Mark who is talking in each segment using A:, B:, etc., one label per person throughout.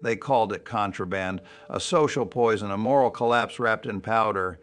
A: They called it contraband, a social poison, a moral collapse wrapped in powder.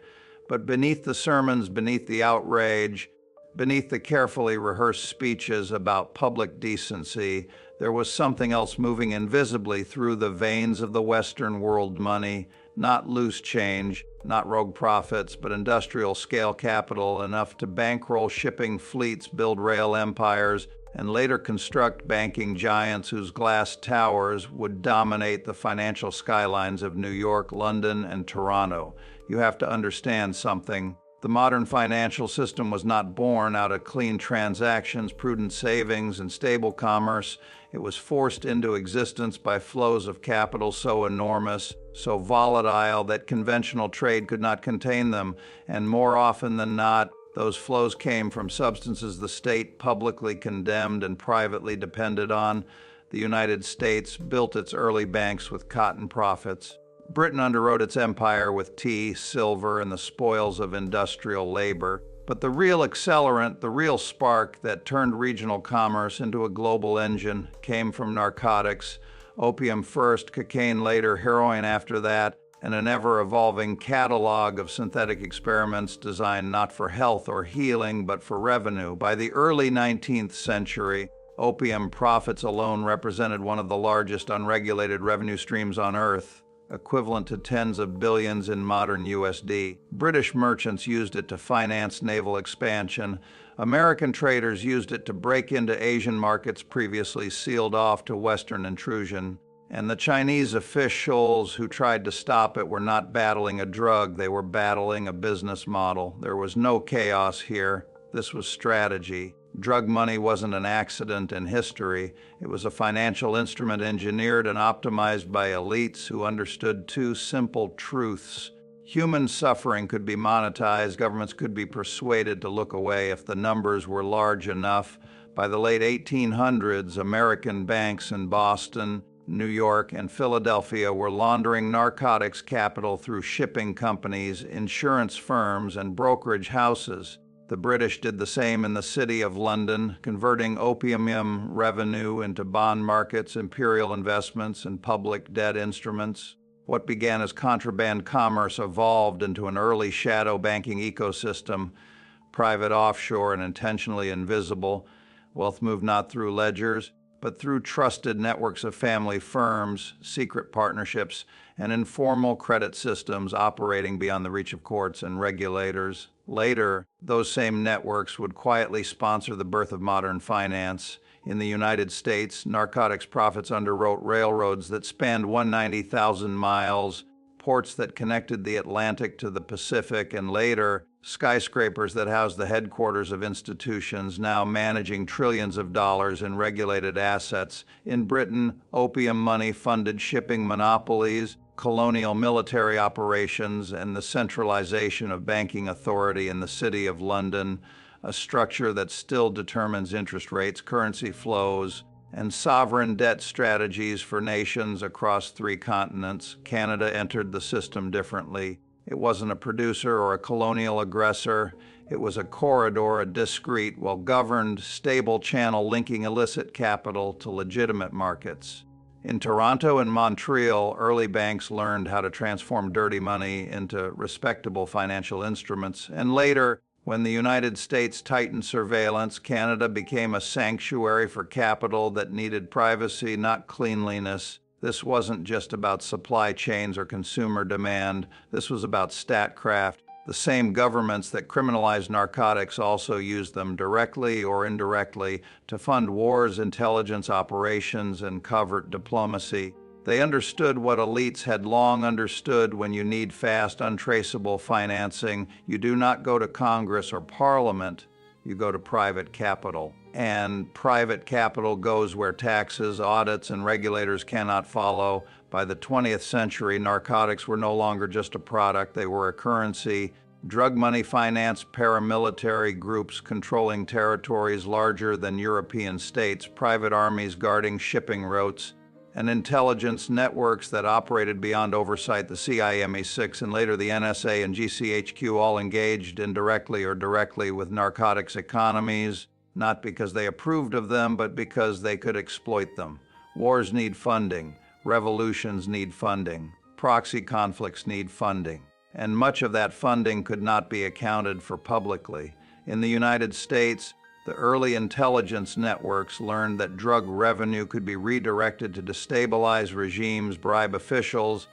A: But beneath the sermons, beneath the outrage, beneath the carefully rehearsed speeches about public decency, there was something else moving invisibly through the veins of the Western world money, not loose change, not rogue profits, but industrial scale capital enough to bankroll shipping fleets, build rail empires, and later construct banking giants whose glass towers would dominate the financial skylines of New York, London, and Toronto. You have to understand something. The modern financial system was not born out of clean transactions, prudent savings, and stable commerce. It was forced into existence by flows of capital so enormous, so volatile that conventional trade could not contain them, and more often than not, those flows came from substances the state publicly condemned and privately depended on. The United States built its early banks with cotton profits. Britain underwrote its empire with tea, silver, and the spoils of industrial labor. But the real accelerant, the real spark that turned regional commerce into a global engine came from narcotics. Opium first, cocaine later, heroin after that, and an ever-evolving catalog of synthetic experiments designed not for health or healing, but for revenue. By the early 19th century, opium profits alone represented one of the largest unregulated revenue streams on Earth, equivalent to tens of billions in modern USD. British merchants used it to finance naval expansion. American traders used it to break into Asian markets previously sealed off to Western intrusion. And the Chinese officials who tried to stop it were not battling a drug, they were battling a business model. There was no chaos here. This was strategy. Drug money wasn't an accident in history. It was a financial instrument engineered and optimized by elites who understood two simple truths. Human suffering could be monetized. Governments could be persuaded to look away if the numbers were large enough. By the late 1800s, American banks in Boston, New York, and Philadelphia were laundering narcotics capital through shipping companies, insurance firms, and brokerage houses. The British did the same in the city of London, converting opium revenue into bond markets, imperial investments, and public debt instruments. What began as contraband commerce evolved into an early shadow banking ecosystem, private, offshore, and intentionally invisible. Wealth moved not through ledgers, but through trusted networks of family firms, secret partnerships, and informal credit systems operating beyond the reach of courts and regulators. Later, those same networks would quietly sponsor the birth of modern finance. In the United States, narcotics profits underwrote railroads that spanned 190,000 miles, ports that connected the Atlantic to the Pacific, and later, skyscrapers that housed the headquarters of institutions now managing trillions of dollars in regulated assets. In Britain, opium money funded shipping monopolies, colonial military operations, and the centralization of banking authority in the City of London, a structure that still determines interest rates, currency flows, and sovereign debt strategies for nations across 3 continents. Canada entered the system differently. It wasn't a producer or a colonial aggressor. It was a corridor, a discrete, well-governed, stable channel linking illicit capital to legitimate markets. In Toronto and Montreal, early banks learned how to transform dirty money into respectable financial instruments, and later, when the United States tightened surveillance, Canada became a sanctuary for capital that needed privacy, not cleanliness. This wasn't just about supply chains or consumer demand. This was about statcraft. The same governments that criminalized narcotics also used them directly or indirectly to fund wars, intelligence operations, and covert diplomacy. They understood what elites had long understood: when you need fast, untraceable financing, you do not go to Congress or Parliament, you go to private capital. And private capital goes where taxes, audits, and regulators cannot follow. By the 20th century, narcotics were no longer just a product, they were a currency. Drug money financed paramilitary groups controlling territories larger than European states, private armies guarding shipping routes, and intelligence networks that operated beyond oversight. The CIA, MI6, and later the NSA and GCHQ all engaged indirectly or directly with narcotics economies, not because they approved of them, but because they could exploit them. Wars need funding. Revolutions need funding. Proxy conflicts need funding. And much of that funding could not be accounted for publicly. In the United States, the early intelligence networks learned that drug revenue could be redirected to destabilize regimes, bribe officials,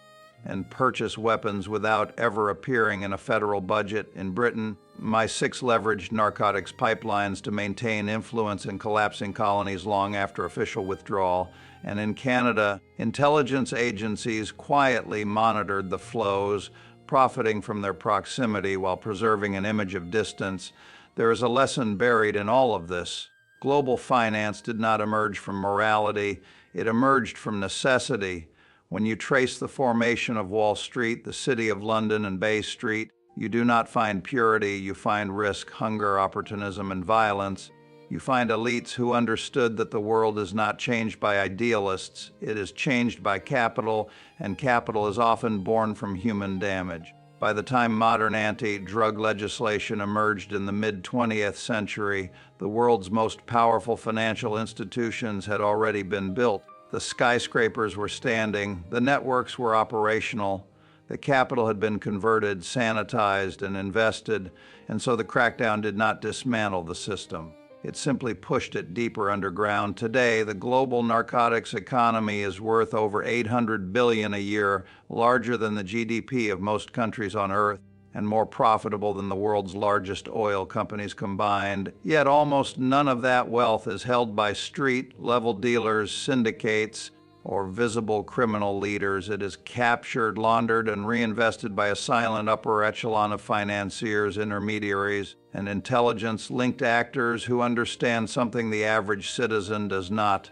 A: and purchase weapons without ever appearing in a federal budget. In Britain, MI6 leveraged narcotics pipelines to maintain influence in collapsing colonies long after official withdrawal. And in Canada, intelligence agencies quietly monitored the flows, profiting from their proximity while preserving an image of distance. There is a lesson buried in all of this. Global finance did not emerge from morality, it emerged from necessity. When you trace the formation of Wall Street, the City of London, and Bay Street, you do not find purity, you find risk, hunger, opportunism, and violence. You find elites who understood that the world is not changed by idealists, it is changed by capital, and capital is often born from human damage. By the time modern anti-drug legislation emerged in the mid-20th century, the world's most powerful financial institutions had already been built. The skyscrapers were standing, the networks were operational, the capital had been converted, sanitized, and invested, and so the crackdown did not dismantle the system. It simply pushed it deeper underground. Today, the global narcotics economy is worth over $800 billion a year, larger than the GDP of most countries on Earth, and more profitable than the world's largest oil companies combined. Yet almost none of that wealth is held by street-level dealers, syndicates, or visible criminal leaders. It is captured, laundered, and reinvested by a silent upper echelon of financiers, intermediaries, and intelligence-linked actors who understand something the average citizen does not.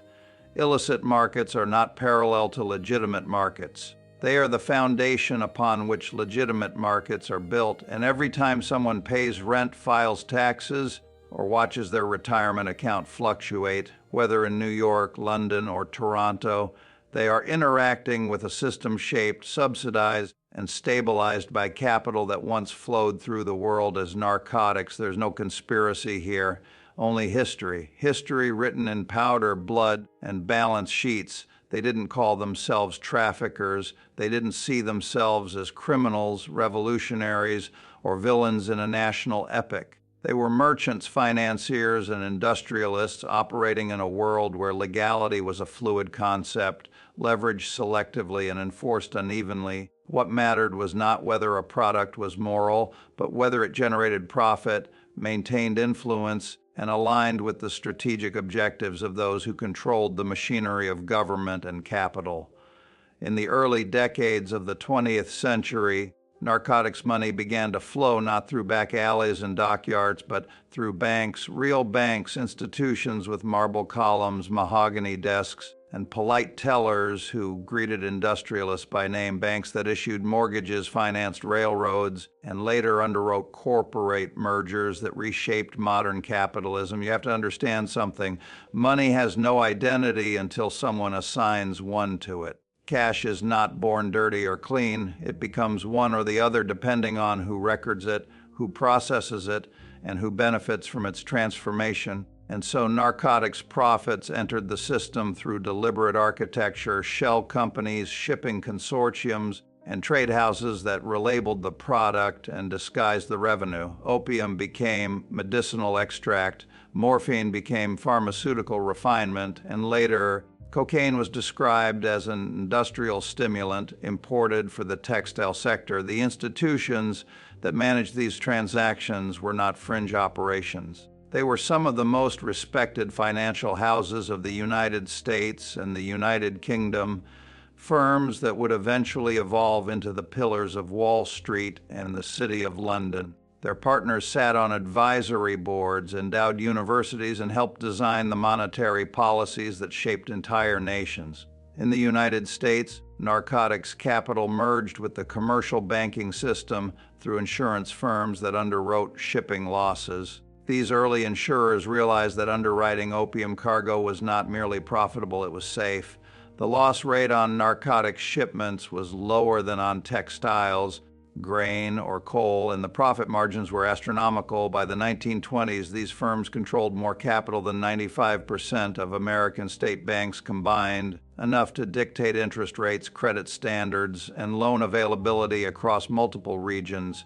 A: Illicit markets are not parallel to legitimate markets. They are the foundation upon which legitimate markets are built, and every time someone pays rent, files taxes, or watches their retirement account fluctuate, whether in New York, London, or Toronto, they are interacting with a system shaped, subsidized, and stabilized by capital that once flowed through the world as narcotics. There's no conspiracy here, only history. History written in powder, blood, and balance sheets. They didn't call themselves traffickers. They didn't see themselves as criminals, revolutionaries, or villains in a national epic. They were merchants, financiers, and industrialists operating in a world where legality was a fluid concept, leveraged selectively and enforced unevenly. What mattered was not whether a product was moral, but whether it generated profit, maintained influence, and aligned with the strategic objectives of those who controlled the machinery of government and capital. In the early decades of the 20th century, narcotics money began to flow not through back alleys and dockyards, but through banks, real banks, institutions with marble columns, mahogany desks, and polite tellers who greeted industrialists by name, banks that issued mortgages, financed railroads, and later underwrote corporate mergers that reshaped modern capitalism. You have to understand something. Money has no identity until someone assigns one to it. Cash is not born dirty or clean. It becomes one or the other depending on who records it, who processes it, and who benefits from its transformation. And so narcotics profits entered the system through deliberate architecture, shell companies, shipping consortiums, and trade houses that relabeled the product and disguised the revenue. Opium became medicinal extract, morphine became pharmaceutical refinement, and later cocaine was described as an industrial stimulant imported for the textile sector. The institutions that managed these transactions were not fringe operations. They were some of the most respected financial houses of the United States and the United Kingdom, firms that would eventually evolve into the pillars of Wall Street and the City of London. Their partners sat on advisory boards, endowed universities, and helped design the monetary policies that shaped entire nations. In the United States, narcotics capital merged with the commercial banking system through insurance firms that underwrote shipping losses. These early insurers realized that underwriting opium cargo was not merely profitable, it was safe. The loss rate on narcotics shipments was lower than on textiles, grain, or coal, and the profit margins were astronomical. By the 1920s, these firms controlled more capital than 95% of American state banks combined, enough to dictate interest rates, credit standards, and loan availability across multiple regions.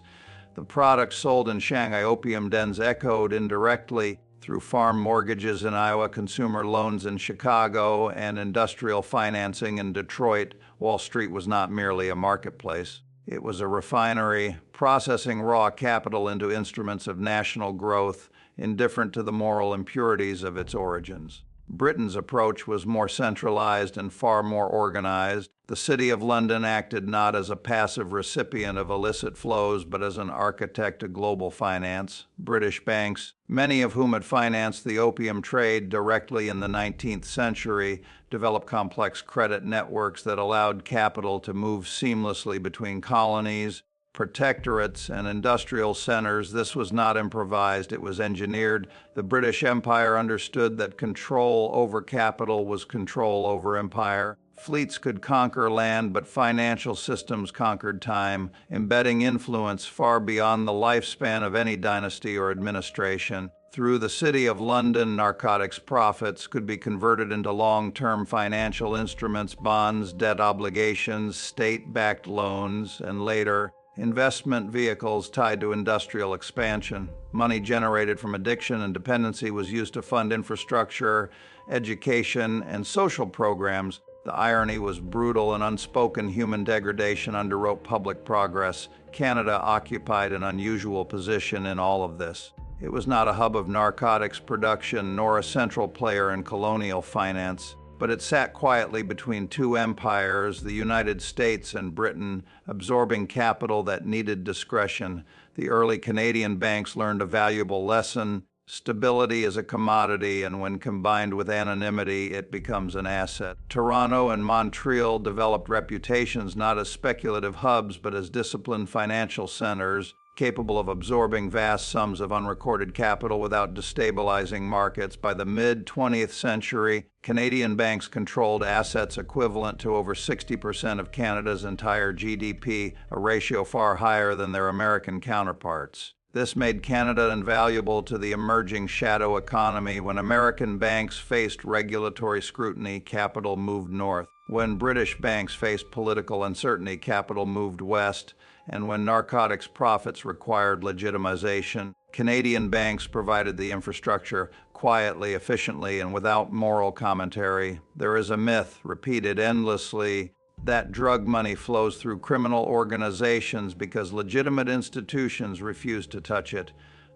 A: The products sold in Shanghai opium dens echoed indirectly through farm mortgages in Iowa, consumer loans in Chicago, and industrial financing in Detroit. Wall Street was not merely a marketplace. It was a refinery, processing raw capital into instruments of national growth, indifferent to the moral impurities of its origins. Britain's approach was more centralized and far more organized. The City of London acted not as a passive recipient of illicit flows, but as an architect of global finance. British banks, many of whom had financed the opium trade directly in the 19th century, developed complex credit networks that allowed capital to move seamlessly between colonies, protectorates, and industrial centers. This was not improvised, it was engineered. The British Empire understood that control over capital was control over empire. Fleets could conquer land, but financial systems conquered time, embedding influence far beyond the lifespan of any dynasty or administration. Through the City of London, narcotics profits could be converted into long-term financial instruments, bonds, debt obligations, state-backed loans, and later, investment vehicles tied to industrial expansion. Money generated from addiction and dependency was used to fund infrastructure, education, and social programs. The irony was brutal, and unspoken human degradation underwrote public progress. Canada occupied an unusual position in all of this. It was not a hub of narcotics production nor a central player in colonial finance, but it sat quietly between two empires, the United States and Britain, absorbing capital that needed discretion. The early Canadian banks learned a valuable lesson. Stability is a commodity, and when combined with anonymity, it becomes an asset. Toronto and Montreal developed reputations not as speculative hubs, but as disciplined financial centers, capable of absorbing vast sums of unrecorded capital without destabilizing markets. By the mid-20th century, Canadian banks controlled assets equivalent to over 60% of Canada's entire GDP, a ratio far higher than their American counterparts. This made Canada invaluable to the emerging shadow economy. When American banks faced regulatory scrutiny, capital moved north. When British banks faced political uncertainty, capital moved west. And when narcotics profits required legitimization, Canadian banks provided the infrastructure quietly, efficiently, and without moral commentary. There is a myth, repeated endlessly, that drug money flows through criminal organizations because legitimate institutions refuse to touch it.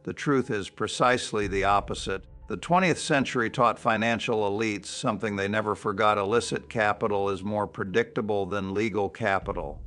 A: The truth is precisely the opposite. The 20th century taught financial elites something they never forgot: illicit capital is more predictable than legal capital.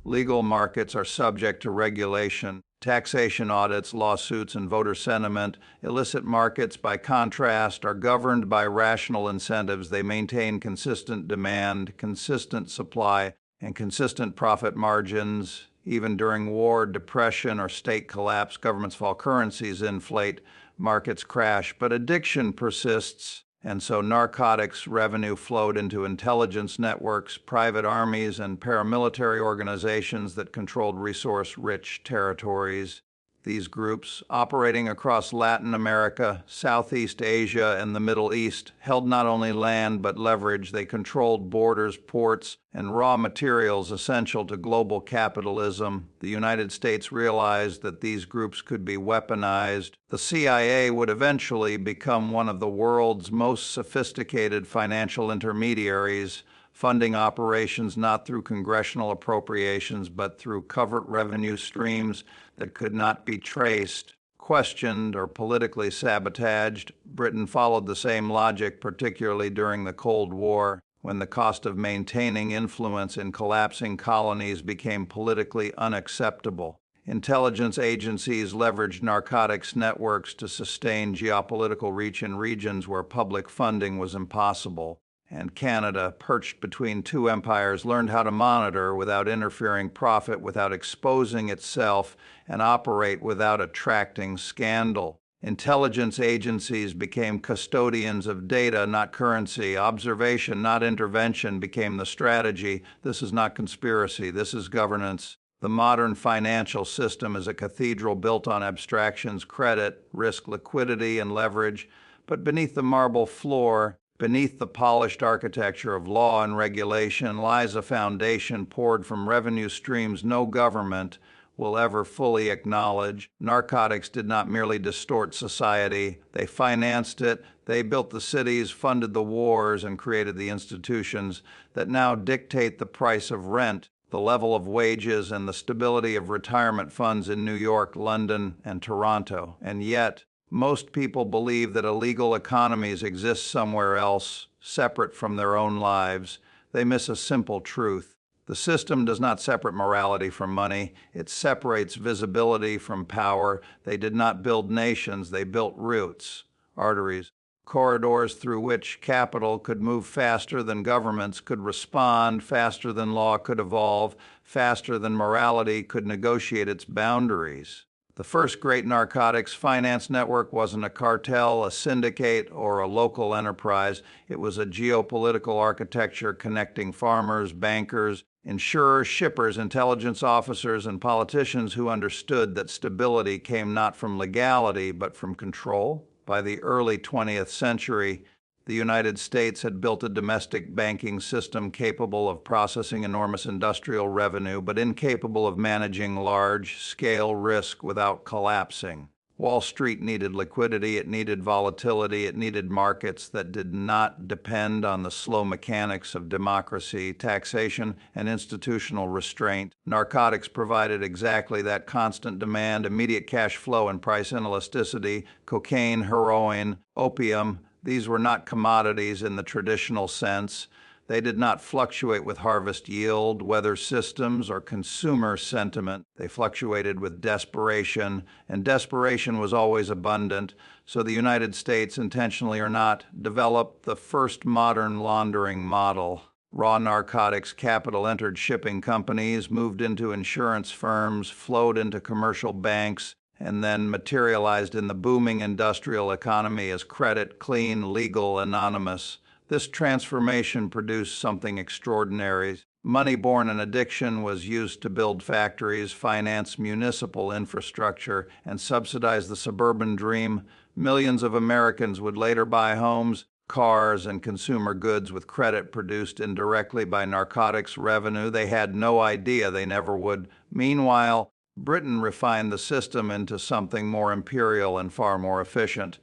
A: Legal markets are subject to regulation, taxation audits, lawsuits, and voter sentiment. Illicit markets, by contrast, are governed by rational incentives. They maintain consistent demand, consistent supply, and consistent profit margins. Even during war, depression, or state collapse, governments fall, currencies inflate, markets crash, but addiction persists. And so narcotics revenue flowed into intelligence networks, private armies, and paramilitary organizations that controlled resource-rich territories. These groups, operating across Latin America, Southeast Asia, and the Middle East, held not only land but leverage. They controlled borders, ports, and raw materials essential to global capitalism. The United States realized that these groups could be weaponized. The CIA would eventually become one of the world's most sophisticated financial intermediaries, funding operations not through congressional appropriations but through covert revenue streams that could not be traced, questioned, or politically sabotaged. Britain followed the same logic, particularly during the Cold War, when the cost of maintaining influence in collapsing colonies became politically unacceptable. Intelligence agencies leveraged narcotics networks to sustain geopolitical reach in regions where public funding was impossible. And Canada, perched between two empires, learned how to monitor without interfering, profit without exposing itself, and operate without attracting scandal. Intelligence agencies became custodians of data, not currency. Observation, not intervention, became the strategy. This is not conspiracy, this is governance. The modern financial system is a cathedral built on abstractions, credit, risk, liquidity, and leverage, but beneath the marble floor, beneath the polished architecture of law and regulation, lies a foundation poured from revenue streams no government will ever fully acknowledge. Narcotics did not merely distort society, they financed it, they built the cities, funded the wars, and created the institutions that now dictate the price of rent, the level of wages, and the stability of retirement funds in New York, London, and Toronto. And yet, most people believe that illegal economies exist somewhere else, separate from their own lives. They miss a simple truth. The system does not separate morality from money. It separates visibility from power. They did not build nations. They built routes, arteries, corridors through which capital could move faster than governments could respond, faster than law could evolve, faster than morality could negotiate its boundaries. The first great narcotics finance network wasn't a cartel, a syndicate, or a local enterprise. It was a geopolitical architecture connecting farmers, bankers, insurers, shippers, intelligence officers, and politicians who understood that stability came not from legality, but from control. By the early 20th century, the United States had built a domestic banking system capable of processing enormous industrial revenue, but incapable of managing large-scale risk without collapsing. Wall Street needed liquidity, it needed volatility, it needed markets that did not depend on the slow mechanics of democracy, taxation, and institutional restraint. Narcotics provided exactly that: constant demand, immediate cash flow, and price inelasticity. Cocaine, heroin, opium, these were not commodities in the traditional sense. They did not fluctuate with harvest yield, weather systems, or consumer sentiment. They fluctuated with desperation, and desperation was always abundant. So the United States, intentionally or not, developed the first modern laundering model. Raw narcotics capital entered shipping companies, moved into insurance firms, flowed into commercial banks, and then materialized in the booming industrial economy as credit, clean, legal, anonymous. This transformation produced something extraordinary. Money born in addiction was used to build factories, finance municipal infrastructure, and subsidize the suburban dream. Millions of Americans would later buy homes, cars, and consumer goods with credit produced indirectly by narcotics revenue. They had no idea they never would. Meanwhile, Britain refined the system into something more imperial and far more efficient.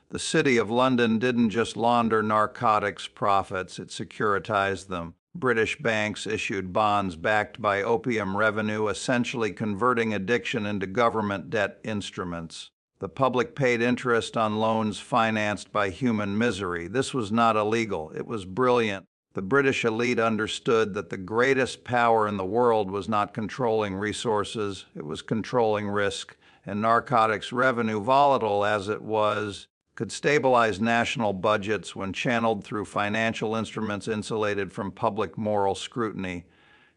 A: The City of London didn't just launder narcotics profits, it securitized them. British banks issued bonds backed by opium revenue, essentially converting addiction into government debt instruments. The public paid interest on loans financed by human misery. This was not illegal, it was brilliant. The British elite understood that the greatest power in the world was not controlling resources, it was controlling risk, and narcotics revenue, volatile as it was, could stabilize national budgets when channeled through financial instruments insulated from public moral scrutiny.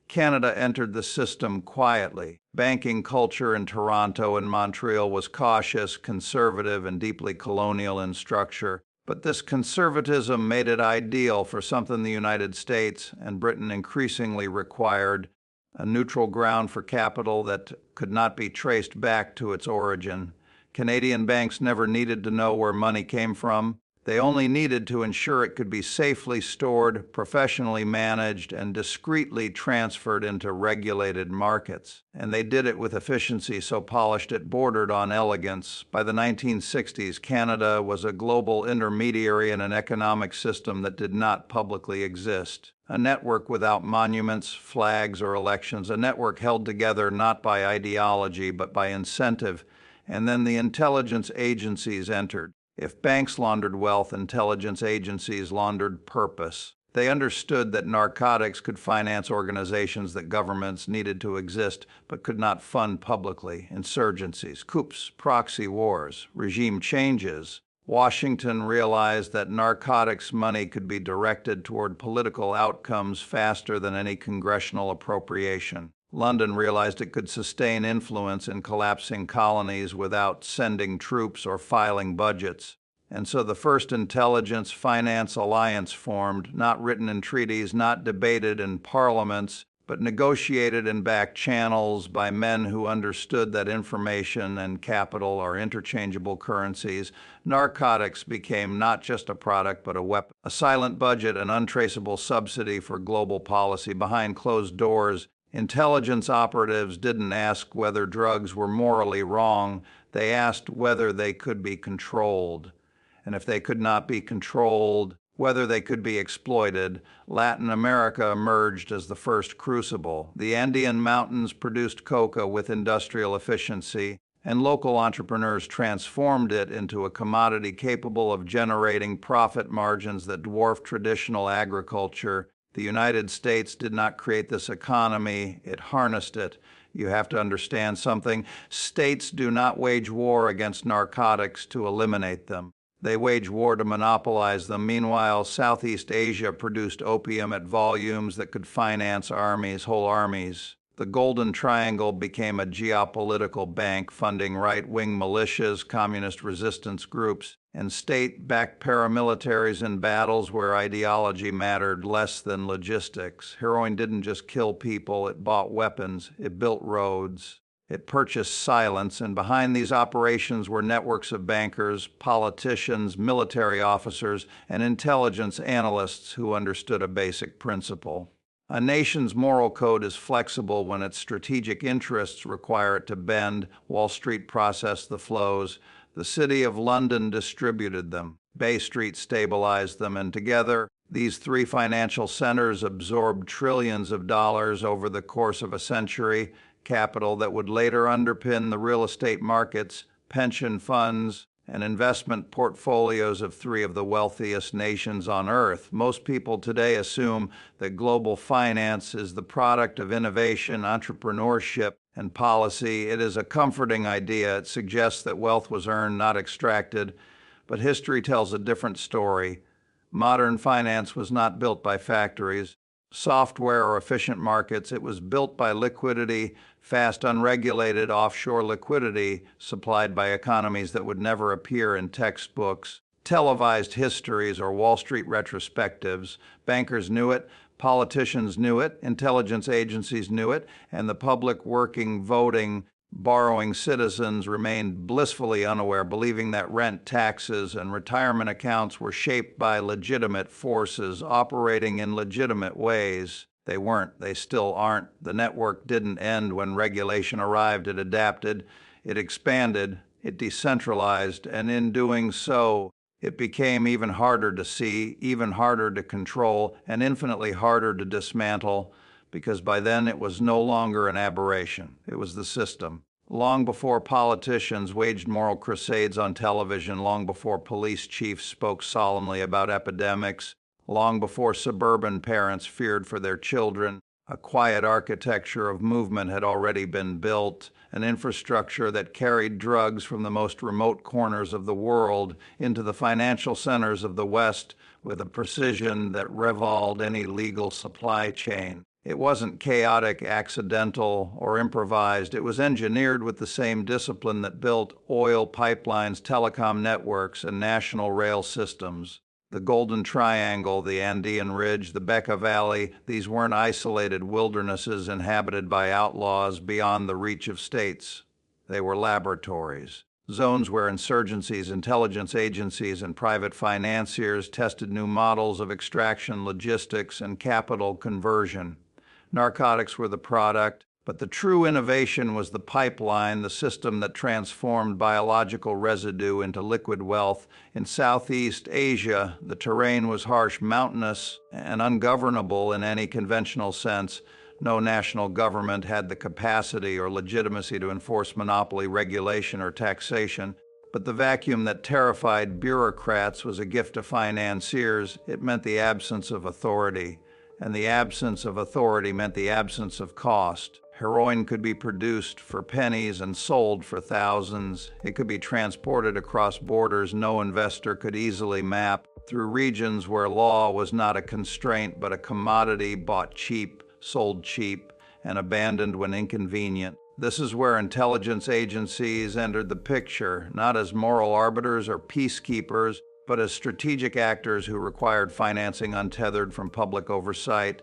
A: Canada entered the system quietly. Banking culture in Toronto and Montreal was cautious, conservative, and deeply colonial in structure. But this conservatism made it ideal for something the United States and Britain increasingly required: a neutral ground for capital that could not be traced back to its origin. Canadian banks never needed to know where money came from. They only needed to ensure it could be safely stored, professionally managed, and discreetly transferred into regulated markets. And they did it with efficiency so polished it bordered on elegance. By the 1960s, Canada was a global intermediary in an economic system that did not publicly exist. A network without monuments, flags, or elections. A network held together not by ideology, but by incentive. And then the intelligence agencies entered. If banks laundered wealth, intelligence agencies laundered purpose. They understood that narcotics could finance organizations that governments needed to exist but could not fund publicly: insurgencies, coups, proxy wars, regime changes. Washington realized that narcotics money could be directed toward political outcomes faster than any congressional appropriation. London realized it could sustain influence in collapsing colonies without sending troops or filing budgets. And so the first intelligence-finance alliance formed, not written in treaties, not debated in parliaments, but negotiated in back channels by men who understood that information and capital are interchangeable currencies. Narcotics became not just a product, but a weapon. A silent budget, an untraceable subsidy for global policy behind closed doors. Intelligence operatives didn't ask whether drugs were morally wrong. They asked whether they could be controlled. And if they could not be controlled, whether they could be exploited. Latin America emerged as the first crucible. The Andean mountains produced coca with industrial efficiency, and local entrepreneurs transformed it into a commodity capable of generating profit margins that dwarfed traditional agriculture. The United States did not create this economy, it harnessed it. You have to understand something. States do not wage war against narcotics to eliminate them. They wage war to monopolize them. Meanwhile, Southeast Asia produced opium at volumes that could finance armies, whole armies. The Golden Triangle became a geopolitical bank funding right-wing militias, communist resistance groups, and state-backed paramilitaries in battles where ideology mattered less than logistics. Heroin didn't just kill people, it bought weapons, it built roads, it purchased silence, and behind these operations were networks of bankers, politicians, military officers, and intelligence analysts who understood a basic principle. A nation's moral code is flexible when its strategic interests require it to bend. Wall Street processed the flows. The City of London distributed them. Bay Street stabilized them, and together, these three financial centers absorbed trillions of dollars over the course of a century, capital that would later underpin the real estate markets, pension funds, and investment portfolios of three of the wealthiest nations on Earth. Most people today assume that global finance is the product of innovation, entrepreneurship, and policy. It is a comforting idea. It suggests that wealth was earned, not extracted. But history tells a different story. Modern finance was not built by factories, software, or efficient markets. It was built by liquidity, fast, unregulated offshore liquidity supplied by economies that would never appear in textbooks, televised histories, or Wall Street retrospectives. Bankers knew it, politicians knew it, intelligence agencies knew it, and the public working, voting, borrowing citizens remained blissfully unaware, believing that rent, taxes, and retirement accounts were shaped by legitimate forces operating in legitimate ways. They weren't. They still aren't. The network didn't end when regulation arrived. It adapted, it expanded, it decentralized, and in doing so, it became even harder to see, even harder to control, and infinitely harder to dismantle, because by then it was no longer an aberration. It was the system. Long before politicians waged moral crusades on television, long before police chiefs spoke solemnly about epidemics, long before suburban parents feared for their children, a quiet architecture of movement had already been built, an infrastructure that carried drugs from the most remote corners of the world into the financial centers of the West with a precision that rivaled any legal supply chain. It wasn't chaotic, accidental, or improvised. It was engineered with the same discipline that built oil pipelines, telecom networks, and national rail systems. The Golden Triangle, the Andean Ridge, the Bekaa Valley, these weren't isolated wildernesses inhabited by outlaws beyond the reach of states. They were laboratories, zones where insurgencies, intelligence agencies, and private financiers tested new models of extraction, logistics, and capital conversion. Narcotics were the product, but the true innovation was the pipeline, the system that transformed biological residue into liquid wealth. In Southeast Asia, the terrain was harsh, mountainous, and ungovernable in any conventional sense. No national government had the capacity or legitimacy to enforce monopoly regulation or taxation. But the vacuum that terrified bureaucrats was a gift to financiers. It meant the absence of authority. And the absence of authority meant the absence of cost. Heroin could be produced for pennies and sold for thousands. It could be transported across borders no investor could easily map, through regions where law was not a constraint but a commodity bought cheap, sold cheap, and abandoned when inconvenient. This is where intelligence agencies entered the picture, not as moral arbiters or peacekeepers, but as strategic actors who required financing untethered from public oversight.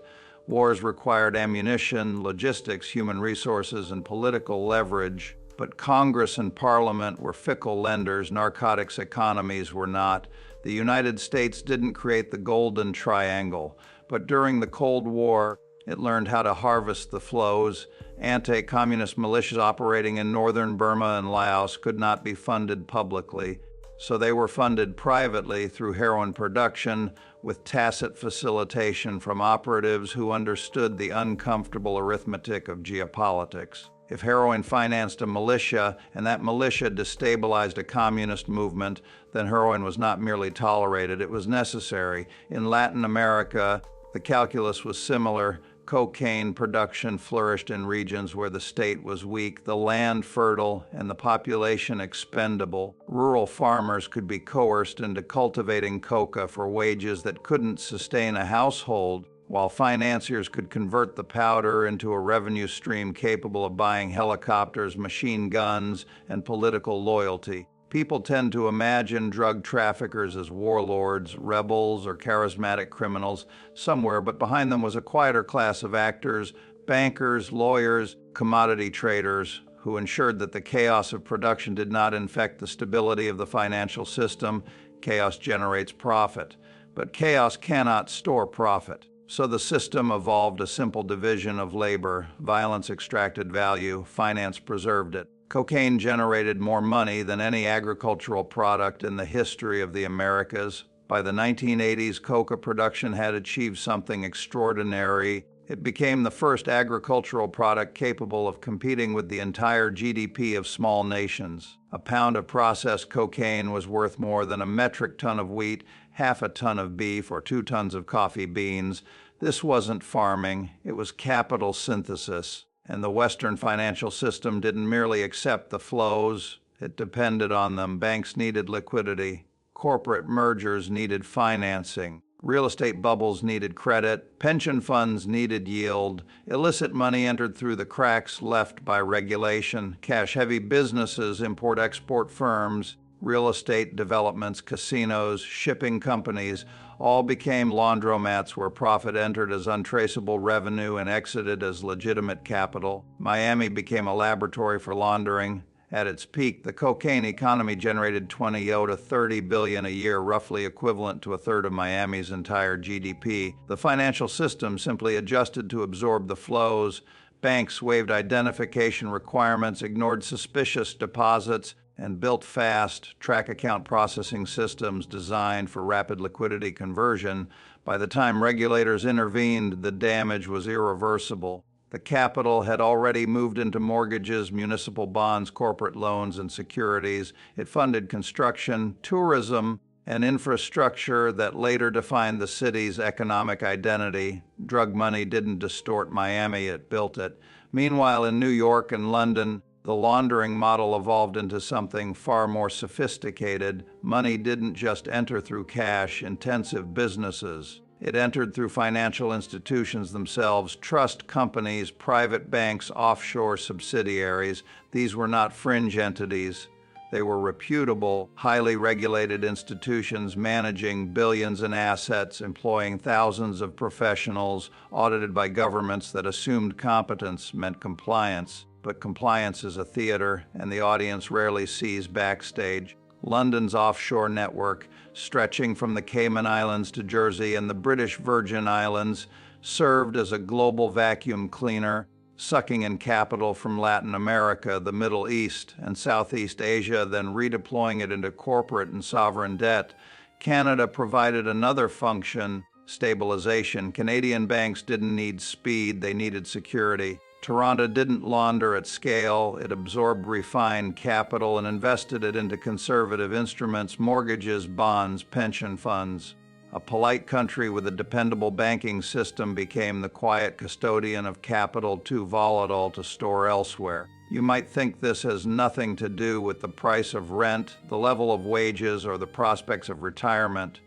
A: Wars required ammunition, logistics, human resources, and political leverage. But Congress and Parliament were fickle lenders. Narcotics economies were not. The United States didn't create the Golden Triangle, but during the Cold War, it learned how to harvest the flows. Anti-communist militias operating in northern Burma and Laos could not be funded publicly, so they were funded privately through heroin production, with tacit facilitation from operatives who understood the uncomfortable arithmetic of geopolitics. If heroin financed a militia, and that militia destabilized a communist movement, then heroin was not merely tolerated, it was necessary. In Latin America, the calculus was similar. Cocaine production flourished in regions where the state was weak, the land fertile, and the population expendable. Rural farmers could be coerced into cultivating coca for wages that couldn't sustain a household, while financiers could convert the powder into a revenue stream capable of buying helicopters, machine guns, and political loyalty. People tend to imagine drug traffickers as warlords, rebels, or charismatic criminals somewhere, but behind them was a quieter class of actors, bankers, lawyers, commodity traders, who ensured that the chaos of production did not infect the stability of the financial system. Chaos generates profit, but chaos cannot store profit. So the system evolved a simple division of labor. Violence extracted value, finance preserved it. Cocaine generated more money than any agricultural product in the history of the Americas. By the 1980s, coca production had achieved something extraordinary. It became the first agricultural product capable of competing with the entire GDP of small nations. A pound of processed cocaine was worth more than a metric ton of wheat, half a ton of beef, or 2 tons of coffee beans. This wasn't farming, it was capital synthesis. And the Western financial system didn't merely accept the flows, it depended on them. Banks needed liquidity, corporate mergers needed financing, real estate bubbles needed credit, pension funds needed yield, illicit money entered through the cracks left by regulation, cash-heavy businesses, import-export firms, real estate developments, casinos, shipping companies, all became laundromats where profit entered as untraceable revenue and exited as legitimate capital. Miami became a laboratory for laundering. At its peak, the cocaine economy generated 20 to 30 billion a year, roughly equivalent to a third of Miami's entire GDP. The financial system simply adjusted to absorb the flows. Banks waived identification requirements, ignored suspicious deposits, and built fast track account processing systems designed for rapid liquidity conversion. By the time regulators intervened, the damage was irreversible. The capital had already moved into mortgages, municipal bonds, corporate loans, and securities. It funded construction, tourism, and infrastructure that later defined the city's economic identity. Drug money didn't distort Miami, it built it. Meanwhile, in New York and London, the laundering model evolved into something far more sophisticated. Money didn't just enter through cash-intensive businesses. It entered through financial institutions themselves, trust companies, private banks, offshore subsidiaries. These were not fringe entities. They were reputable, highly regulated institutions managing billions in assets, employing thousands of professionals, audited by governments that assumed competence meant compliance. But compliance is a theater, and the audience rarely sees backstage. London's offshore network, stretching from the Cayman Islands to Jersey and the British Virgin Islands, served as a global vacuum cleaner, sucking in capital from Latin America, the Middle East, and Southeast Asia, then redeploying it into corporate and sovereign debt. Canada provided another function, stabilization. Canadian banks didn't need speed, they needed security. Toronto didn't launder at scale, it absorbed refined capital and invested it into conservative instruments, mortgages, bonds, pension funds. A polite country with a dependable banking system became the quiet custodian of capital too volatile to store elsewhere. You might think this has nothing to do with the price of rent, the level of wages, or the prospects of retirement.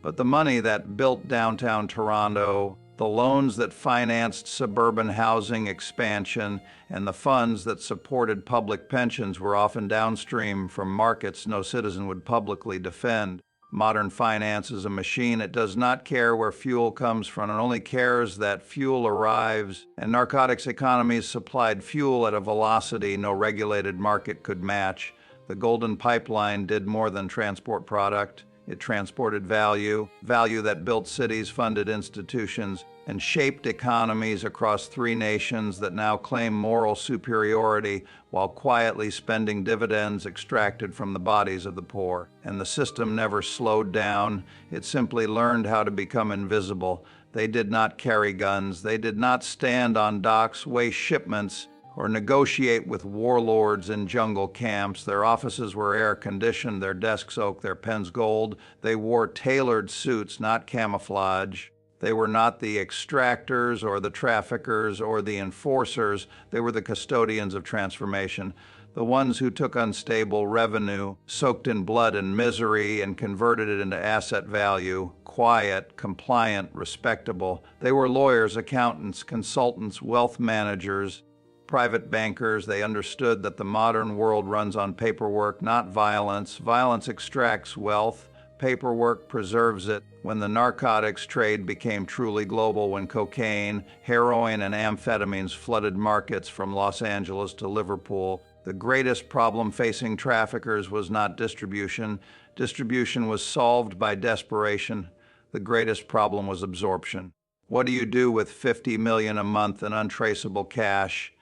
A: But the money that built downtown Toronto, the loans that financed suburban housing expansion, and the funds that supported public pensions were often downstream from markets no citizen would publicly defend. Modern finance is a machine. It does not care where fuel comes from. It only cares that fuel arrives. And narcotics economies supplied fuel at a velocity no regulated market could match. The Golden Pipeline did more than transport product. It transported value, value that built cities, funded institutions, and shaped economies across 3 nations that now claim moral superiority while quietly spending dividends extracted from the bodies of the poor. And the system never slowed down. It simply learned how to become invisible. They did not carry guns. They did not stand on docks, weigh shipments, or negotiate with warlords in jungle camps. Their offices were air-conditioned, their desks oak, their pens gold. They wore tailored suits, not camouflage. They were not the extractors or the traffickers or the enforcers. They were the custodians of transformation, the ones who took unstable revenue, soaked in blood and misery, and converted it into asset value, quiet, compliant, respectable. They were lawyers, accountants, consultants, wealth managers, private bankers. They understood that the modern world runs on paperwork, not violence. Violence extracts wealth. Paperwork preserves it. When the narcotics trade became truly global, when cocaine, heroin, and amphetamines flooded markets from Los Angeles to Liverpool, the greatest problem facing traffickers was not distribution. Distribution was solved by desperation. The greatest problem was absorption. What do you do with 50 million a month in untraceable cash?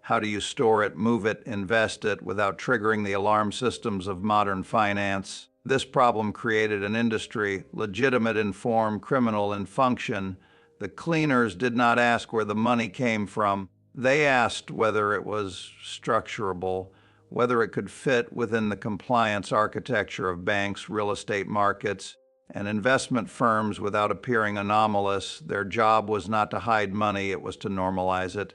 A: How do you store it, move it, invest it without triggering the alarm systems of modern finance? This problem created an industry, legitimate in form, criminal in function. The cleaners did not ask where the money came from. They asked whether it was structurable, whether it could fit within the compliance architecture of banks, real estate markets, and investment firms without appearing anomalous. Their job was not to hide money, it was to normalize it.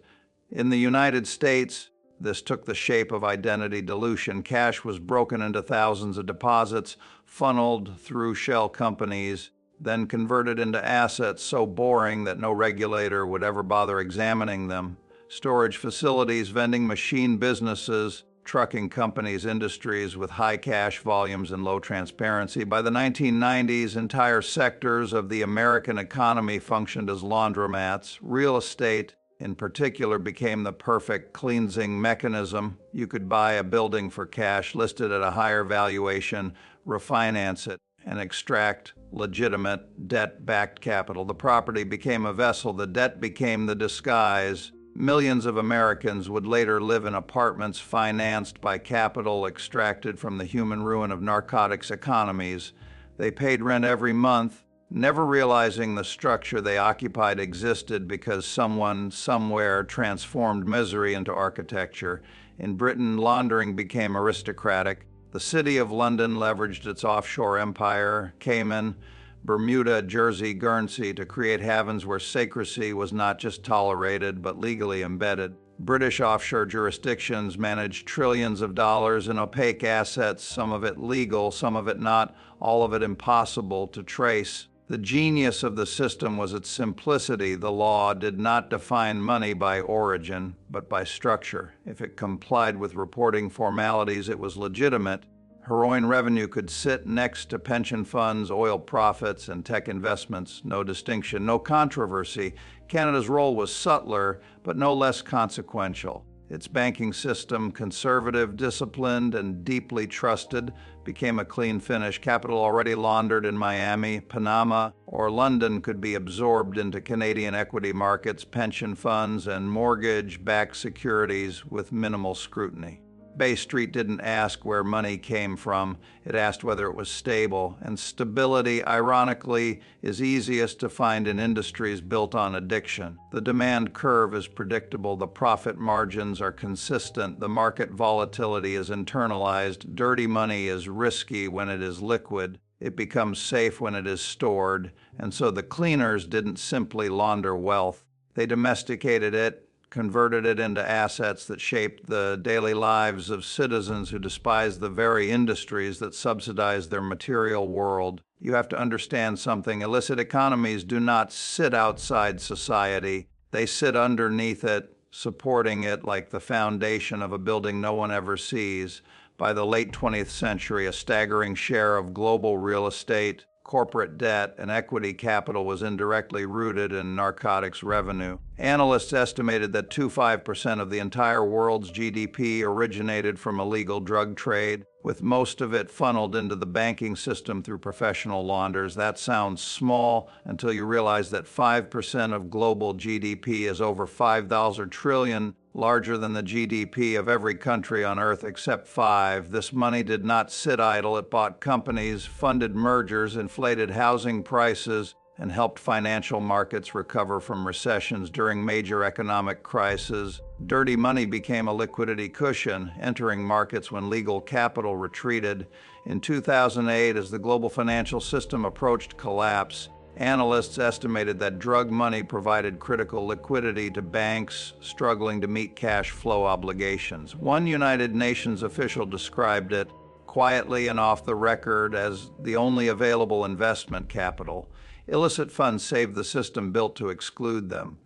A: In the United States, this took the shape of identity dilution. Cash was broken into thousands of deposits, funneled through shell companies, then converted into assets so boring that no regulator would ever bother examining them. Storage facilities, vending machine businesses, trucking companies, industries with high cash volumes and low transparency. By the 1990s, entire sectors of the American economy functioned as laundromats. Real estate, in particular, became the perfect cleansing mechanism. You could buy a building for cash, list it at a higher valuation, refinance it, and extract legitimate debt-backed capital. The property became a vessel, the debt became the disguise. Millions of Americans would later live in apartments financed by capital extracted from the human ruin of narcotics economies. They paid rent every month, never realizing the structure they occupied existed because someone, somewhere, transformed misery into architecture. In Britain, laundering became aristocratic. The City of London leveraged its offshore empire, Cayman, Bermuda, Jersey, Guernsey, to create havens where secrecy was not just tolerated, but legally embedded. British offshore jurisdictions managed trillions of dollars in opaque assets, some of it legal, some of it not, all of it impossible to trace. The genius of the system was its simplicity. The law did not define money by origin, but by structure. If it complied with reporting formalities, it was legitimate. Heroin revenue could sit next to pension funds, oil profits, and tech investments. No distinction, no controversy. Canada's role was subtler, but no less consequential. Its banking system, conservative, disciplined, and deeply trusted, became a clean finish. Capital already laundered in Miami, Panama, or London could be absorbed into Canadian equity markets, pension funds, and mortgage-backed securities with minimal scrutiny. Bay Street didn't ask where money came from, it asked whether it was stable. And stability, ironically, is easiest to find in industries built on addiction. The demand curve is predictable, the profit margins are consistent, the market volatility is internalized, dirty money is risky when it is liquid, it becomes safe when it is stored, and so the cleaners didn't simply launder wealth. They domesticated it, converted it into assets that shaped the daily lives of citizens who despise the very industries that subsidize their material world. You have to understand something. Illicit economies do not sit outside society. They sit underneath it, supporting it like the foundation of a building no one ever sees. By the late 20th century, a staggering share of global real estate, corporate debt, and equity capital was indirectly rooted in narcotics revenue. Analysts estimated that 25% of the entire world's GDP originated from illegal drug trade, with most of it funneled into the banking system through professional launderers. That sounds small until you realize that 5% of global GDP is over 5,000 trillion, larger than the GDP of every country on Earth except 5. This money did not sit idle. It bought companies, funded mergers, inflated housing prices, and helped financial markets recover from recessions during major economic crises. Dirty money became a liquidity cushion, entering markets when legal capital retreated. In 2008, as the global financial system approached collapse, analysts estimated that drug money provided critical liquidity to banks struggling to meet cash flow obligations. One United Nations official described it, quietly and off the record, as the only available investment capital. Illicit funds saved the system built to exclude them.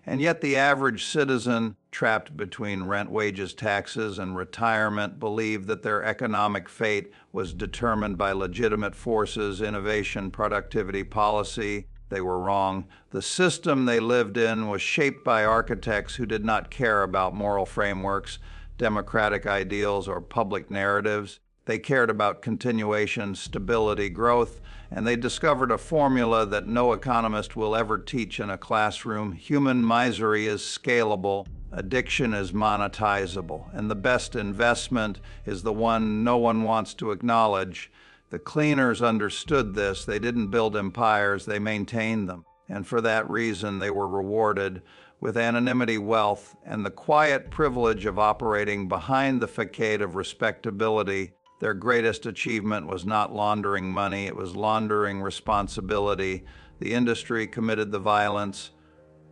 A: And yet the average citizen, trapped between rent, wages, taxes, and retirement, believed that their economic fate was determined by legitimate forces, innovation, productivity, policy. They were wrong. The system they lived in was shaped by architects who did not care about moral frameworks, democratic ideals, or public narratives. They cared about continuation, stability, growth, and they discovered a formula that no economist will ever teach in a classroom. Human misery is scalable, addiction is monetizable, and the best investment is the one no one wants to acknowledge. The cleaners understood this. They didn't build empires, they maintained them. And for that reason, they were rewarded with anonymity, wealth, and the quiet privilege of operating behind the facade of respectability. Their greatest achievement was not laundering money, it was laundering responsibility. The industry committed the violence,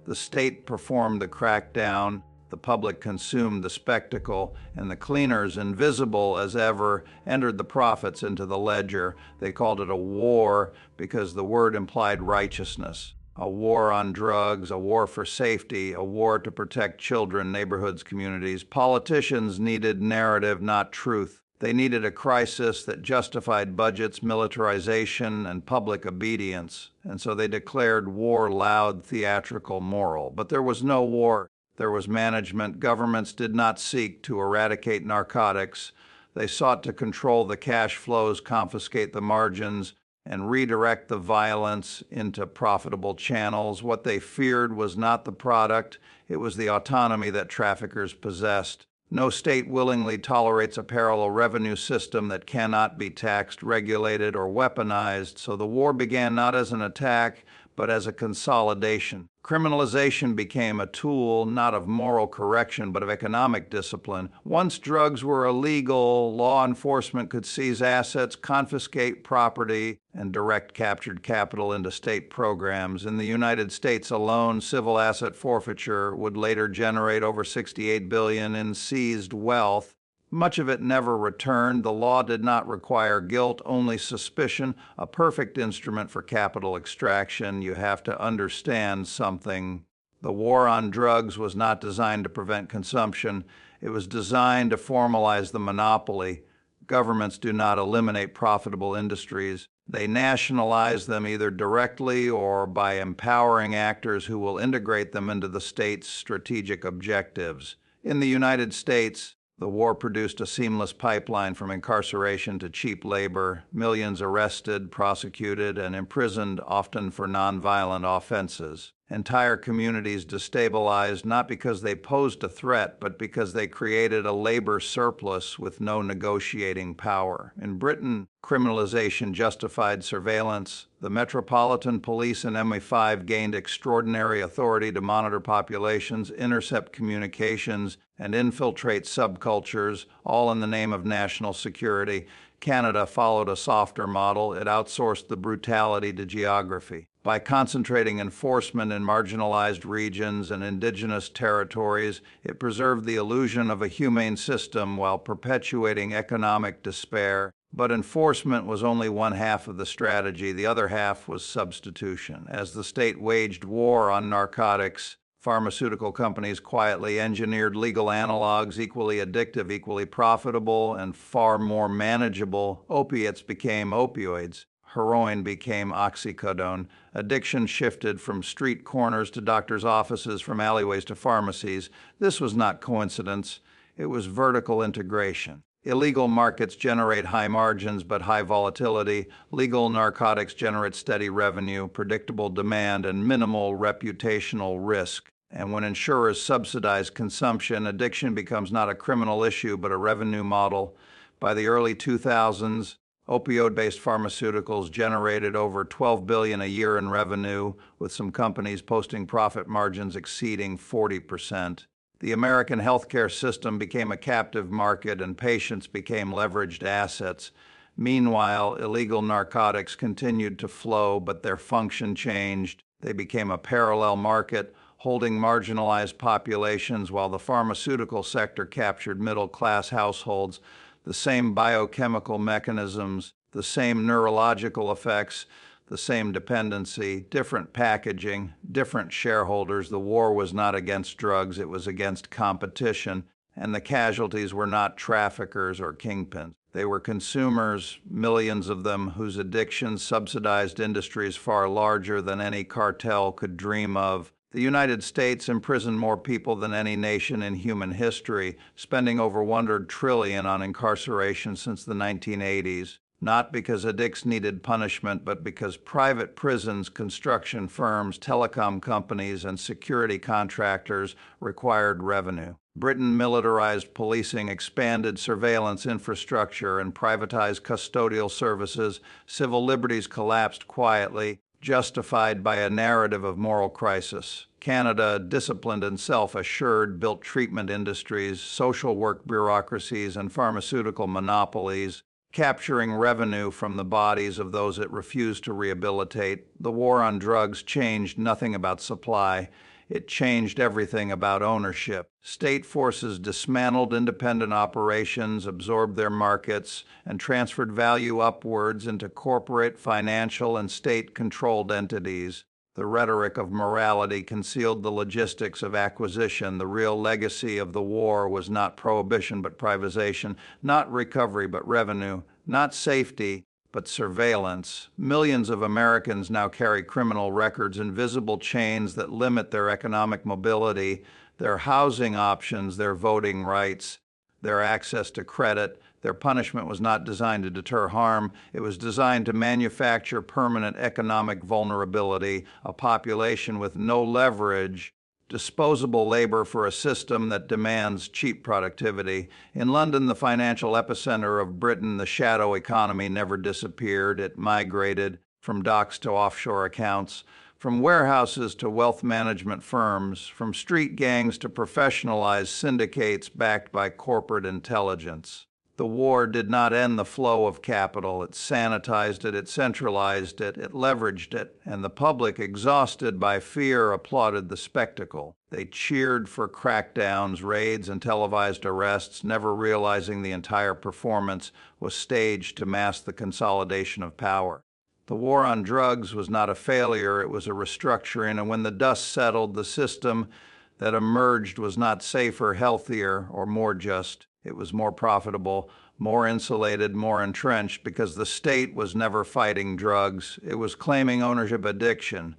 A: the state performed the crackdown, the public consumed the spectacle, and the cleaners, invisible as ever, entered the profits into the ledger. They called it a war because the word implied righteousness. A war on drugs, a war for safety, a war to protect children, neighborhoods, communities. Politicians needed narrative, not truth. They needed a crisis that justified budgets, militarization, and public obedience. And so they declared war loud, theatrical, moral. But there was no war. There was management. Governments did not seek to eradicate narcotics. They sought to control the cash flows, confiscate the margins, and redirect the violence into profitable channels. What they feared was not the product, it was the autonomy that traffickers possessed. No state willingly tolerates a parallel revenue system that cannot be taxed, regulated, or weaponized, so the war began not as an attack, but as a consolidation. Criminalization became a tool not of moral correction, but of economic discipline. Once drugs were illegal, law enforcement could seize assets, confiscate property, and direct captured capital into state programs. In the United States alone, civil asset forfeiture would later generate over $68 billion in seized wealth. Much of it never returned. The law did not require guilt, only suspicion, a perfect instrument for capital extraction. You have to understand something. The war on drugs was not designed to prevent consumption. It was designed to formalize the monopoly. Governments do not eliminate profitable industries. They nationalize them either directly or by empowering actors who will integrate them into the state's strategic objectives. In the United States, the war produced a seamless pipeline from incarceration to cheap labor, millions arrested, prosecuted, and imprisoned, often for nonviolent offenses. Entire communities destabilized not because they posed a threat, but because they created a labor surplus with no negotiating power. In Britain, criminalization justified surveillance. The Metropolitan Police and MI5 gained extraordinary authority to monitor populations, intercept communications, and infiltrate subcultures, all in the name of national security. Canada followed a softer model. It outsourced the brutality to geography. By concentrating enforcement in marginalized regions and indigenous territories, it preserved the illusion of a humane system while perpetuating economic despair. But enforcement was only one half of the strategy. The other half was substitution. As the state waged war on narcotics, Pharmaceutical companies quietly engineered legal analogs equally addictive, equally profitable, and far more manageable. Opiates became opioids. Heroin became oxycodone. Addiction shifted from street corners to doctors' offices, from alleyways to pharmacies. This was not coincidence. It was vertical integration. Illegal markets generate high margins but high volatility. Legal narcotics generate steady revenue, predictable demand, and minimal reputational risk. And when insurers subsidize consumption, addiction becomes not a criminal issue but a revenue model. By the early 2000s, opioid-based pharmaceuticals generated over $12 billion a year in revenue, with some companies posting profit margins exceeding 40%. The American healthcare system became a captive market and patients became leveraged assets. Meanwhile, illegal narcotics continued to flow, but their function changed. They became a parallel market, holding marginalized populations while the pharmaceutical sector captured middle-class households. The same biochemical mechanisms, the same neurological effects, the same dependency, different packaging, different shareholders. The war was not against drugs, it was against competition, and the casualties were not traffickers or kingpins. They were consumers, millions of them, whose addictions subsidized industries far larger than any cartel could dream of. The United States imprisoned more people than any nation in human history, spending over $100 trillion on incarceration since the 1980s. Not because addicts needed punishment, but because private prisons, construction firms, telecom companies, and security contractors required revenue. Britain militarized policing, expanded surveillance infrastructure, and privatized custodial services. Civil liberties collapsed quietly, justified by a narrative of moral crisis. Canada, disciplined and self-assured, built treatment industries, social work bureaucracies, and pharmaceutical monopolies, capturing revenue from the bodies of those it refused to rehabilitate. The war on drugs changed nothing about supply. It changed everything about ownership. State forces dismantled independent operations, absorbed their markets, and transferred value upwards into corporate, financial, and state-controlled entities. The rhetoric of morality concealed the logistics of acquisition. The real legacy of the war was not prohibition but privatization, not recovery but revenue, not safety but surveillance. Millions of Americans now carry criminal records, invisible chains that limit their economic mobility, their housing options, their voting rights, their access to credit. Their punishment was not designed to deter harm. It was designed to manufacture permanent economic vulnerability, a population with no leverage, disposable labor for a system that demands cheap productivity. In London, the financial epicenter of Britain, the shadow economy never disappeared. It migrated from docks to offshore accounts, from warehouses to wealth management firms, from street gangs to professionalized syndicates backed by corporate intelligence. The war did not end the flow of capital. It sanitized it, it centralized it, it leveraged it, and the public, exhausted by fear, applauded the spectacle. They cheered for crackdowns, raids, and televised arrests, never realizing the entire performance was staged to mask the consolidation of power. The war on drugs was not a failure, it was a restructuring, and when the dust settled, the system that emerged was not safer, healthier, or more just. It was more profitable, more insulated, more entrenched, because the state was never fighting drugs. It was claiming ownership of addiction.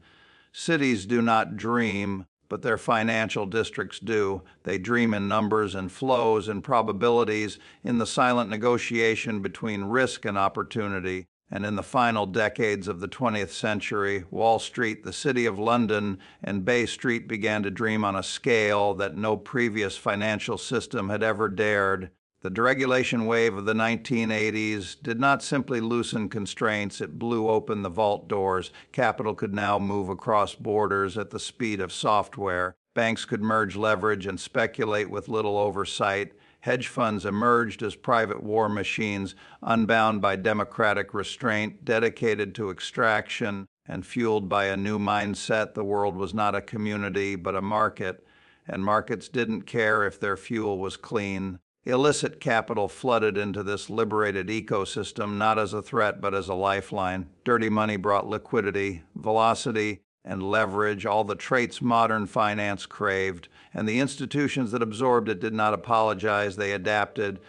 A: Cities do not dream, but their financial districts do. They dream in numbers and flows and probabilities, in the silent negotiation between risk and opportunity. And in the final decades of the 20th century, Wall Street, the City of London, and Bay Street began to dream on a scale that no previous financial system had ever dared. The deregulation wave of the 1980s did not simply loosen constraints, it blew open the vault doors. Capital could now move across borders at the speed of software. Banks could merge leverage and speculate with little oversight. Hedge funds emerged as private war machines, unbound by democratic restraint, dedicated to extraction, and fueled by a new mindset. The world was not a community, but a market, and markets didn't care if their fuel was clean. Illicit capital flooded into this liberated ecosystem, not as a threat, but as a lifeline. Dirty money brought liquidity, velocity, and leverage, all the traits modern finance craved, and the institutions that absorbed it did not apologize, they adapted.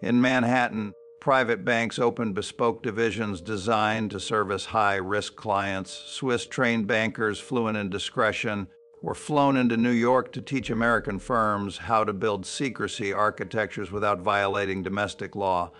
A: In Manhattan, private banks opened bespoke divisions designed to service high-risk clients. Swiss-trained bankers, fluent in discretion, were flown into New York to teach American firms how to build secrecy architectures without violating domestic law.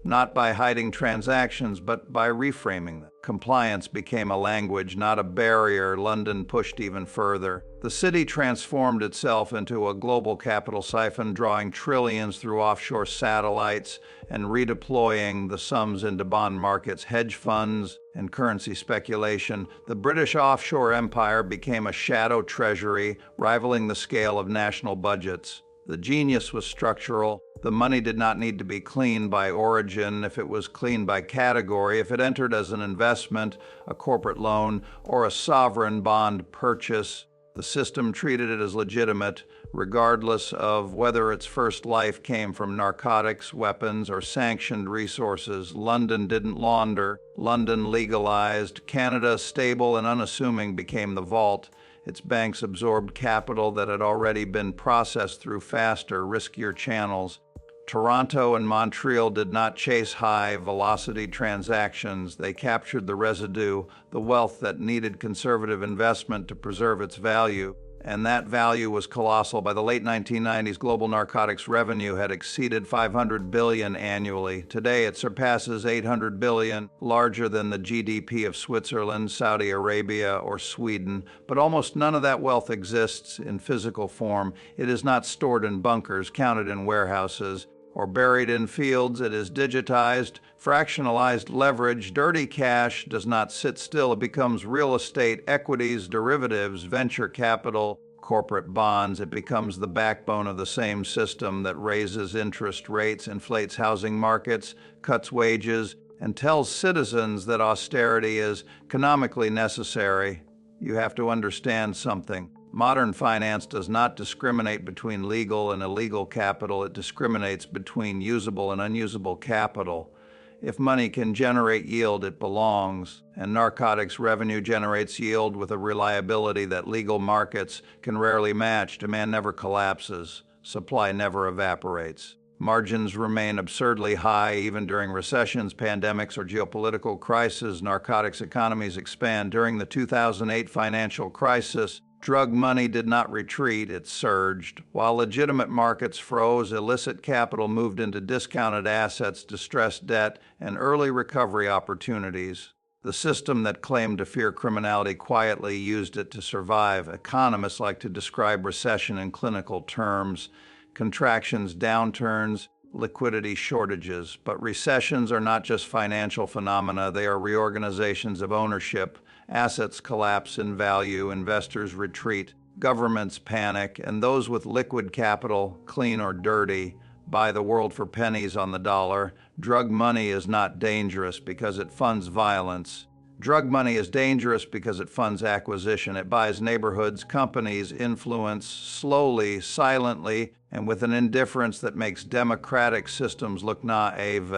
A: Not by hiding transactions, but by reframing them. Compliance became a language, not a barrier. London pushed even further. The city transformed itself into a global capital siphon, drawing trillions through offshore satellites and redeploying the sums into bond markets, hedge funds, and currency speculation. The British offshore empire became a shadow treasury, rivaling the scale of national budgets. The genius was structural. The money did not need to be cleaned by origin. If it was cleaned by category, if it entered as an investment, a corporate loan, or a sovereign bond purchase, the system treated it as legitimate, regardless of whether its first life came from narcotics, weapons, or sanctioned resources. London didn't launder. London legalized. Canada, stable and unassuming, became the vault. Its banks absorbed capital that had already been processed through faster, riskier channels. Toronto and Montreal did not chase high-velocity transactions. They captured the residue, the wealth that needed conservative investment to preserve its value. And that value was colossal. By the late 1990s, global narcotics revenue had exceeded $500 billion annually. Today, it surpasses $800 billion, larger than the GDP of Switzerland, Saudi Arabia, or Sweden. But almost none of that wealth exists in physical form. It is not stored in bunkers, counted in warehouses, or buried in fields. It is digitized, fractionalized leverage. Dirty cash does not sit still. It becomes real estate, equities, derivatives, venture capital, corporate bonds. It becomes the backbone of the same system that raises interest rates, inflates housing markets, cuts wages, and tells citizens that austerity is economically necessary. You have to understand something. Modern finance does not discriminate between legal and illegal capital. It discriminates between usable and unusable capital. If money can generate yield, it belongs, and narcotics revenue generates yield with a reliability that legal markets can rarely match. Demand never collapses. Supply never evaporates. Margins remain absurdly high even during recessions, pandemics, or geopolitical crises. Narcotics economies expand. During the 2008 financial crisis, drug money did not retreat, it surged. While legitimate markets froze, illicit capital moved into discounted assets, distressed debt, and early recovery opportunities. The system that claimed to fear criminality quietly used it to survive. Economists like to describe recession in clinical terms: contractions, downturns, liquidity shortages. But recessions are not just financial phenomena, they are reorganizations of ownership. Assets collapse in value, investors retreat, governments panic, and those with liquid capital, clean or dirty, buy the world for pennies on the dollar. Drug money is not dangerous because it funds violence. Drug money is dangerous because it funds acquisition. It buys neighborhoods, companies, influence, slowly, silently, and with an indifference that makes democratic systems look naive.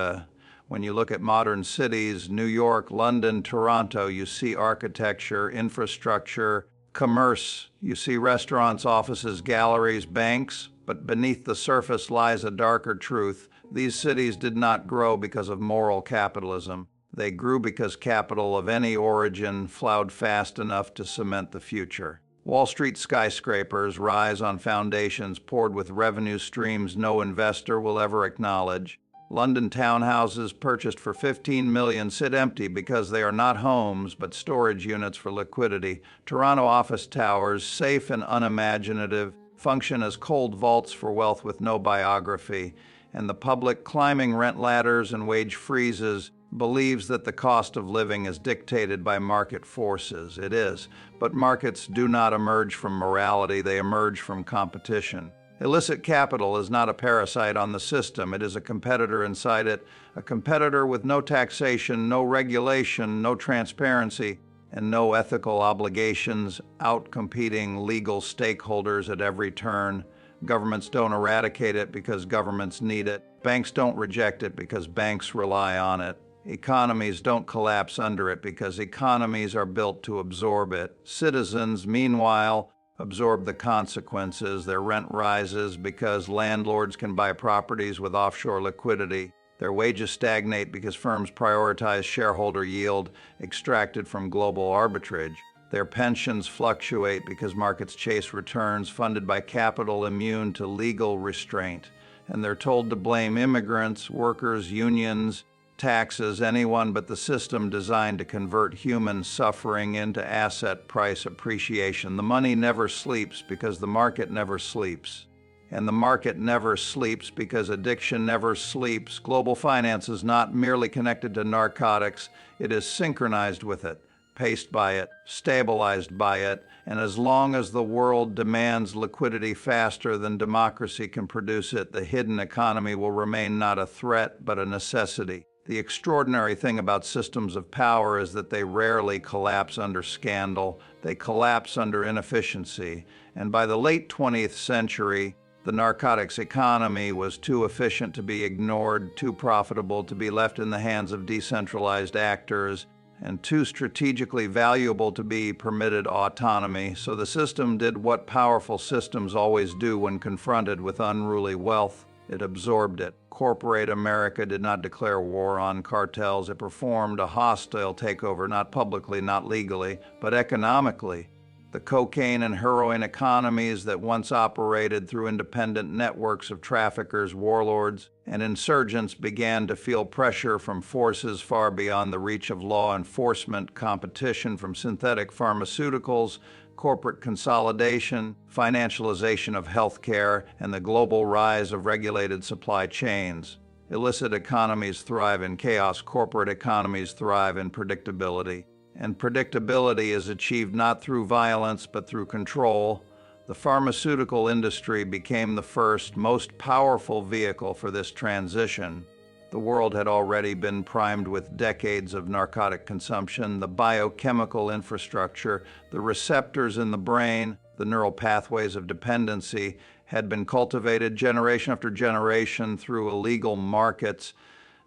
A: When you look at modern cities, New York, London, Toronto, you see architecture, infrastructure, commerce. You see restaurants, offices, galleries, banks, but beneath the surface lies a darker truth. These cities did not grow because of moral capitalism. They grew because capital of any origin flowed fast enough to cement the future. Wall Street skyscrapers rise on foundations poured with revenue streams no investor will ever acknowledge. London townhouses purchased for $15 million sit empty because they are not homes but storage units for liquidity. Toronto office towers, safe and unimaginative, function as cold vaults for wealth with no biography. And the public, climbing rent ladders and wage freezes, believes that the cost of living is dictated by market forces. It is, but markets do not emerge from morality, they emerge from competition. Illicit capital is not a parasite on the system. It is a competitor inside it, a competitor with no taxation, no regulation, no transparency, and no ethical obligations, outcompeting legal stakeholders at every turn. Governments don't eradicate it because governments need it. Banks don't reject it because banks rely on it. Economies don't collapse under it because economies are built to absorb it. Citizens, meanwhile, absorb the consequences. Their rent rises because landlords can buy properties with offshore liquidity. Their wages stagnate because firms prioritize shareholder yield extracted from global arbitrage. Their pensions fluctuate because markets chase returns funded by capital immune to legal restraint. And they're told to blame immigrants, workers, unions, taxes, anyone but the system designed to convert human suffering into asset price appreciation. The money never sleeps because the market never sleeps. And the market never sleeps because addiction never sleeps. Global finance is not merely connected to narcotics, it is synchronized with it, paced by it, stabilized by it, and as long as the world demands liquidity faster than democracy can produce it, the hidden economy will remain not a threat but a necessity. The extraordinary thing about systems of power is that they rarely collapse under scandal, they collapse under inefficiency, and by the late 20th century, the narcotics economy was too efficient to be ignored, too profitable to be left in the hands of decentralized actors, and too strategically valuable to be permitted autonomy, so the system did what powerful systems always do when confronted with unruly wealth. It absorbed it. Corporate America did not declare war on cartels. It performed a hostile takeover, not publicly, not legally, but economically. The cocaine and heroin economies that once operated through independent networks of traffickers, warlords, and insurgents began to feel pressure from forces far beyond the reach of law enforcement, competition from synthetic pharmaceuticals, corporate consolidation, financialization of healthcare, and the global rise of regulated supply chains. Illicit economies thrive in chaos, corporate economies thrive in predictability. And predictability is achieved not through violence but through control. The pharmaceutical industry became the first, most powerful vehicle for this transition. The world had already been primed with decades of narcotic consumption. The biochemical infrastructure, the receptors in the brain, the neural pathways of dependency had been cultivated generation after generation through illegal markets.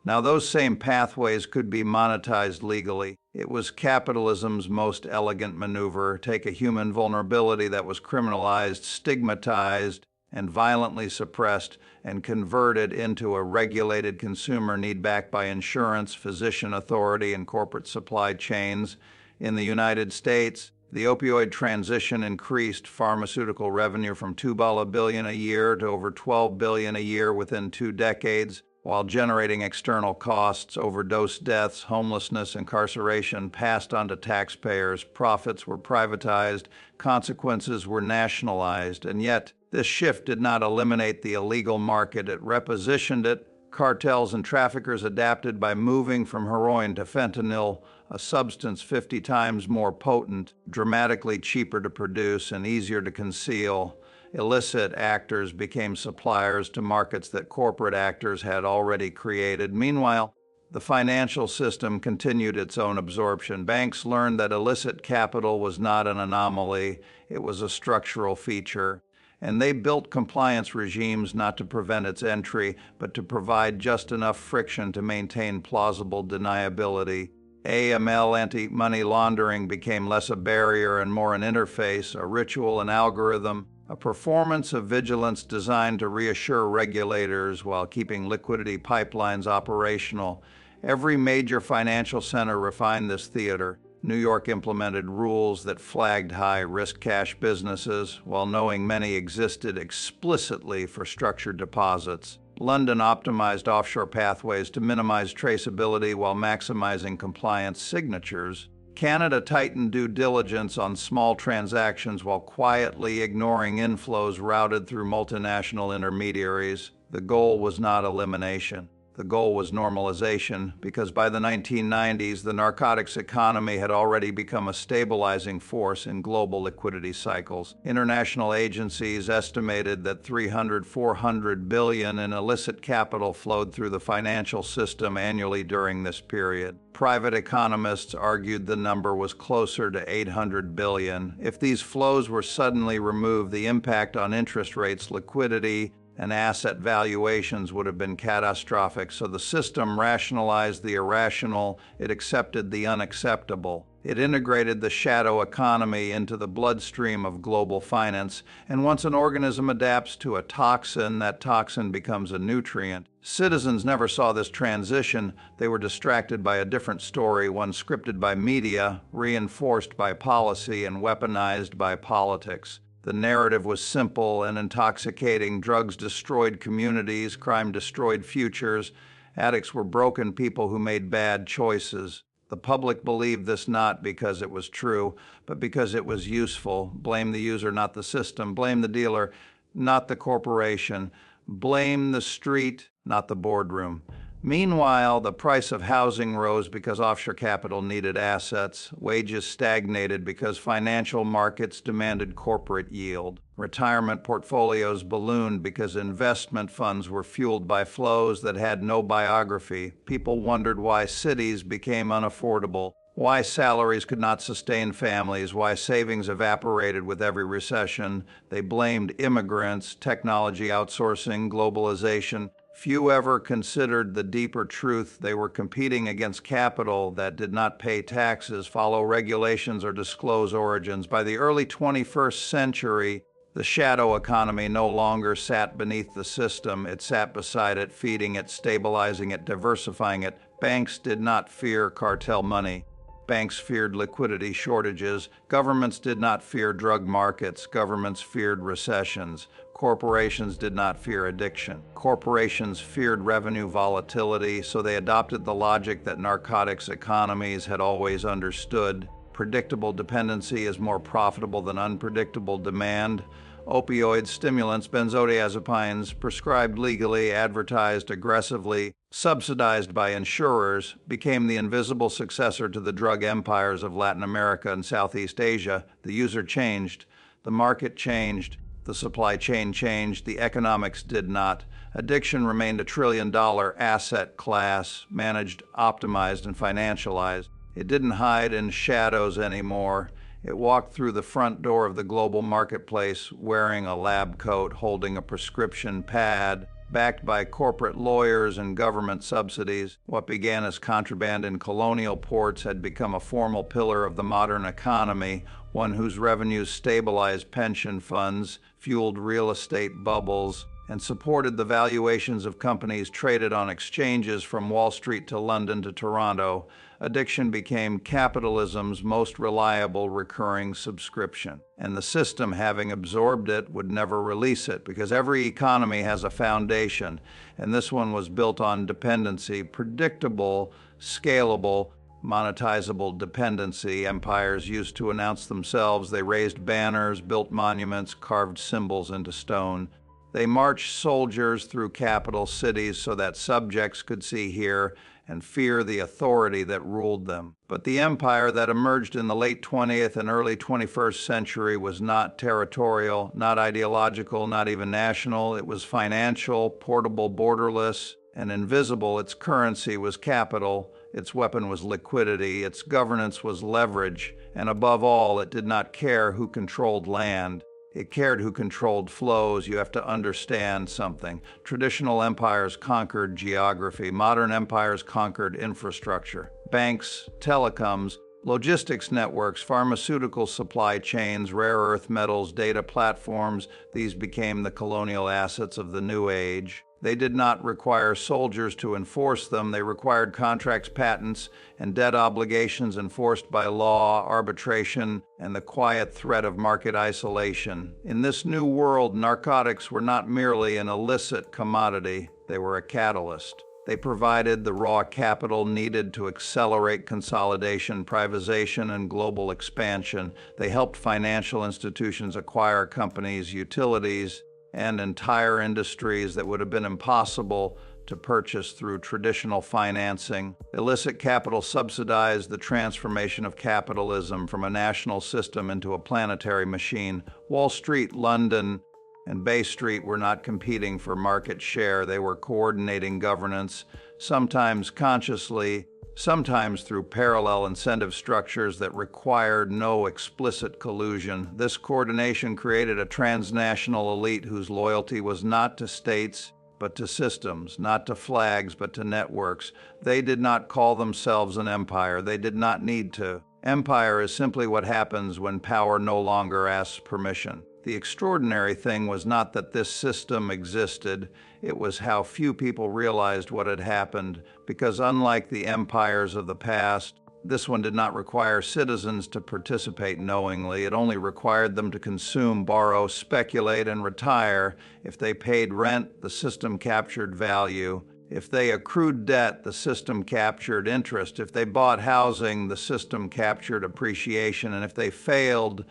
A: Now those same pathways could be monetized legally. It was capitalism's most elegant maneuver: take a human vulnerability that was criminalized, stigmatized, and violently suppressed, and convert it into a regulated consumer need backed by insurance, physician authority, and corporate supply chains. In the United States, the opioid transition increased pharmaceutical revenue from $2 billion a year to over $12 billion a year within 2 decades, while generating external costs, overdose deaths, homelessness, incarceration passed on to taxpayers. Profits were privatized, consequences were nationalized, and yet this shift did not eliminate the illegal market, it repositioned it. Cartels and traffickers adapted by moving from heroin to fentanyl, a substance 50 times more potent, dramatically cheaper to produce, and easier to conceal. Illicit actors became suppliers to markets that corporate actors had already created. Meanwhile, the financial system continued its own absorption. Banks learned that illicit capital was not an anomaly, it was a structural feature. And they built compliance regimes not to prevent its entry, but to provide just enough friction to maintain plausible deniability. AML, anti-money laundering, became less a barrier and more an interface, a ritual, an algorithm, a performance of vigilance designed to reassure regulators while keeping liquidity pipelines operational. Every major financial center refined this theater. New York implemented rules that flagged high-risk cash businesses, while knowing many existed explicitly for structured deposits. London optimized offshore pathways to minimize traceability while maximizing compliance signatures. Canada tightened due diligence on small transactions while quietly ignoring inflows routed through multinational intermediaries. The goal was not elimination. The goal was normalization, because by the 1990s, the narcotics economy had already become a stabilizing force in global liquidity cycles. International agencies estimated that $300–400 billion in illicit capital flowed through the financial system annually during this period. Private economists argued the number was closer to $800 billion. If these flows were suddenly removed, the impact on interest rates, liquidity, and asset valuations would have been catastrophic. So the system rationalized the irrational, it accepted the unacceptable. It integrated the shadow economy into the bloodstream of global finance, and once an organism adapts to a toxin, that toxin becomes a nutrient. Citizens never saw this transition. They were distracted by a different story, one scripted by media, reinforced by policy, and weaponized by politics. The narrative was simple and intoxicating. Drugs destroyed communities, crime destroyed futures. Addicts were broken people who made bad choices. The public believed this not because it was true, but because it was useful. Blame the user, not the system. Blame the dealer, not the corporation. Blame the street, not the boardroom. Meanwhile, the price of housing rose because offshore capital needed assets. Wages stagnated because financial markets demanded corporate yield. Retirement portfolios ballooned because investment funds were fueled by flows that had no biography. People wondered why cities became unaffordable, why salaries could not sustain families, why savings evaporated with every recession. They blamed immigrants, technology outsourcing, globalization. Few ever considered the deeper truth. They were competing against capital that did not pay taxes, follow regulations, or disclose origins. By the early 21st century, the shadow economy no longer sat beneath the system. It sat beside it, feeding it, stabilizing it, diversifying it. Banks did not fear cartel money. Banks feared liquidity shortages. Governments did not fear drug markets. Governments feared recessions. Corporations did not fear addiction. Corporations feared revenue volatility, so they adopted the logic that narcotics economies had always understood. Predictable dependency is more profitable than unpredictable demand. Opioids, stimulants, benzodiazepines, prescribed legally, advertised aggressively, subsidized by insurers, became the invisible successor to the drug empires of Latin America and Southeast Asia. The user changed, the market changed, the supply chain changed, the economics did not. Addiction remained a trillion-dollar asset class, managed, optimized, and financialized. It didn't hide in shadows anymore. It walked through the front door of the global marketplace wearing a lab coat, holding a prescription pad, backed by corporate lawyers and government subsidies. What began as contraband in colonial ports had become a formal pillar of the modern economy, one whose revenues stabilized pension funds, fueled real estate bubbles, and supported the valuations of companies traded on exchanges from Wall Street to London to Toronto. Addiction became capitalism's most reliable recurring subscription. And the system, having absorbed it, would never release it, because every economy has a foundation, and this one was built on dependency, predictable, scalable, monetizable dependency. Empires used to announce themselves. They raised banners, built monuments, carved symbols into stone. They marched soldiers through capital cities so that subjects could see, hear, and fear the authority that ruled them. But the empire that emerged in the late 20th and early 21st century was not territorial, not ideological, not even national. It was financial, portable, borderless, and invisible. Its currency was capital. Its weapon was liquidity. Its governance was leverage. And above all, it did not care who controlled land. It cared who controlled flows. You have to understand something. Traditional empires conquered geography. Modern empires conquered infrastructure. Banks, telecoms, logistics networks, pharmaceutical supply chains, rare earth metals, data platforms, these became the colonial assets of the new age. They did not require soldiers to enforce them. They required contracts, patents, and debt obligations enforced by law, arbitration, and the quiet threat of market isolation. In this new world, narcotics were not merely an illicit commodity. They were a catalyst. They provided the raw capital needed to accelerate consolidation, privatization, and global expansion. They helped financial institutions acquire companies, utilities, and entire industries that would have been impossible to purchase through traditional financing. Illicit capital subsidized the transformation of capitalism from a national system into a planetary machine. Wall Street, London, and Bay Street were not competing for market share. They were coordinating governance, sometimes consciously, sometimes through parallel incentive structures that required no explicit collusion. This coordination created a transnational elite whose loyalty was not to states, but to systems, not to flags, but to networks. They did not call themselves an empire. They did not need to. Empire is simply what happens when power no longer asks permission. The extraordinary thing was not that this system existed, it was how few people realized what had happened, because unlike the empires of the past, this one did not require citizens to participate knowingly. It only required them to consume, borrow, speculate, and retire. If they paid rent, the system captured value. If they accrued debt, the system captured interest. If they bought housing, the system captured appreciation. And if they failed,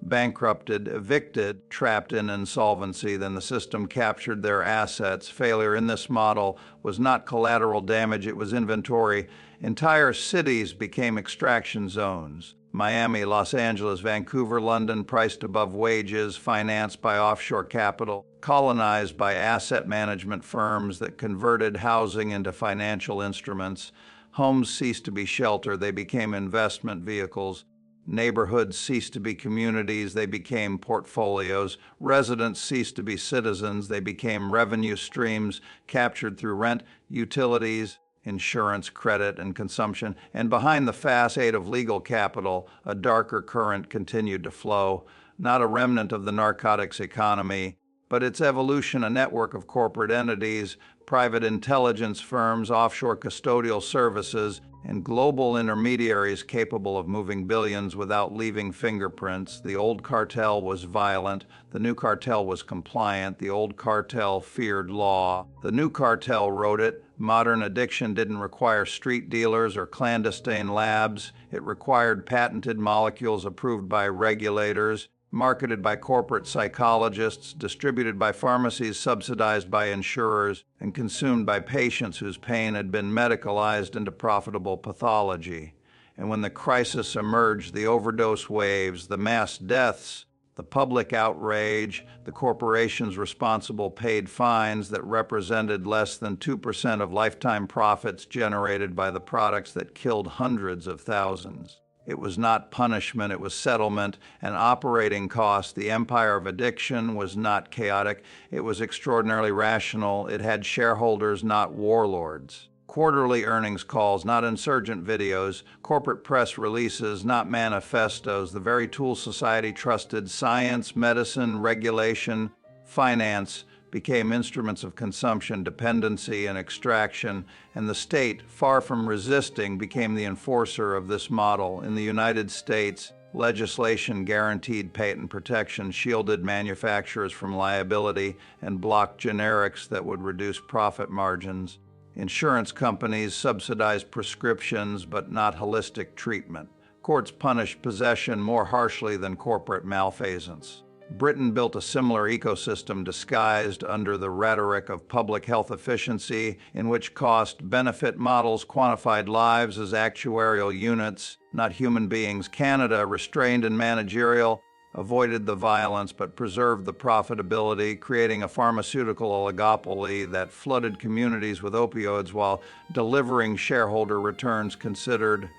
A: bankrupted, evicted, trapped in insolvency, then the system captured their assets. Failure in this model was not collateral damage, it was inventory. Entire cities became extraction zones. Miami, Los Angeles, Vancouver, London, priced above wages, financed by offshore capital, colonized by asset management firms that converted housing into financial instruments. Homes ceased to be shelter, they became investment vehicles. Neighborhoods ceased to be communities, they became portfolios. Residents ceased to be citizens, they became revenue streams captured through rent, utilities, insurance, credit, and consumption. And behind the facade of legal capital, a darker current continued to flow, not a remnant of the narcotics economy, but its evolution, a network of corporate entities, private intelligence firms, offshore custodial services, and global intermediaries capable of moving billions without leaving fingerprints. The old cartel was violent. The new cartel was compliant. The old cartel feared law. The new cartel wrote it. Modern addiction didn't require street dealers or clandestine labs. It required patented molecules approved by regulators, marketed by corporate psychologists, distributed by pharmacies, subsidized by insurers, and consumed by patients whose pain had been medicalized into profitable pathology. And when the crisis emerged, the overdose waves, the mass deaths, the public outrage, the corporations responsible paid fines that represented less than 2% of lifetime profits generated by the products that killed hundreds of thousands. It was not punishment, it was settlement and operating costs. The empire of addiction was not chaotic, it was extraordinarily rational. It had shareholders, not warlords. Quarterly earnings calls, not insurgent videos. Corporate press releases, not manifestos. The very tools society trusted, science, medicine, regulation, finance, became instruments of consumption, dependency, and extraction, and the state, far from resisting, became the enforcer of this model. In the United States, legislation guaranteed patent protection, shielded manufacturers from liability, and blocked generics that would reduce profit margins. Insurance companies subsidized prescriptions, but not holistic treatment. Courts punished possession more harshly than corporate malfeasance. Britain built a similar ecosystem disguised under the rhetoric of public health efficiency, in which cost-benefit models quantified lives as actuarial units, not human beings. Canada, restrained and managerial, avoided the violence but preserved the profitability, creating a pharmaceutical oligopoly that flooded communities with opioids while delivering shareholder returns considered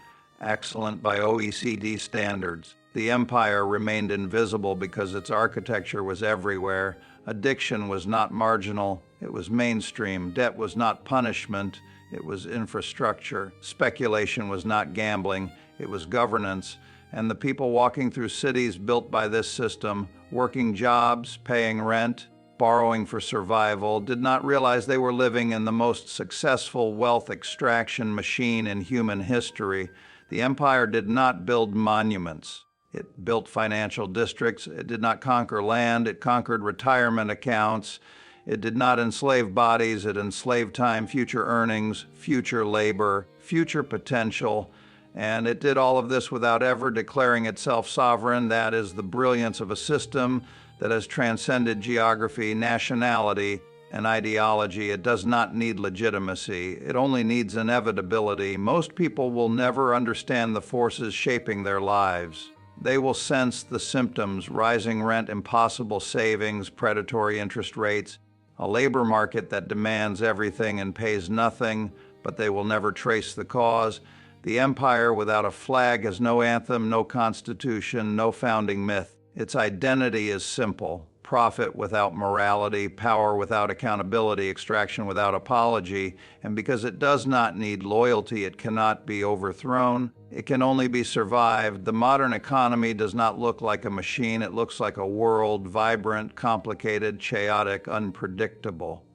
A: excellent by OECD standards. The empire remained invisible because its architecture was everywhere. Addiction was not marginal, it was mainstream. Debt was not punishment, it was infrastructure. Speculation was not gambling, it was governance. And the people walking through cities built by this system, working jobs, paying rent, borrowing for survival, did not realize they were living in the most successful wealth extraction machine in human history. The empire did not build monuments. It built financial districts. It did not conquer land. It conquered retirement accounts. It did not enslave bodies. It enslaved time, future earnings, future labor, future potential. And it did all of this without ever declaring itself sovereign. That is the brilliance of a system that has transcended geography, nationality, and ideology. It does not need legitimacy. It only needs inevitability. Most people will never understand the forces shaping their lives. They will sense the symptoms: rising rent, impossible savings, predatory interest rates, a labor market that demands everything and pays nothing, but they will never trace the cause. The empire without a flag has no anthem, no constitution, no founding myth. Its identity is simple: profit without morality, power without accountability, extraction without apology. And because it does not need loyalty, it cannot be overthrown. It can only be survived. The modern economy does not look like a machine. It looks like a world, vibrant, complicated, chaotic, unpredictable.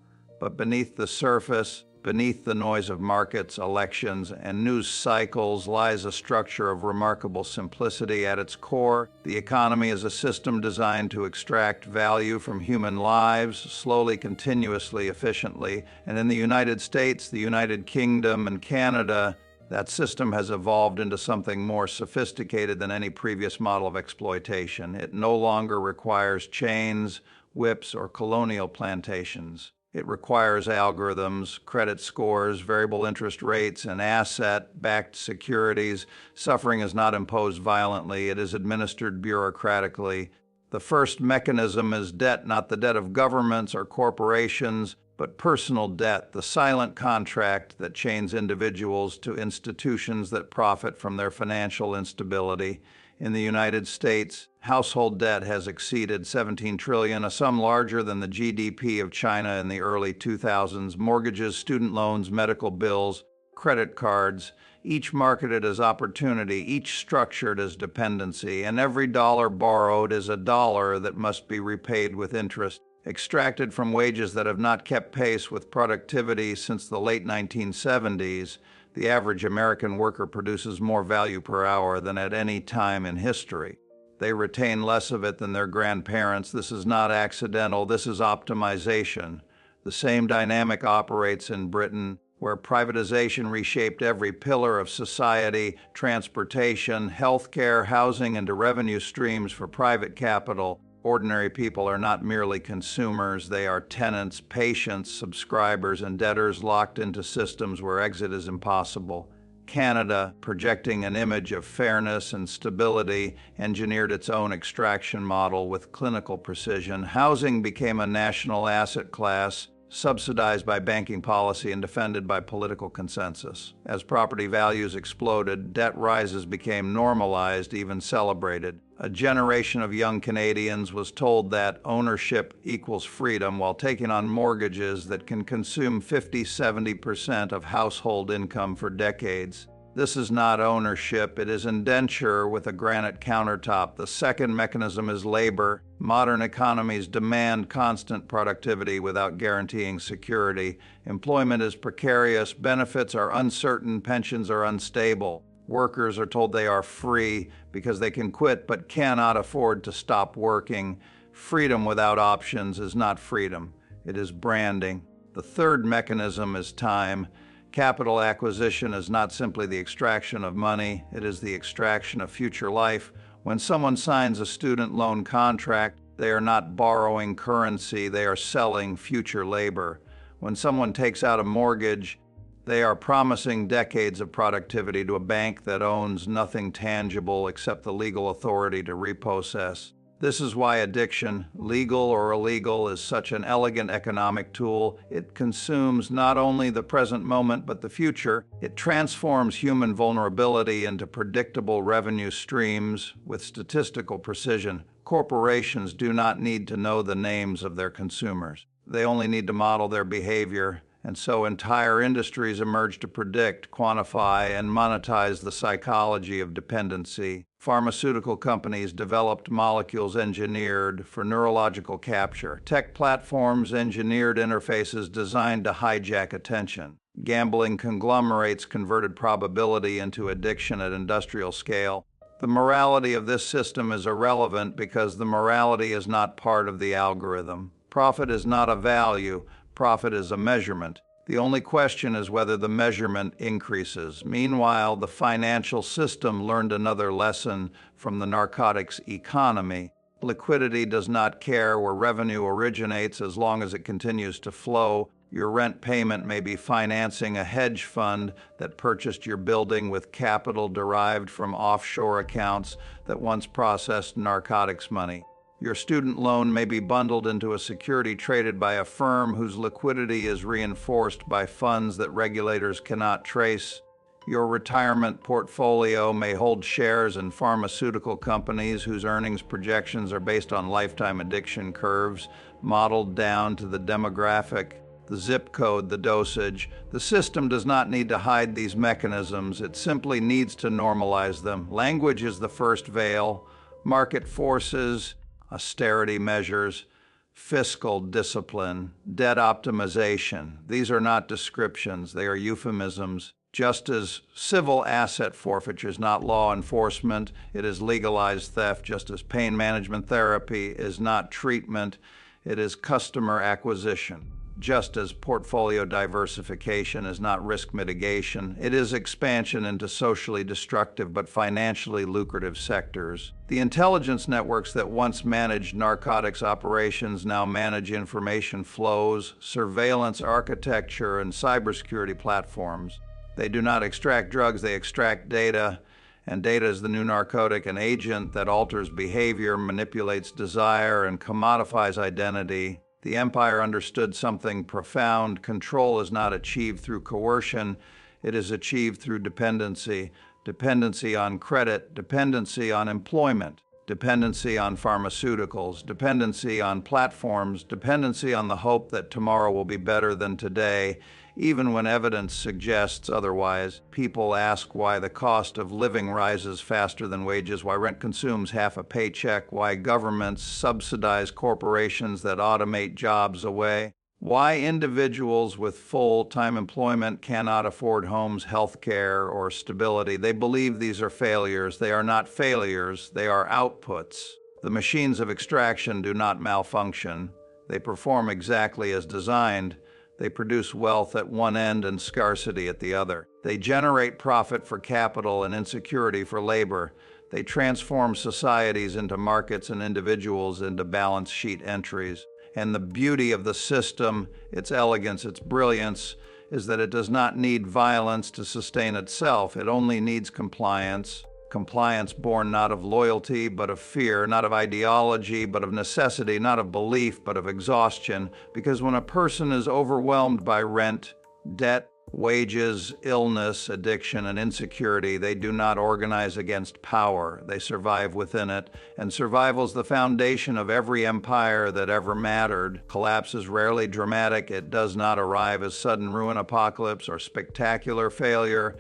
A: But beneath the surface, beneath the noise of markets, elections, and news cycles lies a structure of remarkable simplicity. At its core, the economy is a system designed to extract value from human lives, slowly, continuously, efficiently. And in the United States, the United Kingdom, and Canada, that system has evolved into something more sophisticated than any previous model of exploitation. It no longer requires chains, whips, or colonial plantations. It requires algorithms, credit scores, variable interest rates, and asset-backed securities. Suffering is not imposed violently. It is administered bureaucratically. The first mechanism is debt, not the debt of governments or corporations, but personal debt, the silent contract that chains individuals to institutions that profit from their financial instability. In the United States, household debt has exceeded $17 trillion, a sum larger than the GDP of China in the early 2000s. Mortgages, student loans, medical bills, credit cards, each marketed as opportunity, each structured as dependency, and every dollar borrowed is a dollar that must be repaid with interest, extracted from wages that have not kept pace with productivity since the late 1970s. The average American worker produces more value per hour than at any time in history. They retain less of it than their grandparents. This is not accidental. This is optimization. The same dynamic operates in Britain, where privatization reshaped every pillar of society: transportation, healthcare, housing, into revenue streams for private capital. Ordinary people are not merely consumers. They are tenants, patients, subscribers, and debtors locked into systems where exit is impossible. Canada, projecting an image of fairness and stability, engineered its own extraction model with clinical precision. Housing became a national asset class, subsidized by banking policy and defended by political consensus. As property values exploded, debt rises became normalized, even celebrated. A generation of young Canadians was told that ownership equals freedom, while taking on mortgages that can consume 50–70% of household income for decades. This is not ownership, it is indenture with a granite countertop. The second mechanism is labor. Modern economies demand constant productivity without guaranteeing security. Employment is precarious, benefits are uncertain, pensions are unstable. Workers are told they are free because they can quit but cannot afford to stop working. Freedom without options is not freedom, it is branding. The third mechanism is time. Capital acquisition is not simply the extraction of money, it is the extraction of future life. When someone signs a student loan contract, they are not borrowing currency, they are selling future labor. When someone takes out a mortgage, they are promising decades of productivity to a bank that owns nothing tangible except the legal authority to repossess. This is why addiction, legal or illegal, is such an elegant economic tool. It consumes not only the present moment but the future. It transforms human vulnerability into predictable revenue streams with statistical precision. Corporations do not need to know the names of their consumers. They only need to model their behavior. And so entire industries emerge to predict, quantify, and monetize the psychology of dependency. Pharmaceutical companies developed molecules engineered for neurological capture. Tech platforms engineered interfaces designed to hijack attention. Gambling conglomerates converted probability into addiction at industrial scale. The morality of this system is irrelevant because the morality is not part of the algorithm. Profit is not a value. Profit is a measurement. The only question is whether the measurement increases. Meanwhile, the financial system learned another lesson from the narcotics economy. Liquidity does not care where revenue originates as long as it continues to flow. Your rent payment may be financing a hedge fund that purchased your building with capital derived from offshore accounts that once processed narcotics money. Your student loan may be bundled into a security traded by a firm whose liquidity is reinforced by funds that regulators cannot trace. Your retirement portfolio may hold shares in pharmaceutical companies whose earnings projections are based on lifetime addiction curves, modeled down to the demographic, the zip code, the dosage. The system does not need to hide these mechanisms, it simply needs to normalize them. Language is the first veil. Market forces, austerity measures, fiscal discipline, debt optimization. These are not descriptions, they are euphemisms. Just as civil asset forfeiture is not law enforcement, it is legalized theft. Just as pain management therapy is not treatment, it is customer acquisition. Just as portfolio diversification is not risk mitigation, it is expansion into socially destructive but financially lucrative sectors. The intelligence networks that once managed narcotics operations now manage information flows, surveillance architecture, and cybersecurity platforms. They do not extract drugs, they extract data, and data is the new narcotic, an agent that alters behavior, manipulates desire, and commodifies identity. The empire understood something profound. Control is not achieved through coercion, it is achieved through dependency. Dependency on credit, dependency on employment, dependency on pharmaceuticals, dependency on platforms, dependency on the hope that tomorrow will be better than today. Even when evidence suggests otherwise, people ask why the cost of living rises faster than wages, why rent consumes half a paycheck, why governments subsidize corporations that automate jobs away, why individuals with full-time employment cannot afford homes, health care, or stability. They believe these are failures. They are not failures, they are outputs. The machines of extraction do not malfunction. They perform exactly as designed. They produce wealth at one end and scarcity at the other. They generate profit for capital and insecurity for labor. They transform societies into markets and individuals into balance sheet entries. And the beauty of the system, its elegance, its brilliance, is that it does not need violence to sustain itself. It only needs compliance. Compliance born not of loyalty, but of fear, not of ideology, but of necessity, not of belief, but of exhaustion. Because when a person is overwhelmed by rent, debt, wages, illness, addiction, and insecurity, they do not organize against power. They survive within it. And survival is the foundation of every empire that ever mattered. Collapse is rarely dramatic. It does not arrive as sudden ruin, apocalypse, or spectacular failure.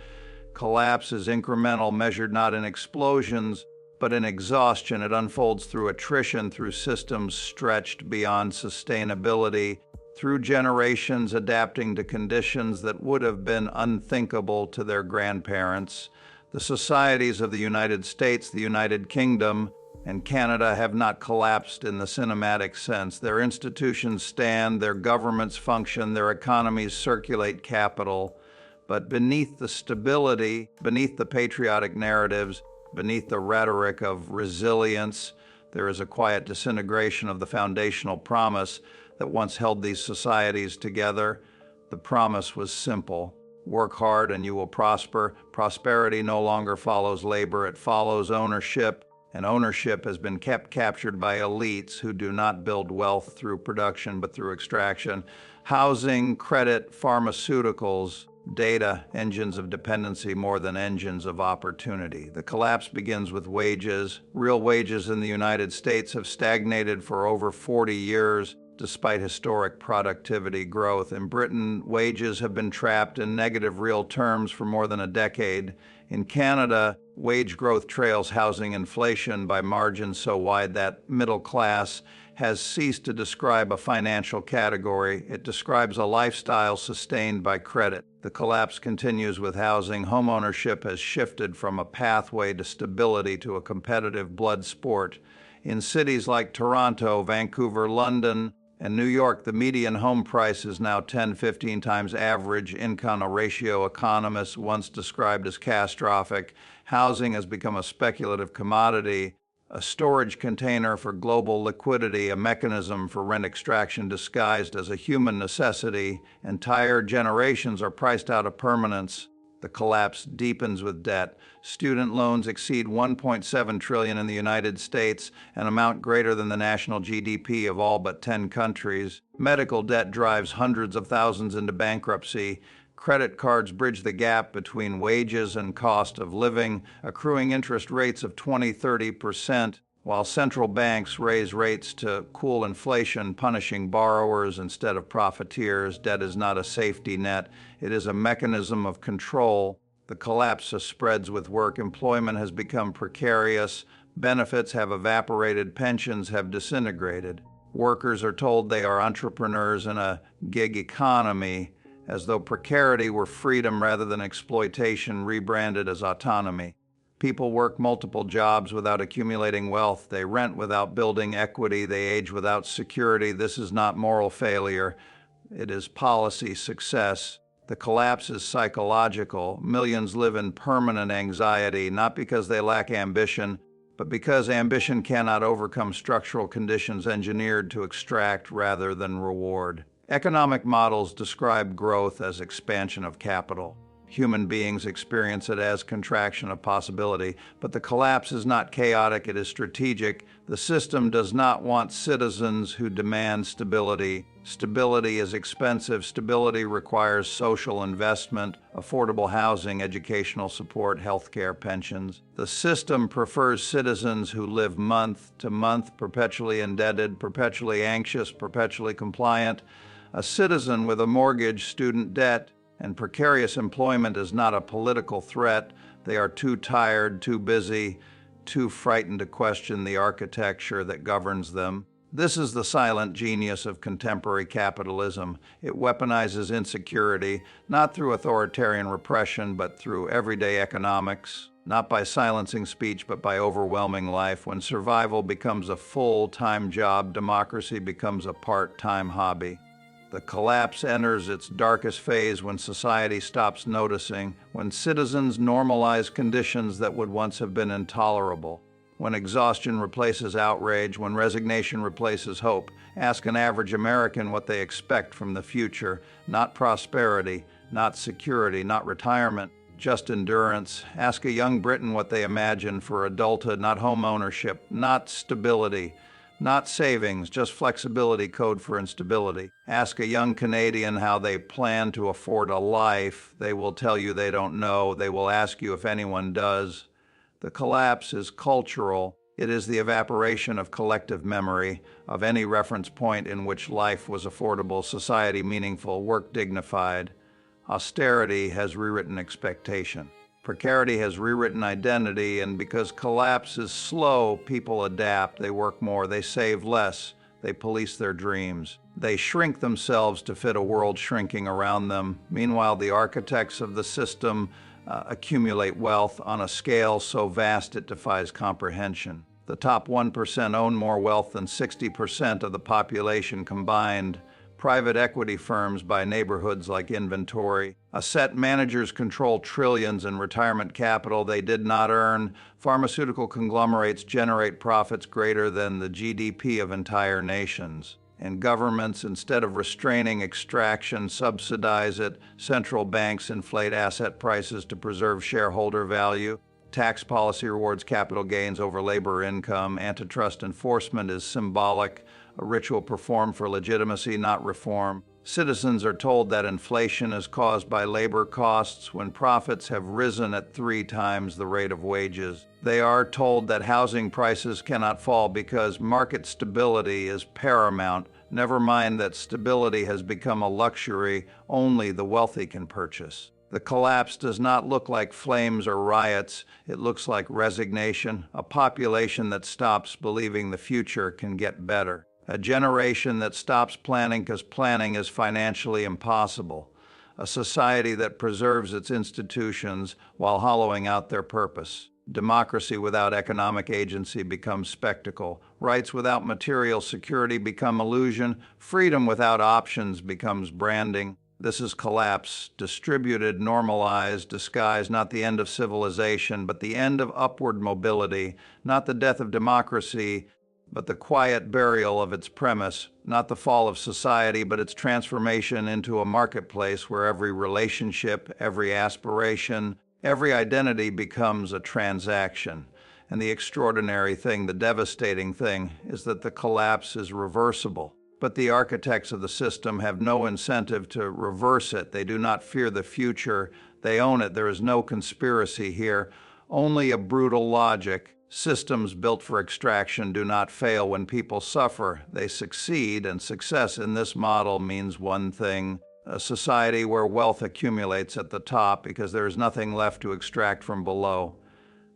A: Collapse is incremental, measured not in explosions, but in exhaustion. It unfolds through attrition, through systems stretched beyond sustainability, through generations adapting to conditions that would have been unthinkable to their grandparents. The societies of the United States, the United Kingdom, and Canada have not collapsed in the cinematic sense. Their institutions stand, their governments function, their economies circulate capital. But beneath the stability, beneath the patriotic narratives, beneath the rhetoric of resilience, there is a quiet disintegration of the foundational promise that once held these societies together. The promise was simple: work hard and you will prosper. Prosperity no longer follows labor, it follows ownership, and ownership has been captured by elites who do not build wealth through production but through extraction. Housing, credit, pharmaceuticals, data, engines of dependency more than engines of opportunity. The collapse begins with wages. Real wages in the United States have stagnated for over 40 years, despite historic productivity growth. In Britain, wages have been trapped in negative real terms for more than a decade. In Canada, wage growth trails housing inflation by margins so wide that middle class has ceased to describe a financial category. It describes a lifestyle sustained by credit. The collapse continues with housing. Homeownership has shifted from a pathway to stability to a competitive blood sport. In cities like Toronto, Vancouver, London, and New York, the median home price is now 10-15 times average income, a ratio economists once described as catastrophic. Housing has become a speculative commodity, a storage container for global liquidity, a mechanism for rent extraction disguised as a human necessity. Entire generations are priced out of permanence. The collapse deepens with debt. Student loans exceed 1.7 trillion in the United States, an amount greater than the national GDP of all but 10 countries. Medical debt drives hundreds of thousands into bankruptcy. Credit cards bridge the gap between wages and cost of living, accruing interest rates of 20–30%, while central banks raise rates to cool inflation, punishing borrowers instead of profiteers. Debt is not a safety net, it is a mechanism of control. The collapse spreads with work. Employment has become precarious, benefits have evaporated, pensions have disintegrated. Workers are told they are entrepreneurs in a gig economy, as though precarity were freedom rather than exploitation rebranded as autonomy. People work multiple jobs without accumulating wealth. They rent without building equity. They age without security. This is not moral failure. It is policy success. The collapse is psychological. Millions live in permanent anxiety, not because they lack ambition, but because ambition cannot overcome structural conditions engineered to extract rather than reward. Economic models describe growth as expansion of capital. Human beings experience it as contraction of possibility, but the collapse is not chaotic, it is strategic. The system does not want citizens who demand stability. Stability is expensive. Stability requires social investment, affordable housing, educational support, healthcare, pensions. The system prefers citizens who live month to month, perpetually indebted, perpetually anxious, perpetually compliant. A citizen with a mortgage, student debt, and precarious employment is not a political threat. They are too tired, too busy, too frightened to question the architecture that governs them. This is the silent genius of contemporary capitalism. It weaponizes insecurity, not through authoritarian repression, but through everyday economics, not by silencing speech, but by overwhelming life. When survival becomes a full-time job, democracy becomes a part-time hobby. The collapse enters its darkest phase when society stops noticing, when citizens normalize conditions that would once have been intolerable, when exhaustion replaces outrage, when resignation replaces hope. Ask an average American what they expect from the future. Not prosperity, not security, not retirement, just endurance. Ask a young Briton what they imagine for adulthood, not home ownership, not stability, not savings, just flexibility, code for instability. Ask a young Canadian how they plan to afford a life. They will tell you they don't know. They will ask you if anyone does. The collapse is cultural. It is the evaporation of collective memory, of any reference point in which life was affordable, society meaningful, work dignified. Austerity has rewritten expectation. Precarity has rewritten identity, and because collapse is slow, people adapt, they work more, they save less, they police their dreams. They shrink themselves to fit a world shrinking around them. Meanwhile, the architects of the system accumulate wealth on a scale so vast it defies comprehension. The top 1% own more wealth than 60% of the population combined. Private equity firms buy neighborhoods like inventory. Asset managers control trillions in retirement capital they did not earn. Pharmaceutical conglomerates generate profits greater than the GDP of entire nations. And governments, instead of restraining extraction, subsidize it. Central banks inflate asset prices to preserve shareholder value. Tax policy rewards capital gains over labor income. Antitrust enforcement is symbolic, a ritual performed for legitimacy, not reform. Citizens are told that inflation is caused by labor costs when profits have risen at 3 times the rate of wages. They are told that housing prices cannot fall because market stability is paramount. Never mind that stability has become a luxury only the wealthy can purchase. The collapse does not look like flames or riots. It looks like resignation, a population that stops believing the future can get better. A generation that stops planning because planning is financially impossible. A society that preserves its institutions while hollowing out their purpose. Democracy without economic agency becomes spectacle. Rights without material security become illusion. Freedom without options becomes branding. This is collapse, distributed, normalized, disguised, not the end of civilization, but the end of upward mobility, not the death of democracy, but the quiet burial of its premise, not the fall of society, but its transformation into a marketplace where every relationship, every aspiration, every identity becomes a transaction. And the extraordinary thing, the devastating thing, is that the collapse is reversible. But the architects of the system have no incentive to reverse it. They do not fear the future. They own it. There is no conspiracy here, only a brutal logic. Systems built for extraction do not fail when people suffer. They succeed, and success in this model means one thing: a society where wealth accumulates at the top because there is nothing left to extract from below.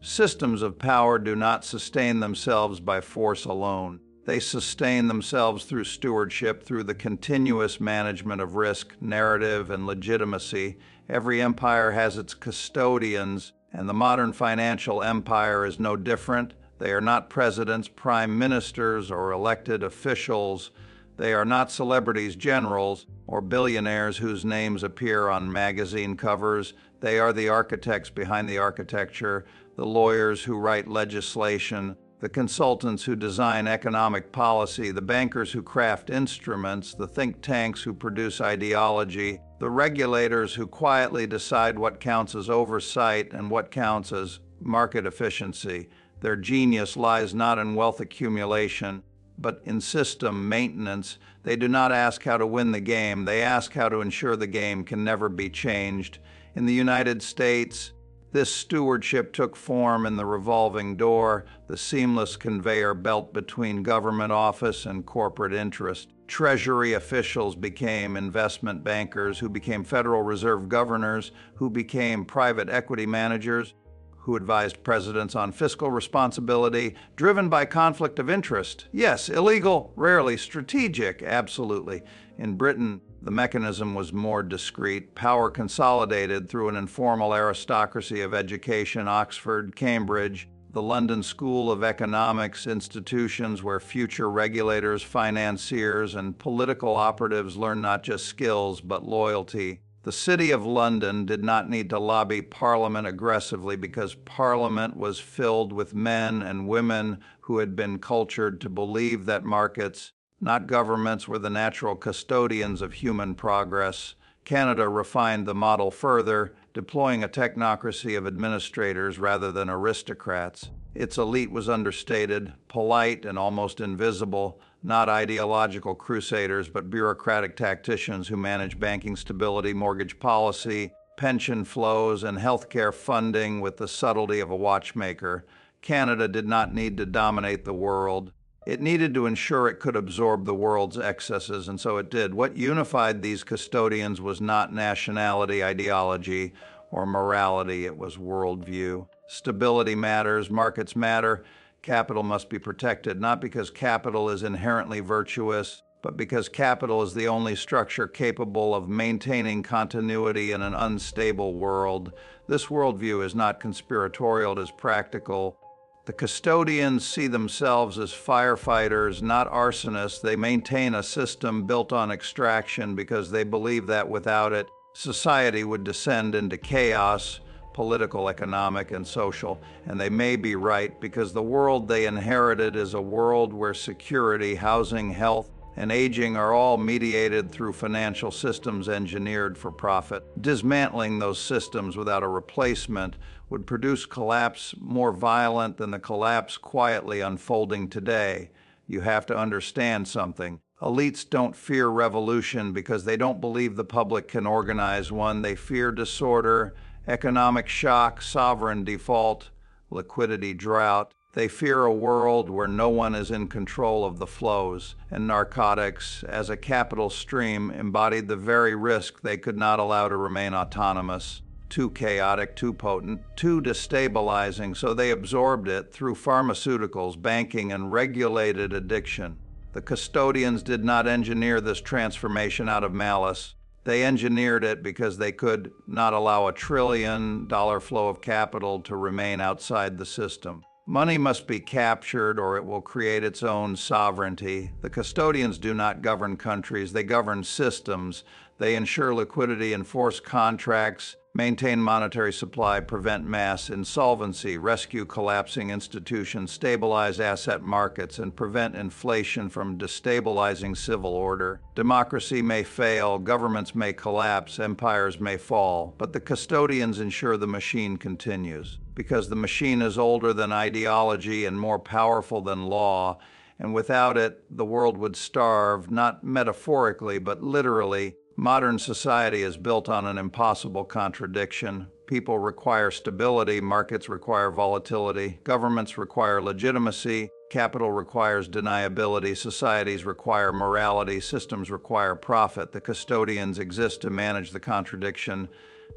A: Systems of power do not sustain themselves by force alone. They sustain themselves through stewardship, through the continuous management of risk, narrative, and legitimacy. Every empire has its custodians, and the modern financial empire is no different. They are not presidents, prime ministers, or elected officials. They are not celebrities, generals, or billionaires whose names appear on magazine covers. They are the architects behind the architecture, the lawyers who write legislation, the consultants who design economic policy, the bankers who craft instruments, the think tanks who produce ideology, the regulators who quietly decide what counts as oversight and what counts as market efficiency. Their genius lies not in wealth accumulation, but in system maintenance. They do not ask how to win the game. They ask how to ensure the game can never be changed. In the United States, this stewardship took form in the revolving door, the seamless conveyor belt between government office and corporate interest. Treasury officials became investment bankers, who became Federal Reserve governors, who became private equity managers, who advised presidents on fiscal responsibility, driven by conflict of interest. Yes, illegal, rarely strategic, absolutely. In Britain, the mechanism was more discreet. Power consolidated through an informal aristocracy of education: Oxford, Cambridge, the London School of Economics, institutions where future regulators, financiers, and political operatives learn not just skills, but loyalty. The City of London did not need to lobby Parliament aggressively because Parliament was filled with men and women who had been cultured to believe that markets, not governments, were the natural custodians of human progress. Canada refined the model further, deploying a technocracy of administrators rather than aristocrats. Its elite was understated, polite, and almost invisible, not ideological crusaders, but bureaucratic tacticians who manage banking stability, mortgage policy, pension flows, and healthcare funding with the subtlety of a watchmaker. Canada did not need to dominate the world. It needed to ensure it could absorb the world's excesses, and so it did. What unified these custodians was not nationality, ideology, or morality. It was worldview. Stability matters, markets matter, capital must be protected, not because capital is inherently virtuous, but because capital is the only structure capable of maintaining continuity in an unstable world. This worldview is not conspiratorial, it is practical. The custodians see themselves as firefighters, not arsonists. They maintain a system built on extraction because they believe that without it, society would descend into chaos, political, economic, and social. And they may be right, because the world they inherited is a world where security, housing, health, and aging are all mediated through financial systems engineered for profit. Dismantling those systems without a replacement would produce collapse more violent than the collapse quietly unfolding today. You have to understand something. Elites don't fear revolution because they don't believe the public can organize one. They fear disorder, economic shock, sovereign default, liquidity drought. They fear a world where no one is in control of the flows, and narcotics, as a capital stream, embodied the very risk they could not allow to remain autonomous. Too chaotic, too potent, too destabilizing, so they absorbed it through pharmaceuticals, banking, and regulated addiction. The custodians did not engineer this transformation out of malice. They engineered it because they could not allow $1 trillion flow of capital to remain outside the system. Money must be captured or it will create its own sovereignty. The custodians do not govern countries, they govern systems. They ensure liquidity, enforce contracts, maintain monetary supply, prevent mass insolvency, rescue collapsing institutions, stabilize asset markets, and prevent inflation from destabilizing civil order. Democracy may fail, governments may collapse, empires may fall, but the custodians ensure the machine continues. Because the machine is older than ideology and more powerful than law, and without it, the world would starve, not metaphorically, but literally. Modern society is built on an impossible contradiction. People require stability, markets require volatility, governments require legitimacy, capital requires deniability, societies require morality, systems require profit. The custodians exist to manage the contradiction,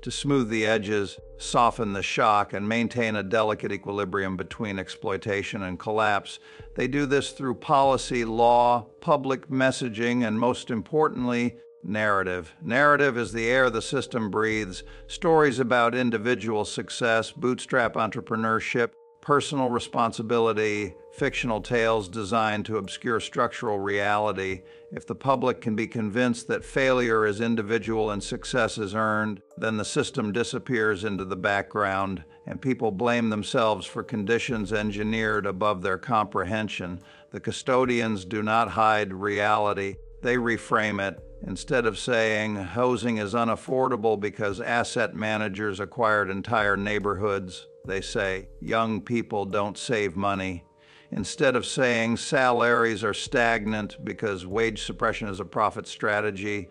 A: to smooth the edges, soften the shock, and maintain a delicate equilibrium between exploitation and collapse. They do this through policy, law, public messaging, and most importantly, narrative. Narrative is the air the system breathes. Stories about individual success, bootstrap entrepreneurship, personal responsibility, fictional tales designed to obscure structural reality. If the public can be convinced that failure is individual and success is earned, then the system disappears into the background, and people blame themselves for conditions engineered above their comprehension. The custodians do not hide reality. They reframe it. Instead of saying housing is unaffordable because asset managers acquired entire neighborhoods, they say young people don't save money. Instead of saying salaries are stagnant because wage suppression is a profit strategy,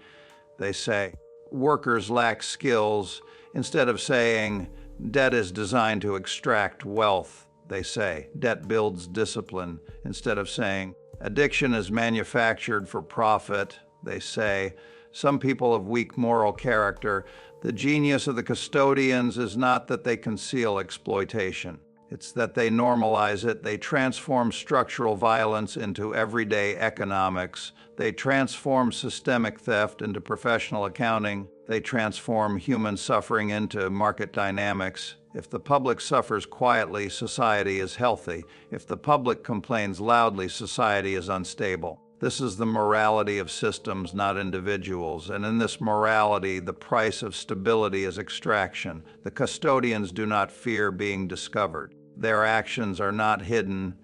A: they say workers lack skills. Instead of saying debt is designed to extract wealth, they say debt builds discipline. Instead of saying addiction is manufactured for profit, they say some people have weak moral character. The genius of the custodians is not that they conceal exploitation. It's that they normalize it. They transform structural violence into everyday economics. They transform systemic theft into professional accounting. They transform human suffering into market dynamics. If the public suffers quietly, society is healthy. If the public complains loudly, society is unstable. This is the morality of systems, not individuals. And in this morality, the price of stability is extraction. The custodians do not fear being discovered. Their actions are not hidden.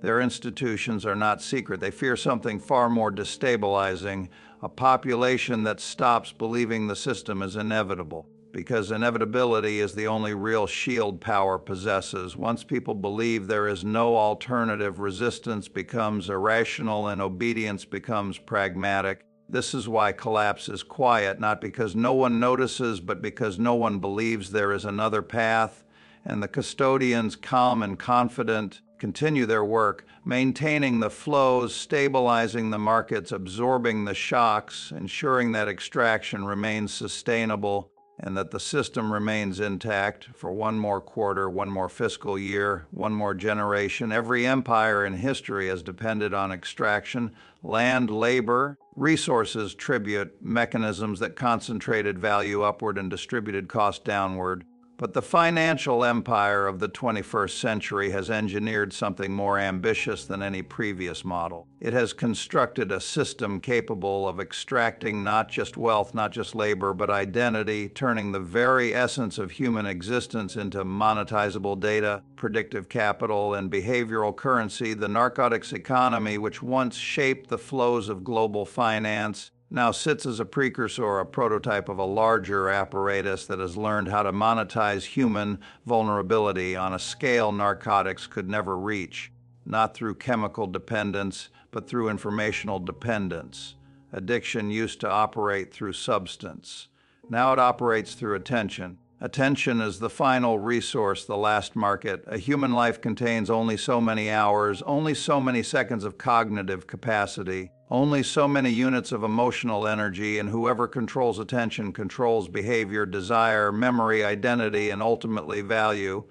A: Their institutions are not secret. They fear something far more destabilizing, a population that stops believing the system is inevitable. Because inevitability is the only real shield power possesses. Once people believe there is no alternative, resistance becomes irrational and obedience becomes pragmatic. This is why collapse is quiet, not because no one notices, but because no one believes there is another path. And the custodians, calm and confident, continue their work, maintaining the flows, stabilizing the markets, absorbing the shocks, ensuring that extraction remains sustainable, and that the system remains intact for one more quarter, one more fiscal year, one more generation. Every empire in history has depended on extraction, land, labor, resources, tribute, mechanisms that concentrated value upward and distributed cost downward. But the financial empire of the 21st century has engineered something more ambitious than any previous model. It has constructed a system capable of extracting not just wealth, not just labor, but identity, turning the very essence of human existence into monetizable data, predictive capital, and behavioral currency. The narcotics economy, which once shaped the flows of global finance, now sits as a precursor, a prototype of a larger apparatus that has learned how to monetize human vulnerability on a scale narcotics could never reach, not through chemical dependence, but through informational dependence. Addiction used to operate through substance. Now it operates through attention. Attention is the final resource, the last market. A human life contains only so many hours, only so many seconds of cognitive capacity, only so many units of emotional energy, and whoever controls attention controls behavior, desire, memory, identity, and ultimately value.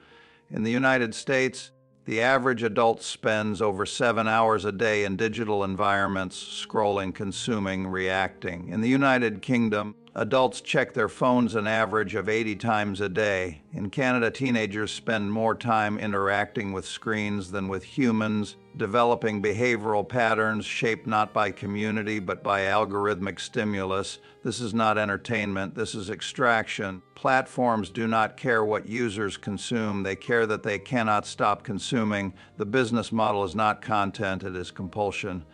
A: In the United States, the average adult spends over 7 hours a day in digital environments, scrolling, consuming, reacting. In the United Kingdom, Adults check their phones an average of 80 times a day. In Canada, teenagers spend more time interacting with screens than with humans, developing behavioral patterns shaped not by community but by algorithmic stimulus. This is not entertainment, this is extraction. Platforms do not care what users consume, they care that they cannot stop consuming. The business model is not content, it is compulsion.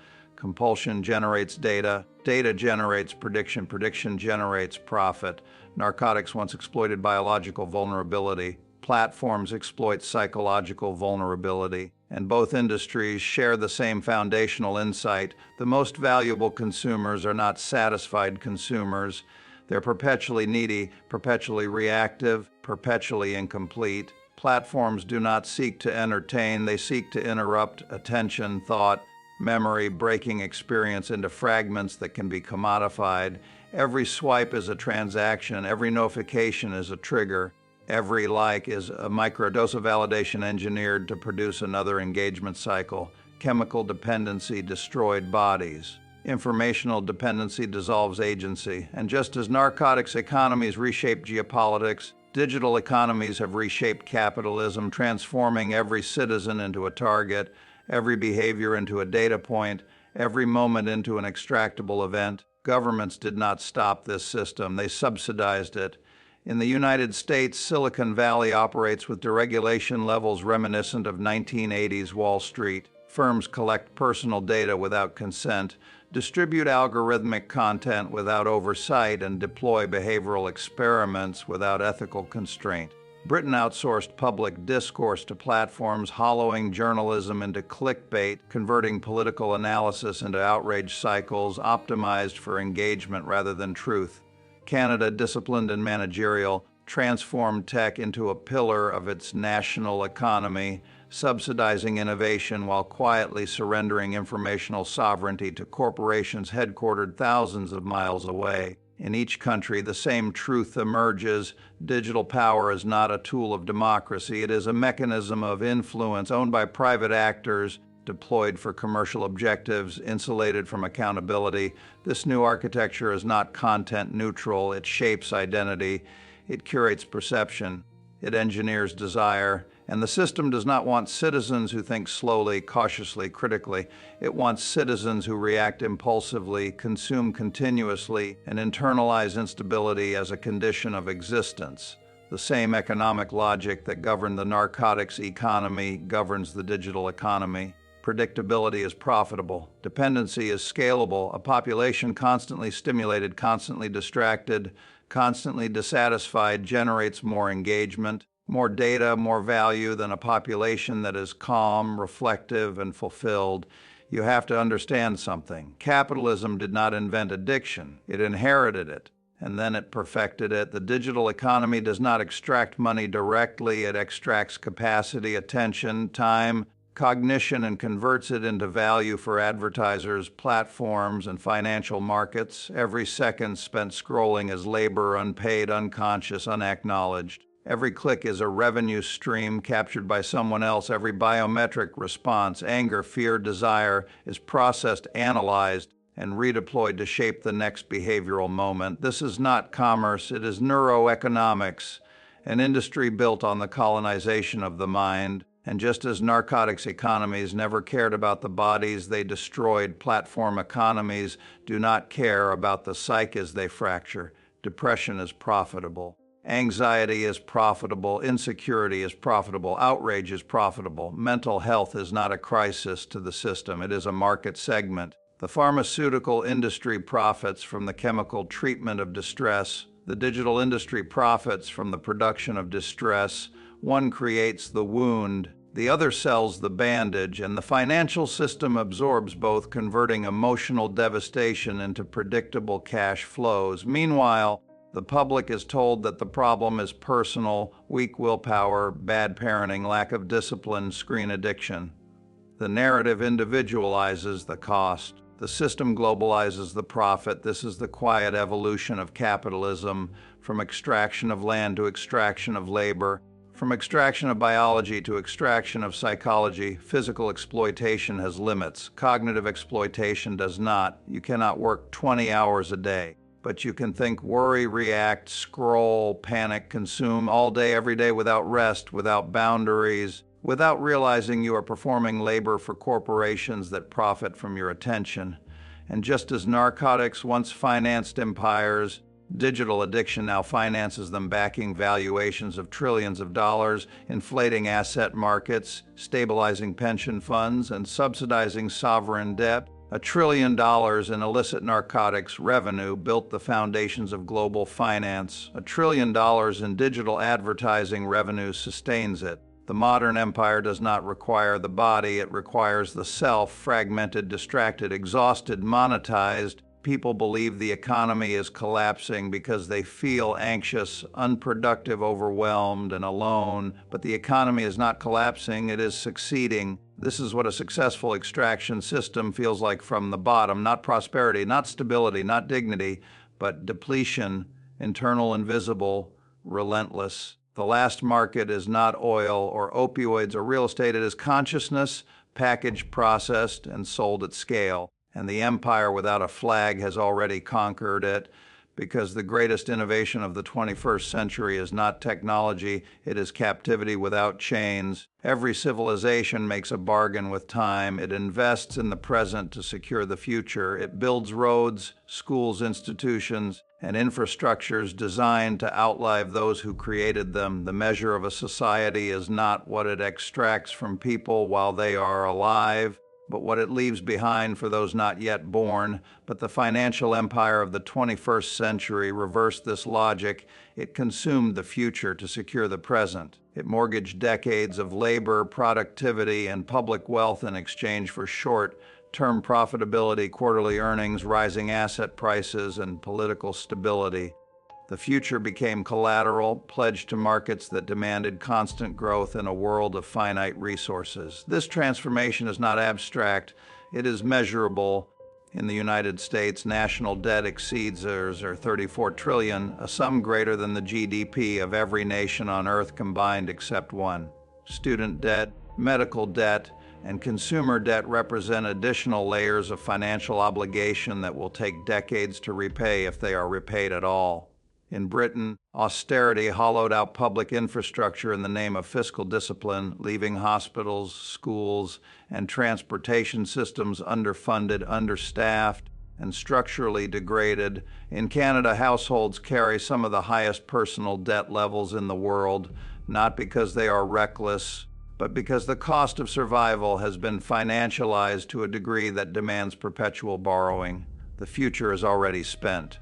A: Compulsion generates data. Data generates prediction. Prediction generates profit. Narcotics once exploited biological vulnerability. Platforms exploit psychological vulnerability. And both industries share the same foundational insight. The most valuable consumers are not satisfied consumers. They're perpetually needy, perpetually reactive, perpetually incomplete. Platforms do not seek to entertain. They seek to interrupt attention, thought, memory, breaking experience into fragments that can be commodified. Every swipe is a transaction. Every notification is a trigger. Every like is a microdose of validation engineered to produce another engagement cycle. Chemical dependency destroyed bodies. Informational dependency dissolves agency. And just as narcotics economies reshape geopolitics, digital economies have reshaped capitalism, transforming every citizen into a target, every behavior into a data point, every moment into an extractable event. Governments did not stop this system, they subsidized it. In the United States, Silicon Valley operates with deregulation levels reminiscent of 1980s Wall Street. Firms collect personal data without consent, distribute algorithmic content without oversight, and deploy behavioral experiments without ethical constraint. Britain outsourced public discourse to platforms, hollowing journalism into clickbait, converting political analysis into outrage cycles, optimized for engagement rather than truth. Canada, disciplined and managerial, transformed tech into a pillar of its national economy, subsidizing innovation while quietly surrendering informational sovereignty to corporations headquartered thousands of miles away. In each country, the same truth emerges. Digital power is not a tool of democracy. It is a mechanism of influence owned by private actors, deployed for commercial objectives, insulated from accountability. This new architecture is not content neutral. It shapes identity. It curates perception. It engineers desire. And the system does not want citizens who think slowly, cautiously, critically. It wants citizens who react impulsively, consume continuously, and internalize instability as a condition of existence. The same economic logic that governed the narcotics economy governs the digital economy. Predictability is profitable. Dependency is scalable. A population constantly stimulated, constantly distracted, constantly dissatisfied generates more engagement, more data, more value than a population that is calm, reflective, and fulfilled. You have to understand something. Capitalism did not invent addiction. It inherited it, and then it perfected it. The digital economy does not extract money directly. It extracts capacity, attention, time, cognition, and converts it into value for advertisers, platforms, and financial markets. Every second spent scrolling is labor, unpaid, unconscious, unacknowledged. Every click is a revenue stream captured by someone else. Every biometric response, anger, fear, desire, is processed, analyzed, and redeployed to shape the next behavioral moment. This is not commerce, it is neuroeconomics, an industry built on the colonization of the mind. And just as narcotics economies never cared about the bodies they destroyed, platform economies do not care about the psyches they fracture. Depression is profitable. Anxiety is profitable. Insecurity is profitable. Outrage is profitable. Mental health is not a crisis to the system. It is a market segment. The pharmaceutical industry profits from the chemical treatment of distress. The digital industry profits from the production of distress. One creates the wound, the other sells the bandage, and the financial system absorbs both, converting emotional devastation into predictable cash flows. Meanwhile, the public is told that the problem is personal, weak willpower, bad parenting, lack of discipline, screen addiction. The narrative individualizes the cost. The system globalizes the profit. This is the quiet evolution of capitalism, from extraction of land to extraction of labor. From extraction of biology to extraction of psychology. Physical exploitation has limits. Cognitive exploitation does not. You cannot work 20 hours a day. but you can think, worry, react, scroll, panic, consume all day, every day without rest, without boundaries, without realizing you are performing labor for corporations that profit from your attention. And just as narcotics once financed empires, digital addiction now finances them, backing valuations of trillions of dollars, inflating asset markets, stabilizing pension funds, and subsidizing sovereign debt. $1 trillion in illicit narcotics revenue built the foundations of global finance. $1 trillion in digital advertising revenue sustains it. The modern empire does not require the body, it requires the self, fragmented, distracted, exhausted, monetized. People believe the economy is collapsing because they feel anxious, unproductive, overwhelmed, and alone. But the economy is not collapsing, it is succeeding. This is what a successful extraction system feels like from the bottom. Not prosperity, not stability, not dignity, but depletion, internal, invisible, relentless. The last market is not oil or opioids or real estate. It is consciousness, packaged, processed, and sold at scale. And the empire without a flag has already conquered it, because the greatest innovation of the 21st century is not technology, it is captivity without chains. Every civilization makes a bargain with time. It invests in the present to secure the future. It builds roads, schools, institutions, and infrastructures designed to outlive those who created them. The measure of a society is not what it extracts from people while they are alive, but what it leaves behind for those not yet born. But the financial empire of the 21st century reversed this logic. It consumed the future to secure the present. It mortgaged decades of labor, productivity, and public wealth in exchange for short-term profitability, quarterly earnings, rising asset prices, and political stability. The future became collateral, pledged to markets that demanded constant growth in a world of finite resources. This transformation is not abstract, it is measurable. In the United States, national debt exceeds or 34 trillion, a sum greater than the GDP of every nation on earth combined except one. Student debt, medical debt, and consumer debt represent additional layers of financial obligation that will take decades to repay if they are repaid at all. In Britain, austerity hollowed out public infrastructure in the name of fiscal discipline, leaving hospitals, schools, and transportation systems underfunded, understaffed, and structurally degraded. In Canada, households carry some of the highest personal debt levels in the world, not because they are reckless, but because the cost of survival has been financialized to a degree that demands perpetual borrowing. The future is already spent.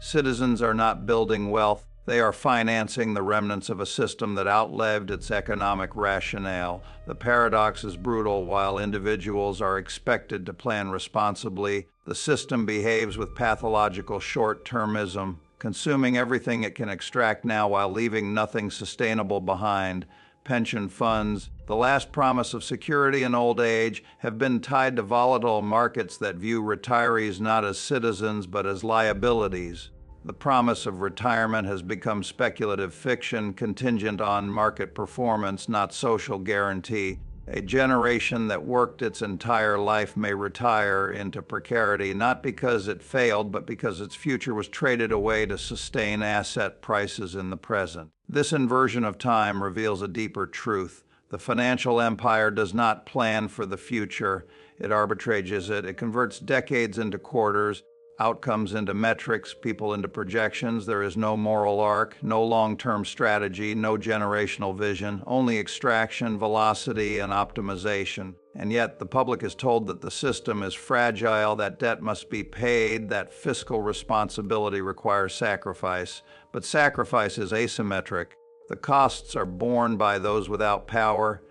A: Citizens are not building wealth, they are financing the remnants of a system that outlived its economic rationale. The paradox is brutal. While individuals are expected to plan responsibly, the system behaves with pathological short-termism, consuming everything it can extract now while leaving nothing sustainable behind. Pension funds, the last promise of security in old age, have been tied to volatile markets that view retirees not as citizens but as liabilities. The promise of retirement has become speculative fiction, contingent on market performance, not social guarantee. A generation that worked its entire life may retire into precarity, not because it failed, but because its future was traded away to sustain asset prices in the present. This inversion of time reveals a deeper truth. The financial empire does not plan for the future. It arbitrages it. It converts decades into quarters, outcomes into metrics, people into projections. There is no moral arc, no long-term strategy, no generational vision, only extraction, velocity, and optimization. And yet the public is told that the system is fragile, that debt must be paid, that fiscal responsibility requires sacrifice. But sacrifice is asymmetric. The costs are borne by those without power.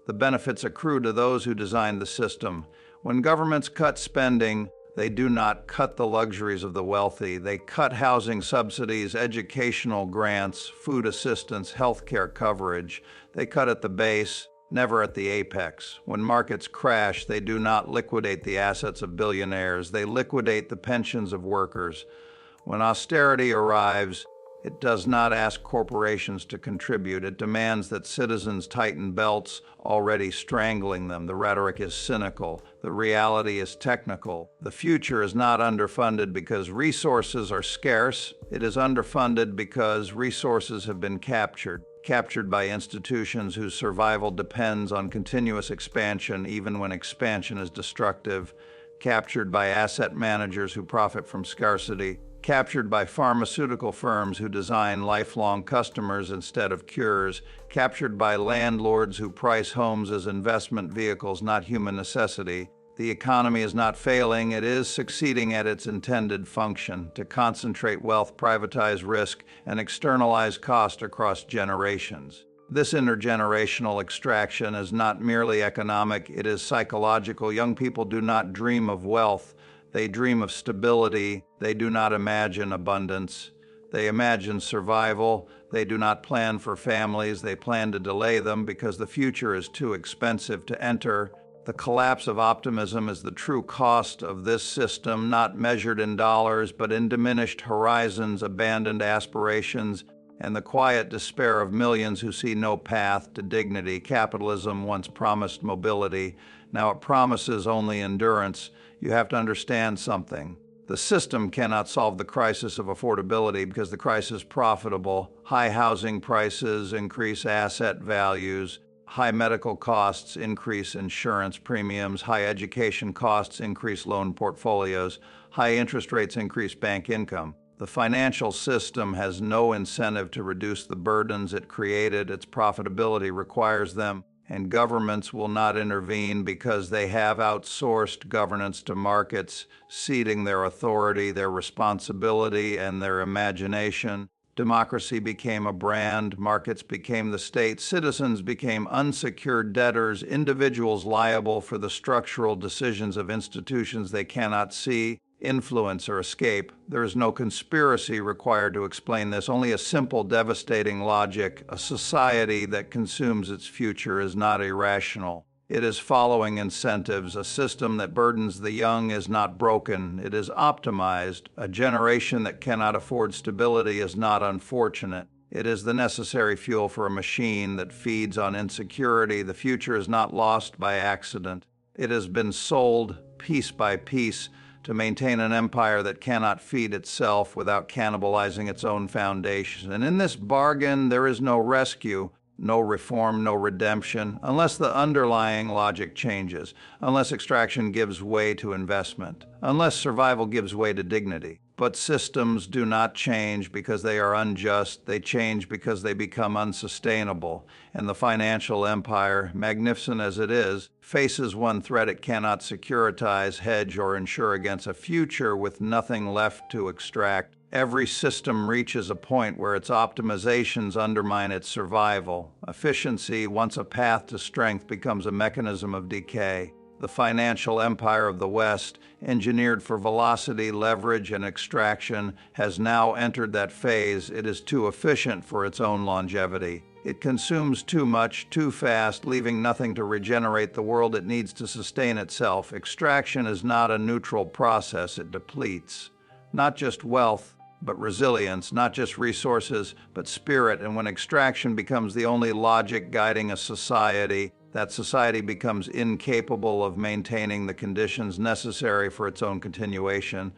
A: The benefits accrue to those who designed the system. When governments cut spending, they do not cut the luxuries of the wealthy. They cut housing subsidies, educational grants, food assistance, healthcare coverage. They cut at the base, never at the apex. When markets crash, they do not liquidate the assets of billionaires. They liquidate the pensions of workers. When austerity arrives, It does not ask corporations to contribute. It demands that citizens tighten belts already strangling them. The rhetoric is cynical. The reality is technical. The future is not underfunded because resources are scarce. It is underfunded because resources have been captured by institutions whose survival depends on continuous expansion, even when expansion is destructive, captured by asset managers who profit from scarcity, captured by pharmaceutical firms who design lifelong customers instead of cures, captured by landlords who price homes as investment vehicles, not human necessity. The economy is not failing, it is succeeding at its intended function: to concentrate wealth, privatize risk, and externalize cost across generations. This intergenerational extraction is not merely economic, it is psychological. Young people do not dream of wealth. They dream of stability. They do not imagine abundance. They imagine survival. They do not plan for families. They plan to delay them because the future is too expensive to enter. The collapse of optimism is the true cost of this system, not measured in dollars, but in diminished horizons, abandoned aspirations, and the quiet despair of millions who see no path to dignity. Capitalism once promised mobility. Now it promises only endurance. You have to understand something. The system cannot solve the crisis of affordability because the crisis is profitable. High housing prices increase asset values. High medical costs increase insurance premiums. High education costs increase loan portfolios. High interest rates increase bank income. The financial system has no incentive to reduce the burdens it created. Its profitability requires them, and governments will not intervene because they have outsourced governance to markets, ceding their authority, their responsibility, and their imagination. Democracy became a brand, markets became the state, citizens became unsecured debtors, individuals liable for the structural decisions of institutions they cannot see, influence, or escape. There is no conspiracy required to explain this, only a simple, devastating logic. A society that consumes its future is not irrational. It is following incentives. A system that burdens the young is not broken. It is optimized. A generation that cannot afford stability is not unfortunate. It is the necessary fuel for a machine that feeds on insecurity. The future is not lost by accident. It has been sold piece by piece to maintain an empire that cannot feed itself without cannibalizing its own foundation. And in this bargain, there is no rescue, no reform, no redemption, unless the underlying logic changes, unless extraction gives way to investment, unless survival gives way to dignity. But systems do not change because they are unjust. They change because they become unsustainable. And the financial empire, magnificent as it is, faces one threat: it cannot securitize, hedge, or insure against a future with nothing left to extract. Every system reaches a point where its optimizations undermine its survival. Efficiency, once a path to strength, becomes a mechanism of decay. The financial empire of the West, engineered for velocity, leverage, and extraction, has now entered that phase. It is too efficient for its own longevity. It consumes too much, too fast, leaving nothing to regenerate the world it needs to sustain itself. Extraction is not a neutral process. It depletes not just wealth, but resilience, not just resources, but spirit. And when extraction becomes the only logic guiding a society, that society becomes incapable of maintaining the conditions necessary for its own continuation.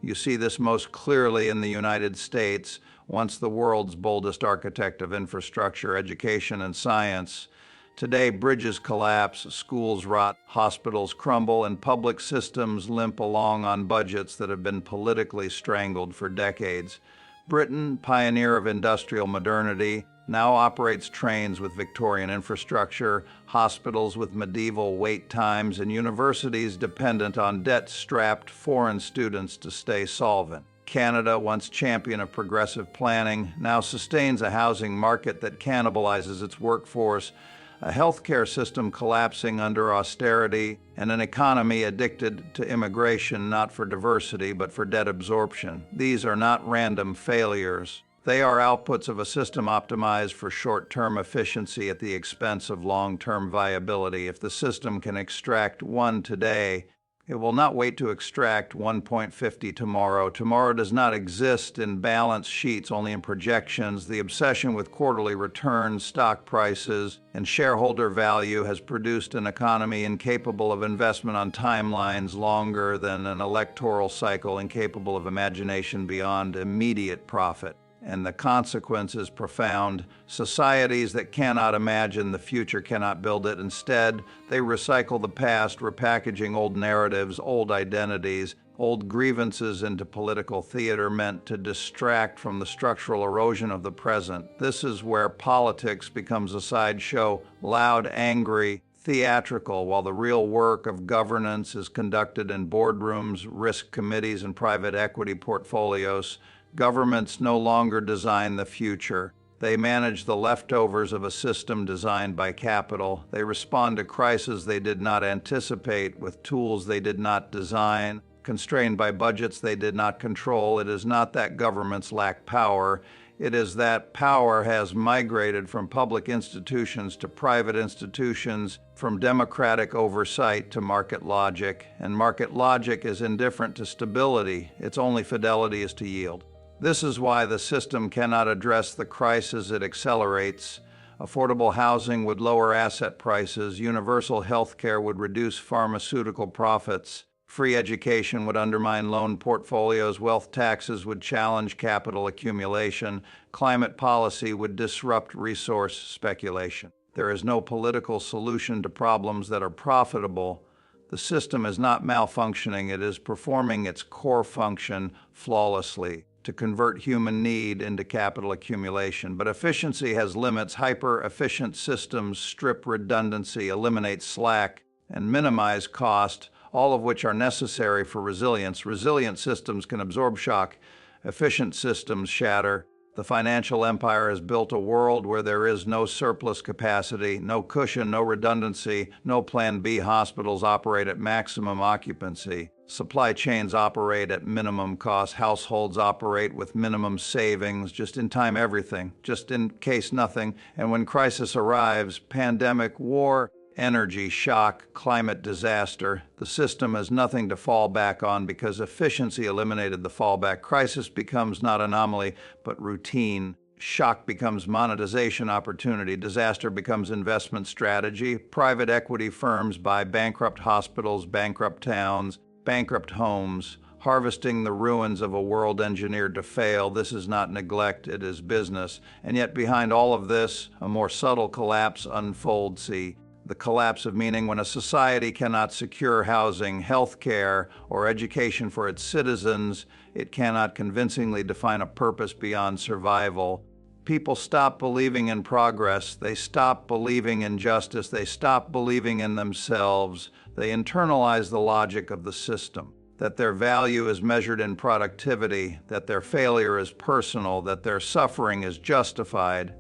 A: You see this most clearly in the United States, once the world's boldest architect of infrastructure, education, and science. Today, bridges collapse, schools rot, hospitals crumble, and public systems limp along on budgets that have been politically strangled for decades. Britain, pioneer of industrial modernity, now operates trains with Victorian infrastructure, hospitals with medieval wait times, and universities dependent on debt-strapped foreign students to stay solvent. Canada, once champion of progressive planning, now sustains a housing market that cannibalizes its workforce, a healthcare system collapsing under austerity, and an economy addicted to immigration not for diversity but for debt absorption. These are not random failures. They are outputs of a system optimized for short-term efficiency at the expense of long-term viability. If the system can extract one today, It will not wait to extract 1.50 tomorrow. Tomorrow does not exist in balance sheets, only in projections. The obsession with quarterly returns, stock prices, and shareholder value has produced an economy incapable of investment on timelines longer than an electoral cycle, incapable of imagination beyond immediate profit. And the consequence is profound. Societies that cannot imagine the future cannot build it. Instead, they recycle the past, repackaging old narratives, old identities, old grievances into political theater meant to distract from the structural erosion of the present. This is where politics becomes a sideshow, loud, angry, theatrical, while the real work of governance is conducted in boardrooms, risk committees, and private equity portfolios. Governments no longer design the future. They manage the leftovers of a system designed by capital. They respond to crises they did not anticipate with tools they did not design, constrained by budgets they did not control. It is not that governments lack power. It is that power has migrated from public institutions to private institutions, from democratic oversight to market logic. And market logic is indifferent to stability. Its only fidelity is to yield. This is why the system cannot address the crisis it accelerates. Affordable housing would lower asset prices, universal health care would reduce pharmaceutical profits, free education would undermine loan portfolios, wealth taxes would challenge capital accumulation, climate policy would disrupt resource speculation. There is no political solution to problems that are profitable. The system is not malfunctioning, it is performing its core function flawlessly, to convert human need into capital accumulation. But efficiency has limits. Hyper-efficient systems strip redundancy, eliminate slack, and minimize cost, all of which are necessary for resilience. Resilient systems can absorb shock. Efficient systems shatter. The financial empire has built a world where there is no surplus capacity, no cushion, no redundancy, no plan B. Hospitals operate at maximum occupancy. Supply chains operate at minimum cost. Households operate with minimum savings, just in time everything, just in case nothing. And when crisis arrives, pandemic, war, energy shock, climate disaster, the system has nothing to fall back on because efficiency eliminated the fallback. Crisis becomes not anomaly, but routine. Shock becomes monetization opportunity. Disaster becomes investment strategy. Private equity firms buy bankrupt hospitals, bankrupt towns, bankrupt homes, harvesting the ruins of a world engineered to fail. This is not neglect, it is business. And yet behind all of this, a more subtle collapse unfolds. See, the collapse of meaning. When a society cannot secure housing, health care, or education for its citizens, it cannot convincingly define a purpose beyond survival. People stop believing in progress, they stop believing in justice, they stop believing in themselves, they internalize the logic of the system, that their value is measured in productivity, that their failure is personal, that their suffering is justified.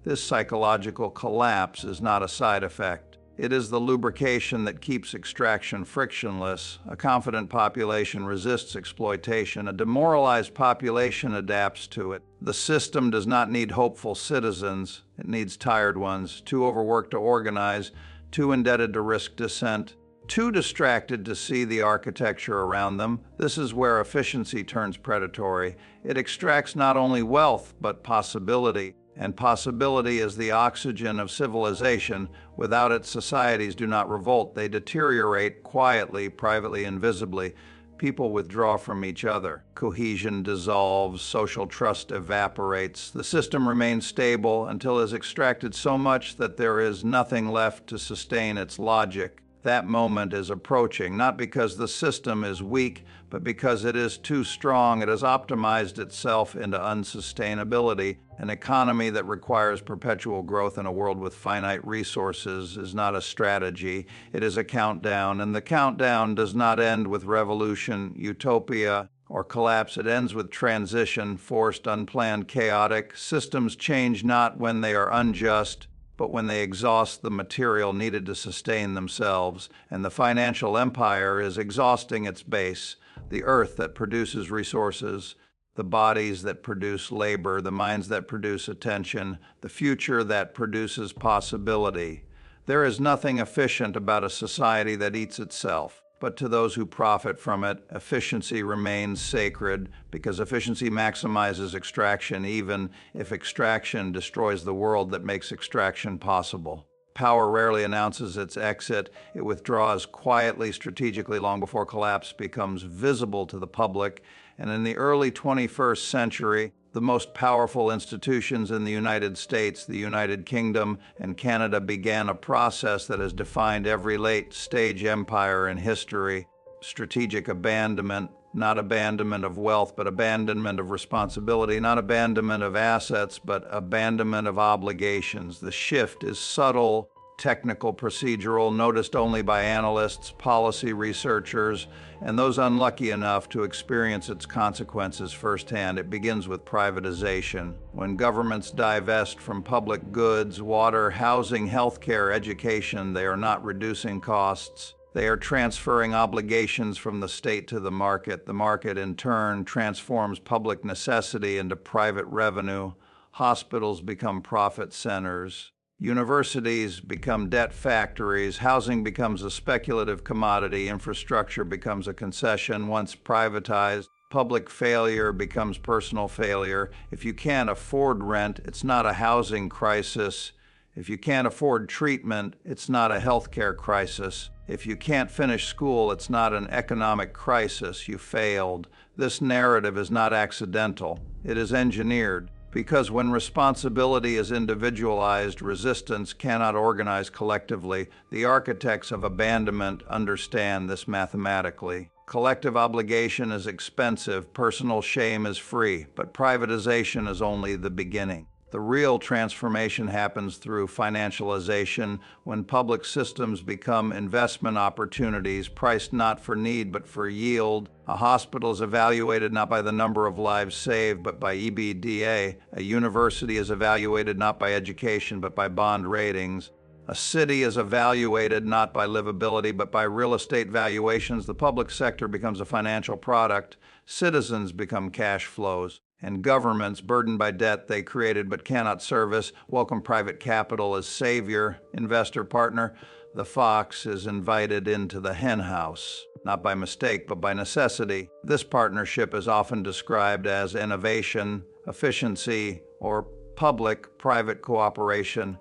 A: This psychological collapse is not a side effect. It is the lubrication that keeps extraction frictionless. A confident population resists exploitation. A demoralized population adapts to it. The system does not need hopeful citizens. It needs tired ones, too overworked to organize, too indebted to risk dissent, too distracted to see the architecture around them. This is where efficiency turns predatory. It extracts not only wealth, but possibility. And possibility is the oxygen of civilization. Without it, societies do not revolt. They deteriorate quietly, privately, invisibly. People withdraw from each other. Cohesion dissolves, social trust evaporates. The system remains stable until it has extracted so much that there is nothing left to sustain its logic. That moment is approaching, not because the system is weak, but because it is too strong. It has optimized itself into unsustainability. An economy that requires perpetual growth in a world with finite resources is not a strategy. It is a countdown, and the countdown does not end with revolution, utopia, or collapse. It ends with transition, forced, unplanned, chaotic. Systems change not when they are unjust, but when they exhaust the material needed to sustain themselves. And the financial empire is exhausting its base, the earth that produces resources, the bodies that produce labor, the minds that produce attention, the future that produces possibility. There is nothing efficient about a society that eats itself. But to those who profit from it, efficiency remains sacred because efficiency maximizes extraction even if extraction destroys the world that makes extraction possible. Power rarely announces its exit. It withdraws quietly, strategically, long before collapse becomes visible to the public. And in the early 21st century, the most powerful institutions in the United States, the United Kingdom, and Canada began a process that has defined every late-stage empire in history: strategic abandonment, not abandonment of wealth, but abandonment of responsibility, not abandonment of assets, but abandonment of obligations. The shift is subtle, technical, procedural, noticed only by analysts, policy researchers, and those unlucky enough to experience its consequences firsthand. It begins with privatization. When governments divest from public goods, water, housing, healthcare, education, they are not reducing costs. They are transferring obligations from the state to the market. The market, in turn, transforms public necessity into private revenue. Hospitals become profit centers. Universities become debt factories. Housing becomes a speculative commodity. Infrastructure becomes a concession. Once privatized, public failure becomes personal failure. If you can't afford rent, it's not a housing crisis. If you can't afford treatment, it's not a healthcare crisis. If you can't finish school, it's not an economic crisis. You failed. This narrative is not accidental. It is engineered. Because when responsibility is individualized, resistance cannot organize collectively. The architects of abandonment understand this mathematically. Collective obligation is expensive, personal shame is free, but privatization is only the beginning. The real transformation happens through financialization, when public systems become investment opportunities priced not for need but for yield. A hospital is evaluated not by the number of lives saved but by EBITDA. A university is evaluated not by education but by bond ratings. A city is evaluated not by livability but by real estate valuations. The public sector becomes a financial product. Citizens become cash flows. And governments, burdened by debt they created but cannot service, welcome private capital as savior, investor, partner. The fox is invited into the henhouse, not by mistake, but by necessity. This partnership is often described as innovation, efficiency, or public-private cooperation,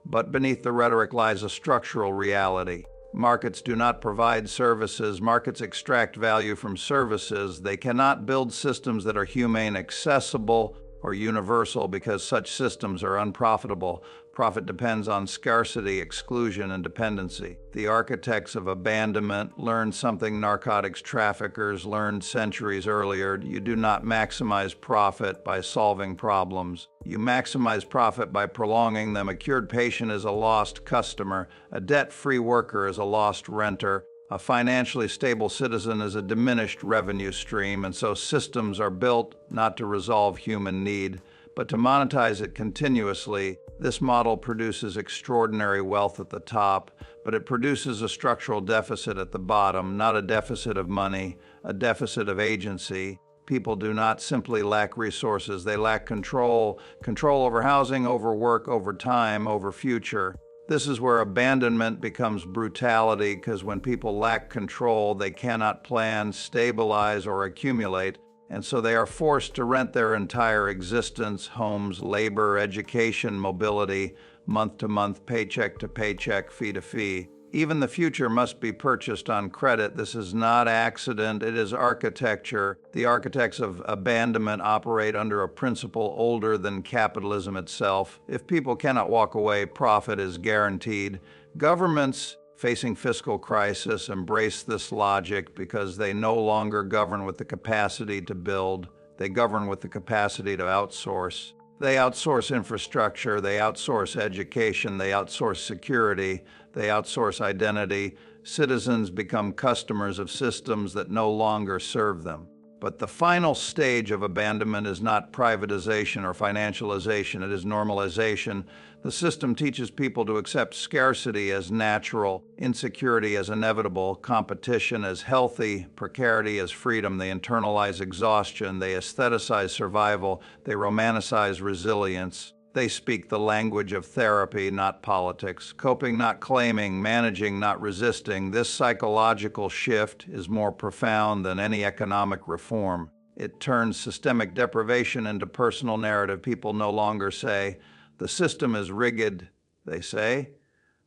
A: but beneath the rhetoric lies a structural reality. Markets do not provide services. Markets extract value from services. They cannot build systems that are humane, accessible, or universal because such systems are unprofitable. Profit depends on scarcity, exclusion, and dependency. The architects of abandonment learned something narcotics traffickers learned centuries earlier. You do not maximize profit by solving problems. You maximize profit by prolonging them. A cured patient is a lost customer. A debt-free worker is a lost renter. A financially stable citizen is a diminished revenue stream, and so systems are built not to resolve human need, but to monetize it continuously. This model produces extraordinary wealth at the top, but it produces a structural deficit at the bottom, not a deficit of money, a deficit of agency. People do not simply lack resources, they lack control. Control over housing, over work, over time, over future. This is where abandonment becomes brutality, because when people lack control, they cannot plan, stabilize, or accumulate, and so they are forced to rent their entire existence, homes, labor, education, mobility, month to month, paycheck to paycheck, fee to fee. Even the future must be purchased on credit. This is not accident, it is architecture. The architects of abandonment operate under a principle older than capitalism itself. If people cannot walk away, profit is guaranteed. Governments facing fiscal crisis embrace this logic because they no longer govern with the capacity to build. They govern with the capacity to outsource. They outsource infrastructure, they outsource education, they outsource security, they outsource identity. Citizens become customers of systems that no longer serve them. But the final stage of abandonment is not privatization or financialization, it is normalization. The system teaches people to accept scarcity as natural, insecurity as inevitable, competition as healthy, precarity as freedom. They internalize exhaustion, they aestheticize survival, they romanticize resilience. They speak the language of therapy, not politics, coping, not claiming, managing, not resisting. This psychological shift is more profound than any economic reform. It turns systemic deprivation into personal narrative. People no longer say, "The system is rigged." They say,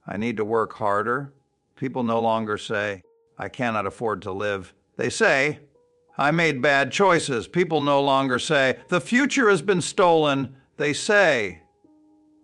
A: "I need to work harder." People no longer say, "I cannot afford to live." They say, "I made bad choices." People no longer say, "The future has been stolen." They say,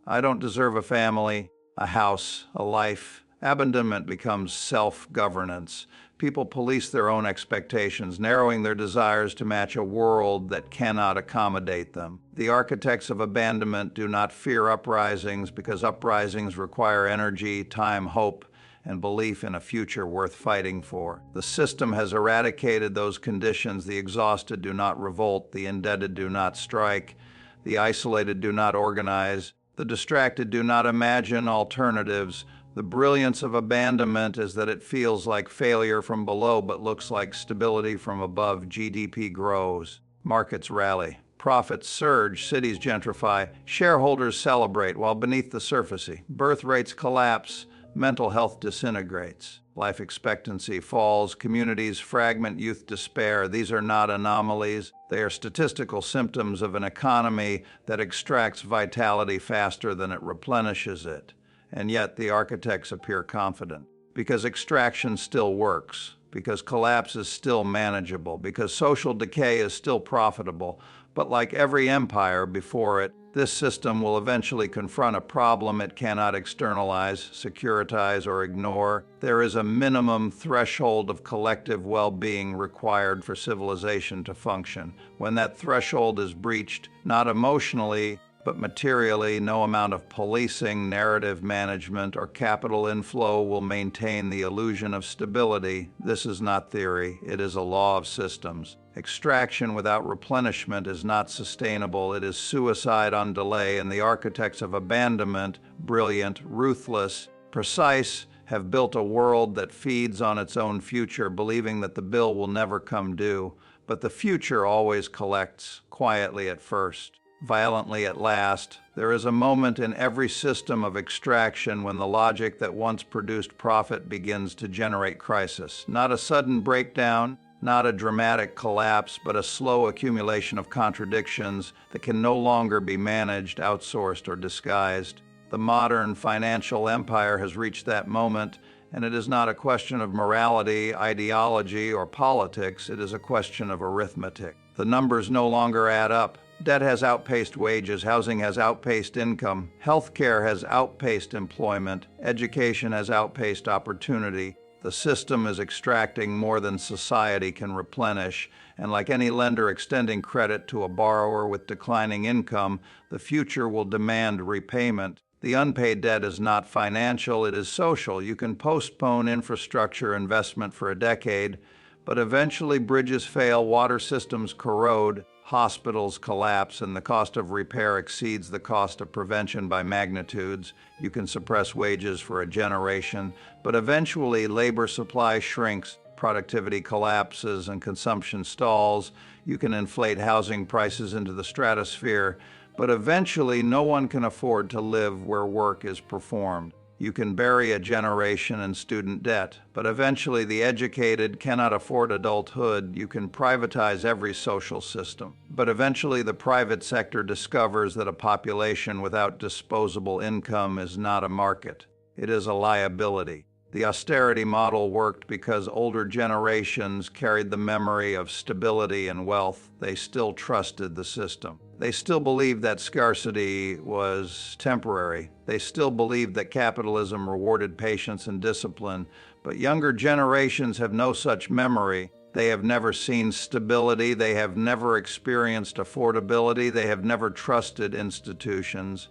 A: "I don't deserve a family, a house, a life." Abandonment becomes self-governance. People police their own expectations, narrowing their desires to match a world that cannot accommodate them. The architects of abandonment do not fear uprisings because uprisings require energy, time, hope, and belief in a future worth fighting for. The system has eradicated those conditions. The exhausted do not revolt, the indebted do not strike, the isolated do not organize, the distracted do not imagine alternatives. The brilliance of abandonment is that it feels like failure from below but looks like stability from above. GDP grows, markets rally, profits surge, cities gentrify, shareholders celebrate, while beneath the surface, birth rates collapse, mental health disintegrates, life expectancy falls, communities fragment, youth despair. These are not anomalies. They are statistical symptoms of an economy that extracts vitality faster than it replenishes it. And yet the architects appear confident, because extraction still works, because collapse is still manageable, because social decay is still profitable. But like every empire before it, this system will eventually confront a problem it cannot externalize, securitize, or ignore. There is a minimum threshold of collective well-being required for civilization to function. When that threshold is breached, not emotionally, but materially, no amount of policing, narrative management, or capital inflow will maintain the illusion of stability. This is not theory, it is a law of systems. Extraction without replenishment is not sustainable. It is suicide on delay, and the architects of abandonment, brilliant, ruthless, precise, have built a world that feeds on its own future, believing that the bill will never come due. But the future always collects, quietly at first, violently at last. There is a moment in every system of extraction when the logic that once produced profit begins to generate crisis. Not a sudden breakdown, not a dramatic collapse, but a slow accumulation of contradictions that can no longer be managed, outsourced, or disguised. The modern financial empire has reached that moment, and it is not a question of morality, ideology, or politics. It is a question of arithmetic. The numbers no longer add up. Debt has outpaced wages, housing has outpaced income, healthcare has outpaced employment, education has outpaced opportunity. The system is extracting more than society can replenish, and like any lender extending credit to a borrower with declining income, the future will demand repayment. The unpaid debt is not financial, it is social. You can postpone infrastructure investment for a decade, but eventually bridges fail, water systems corrode, hospitals collapse, and the cost of repair exceeds the cost of prevention by magnitudes. You can suppress wages for a generation, but eventually labor supply shrinks, productivity collapses, and consumption stalls. You can inflate housing prices into the stratosphere, but eventually no one can afford to live where work is performed. You can bury a generation in student debt, but eventually the educated cannot afford adulthood. You can privatize every social system, but eventually the private sector discovers that a population without disposable income is not a market. It is a liability. The austerity model worked because older generations carried the memory of stability and wealth. They still trusted the system. They still believed that scarcity was temporary. They still believed that capitalism rewarded patience and discipline. But younger generations have no such memory. They have never seen stability. They have never experienced affordability. They have never trusted institutions.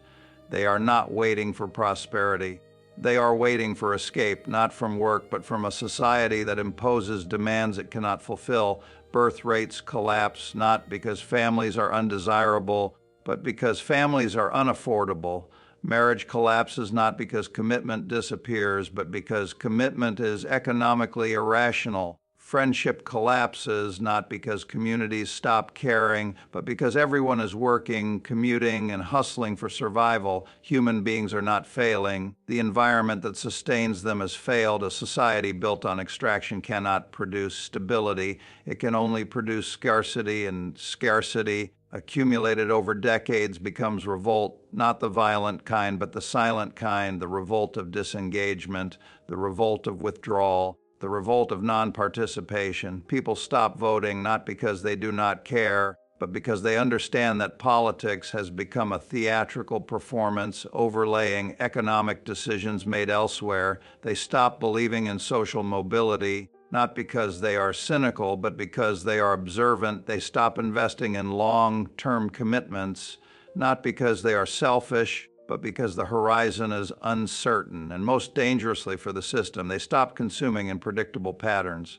A: They are not waiting for prosperity. They are waiting for escape, not from work, but from a society that imposes demands it cannot fulfill. Birth rates collapse, not because families are undesirable, but because families are unaffordable. Marriage collapses not because commitment disappears, but because commitment is economically irrational. Friendship collapses not because communities stop caring, but because everyone is working, commuting, and hustling for survival. Human beings are not failing. The environment that sustains them has failed. A society built on extraction cannot produce stability. It can only produce scarcity, and scarcity, accumulated over decades, becomes revolt, not the violent kind, but the silent kind, the revolt of disengagement, the revolt of withdrawal, the revolt of non-participation. People stop voting not because they do not care, but because they understand that politics has become a theatrical performance overlaying economic decisions made elsewhere. They stop believing in social mobility, not because they are cynical, but because they are observant. They stop investing in long-term commitments, not because they are selfish, but because the horizon is uncertain. And most dangerously for the system, they stop consuming in predictable patterns.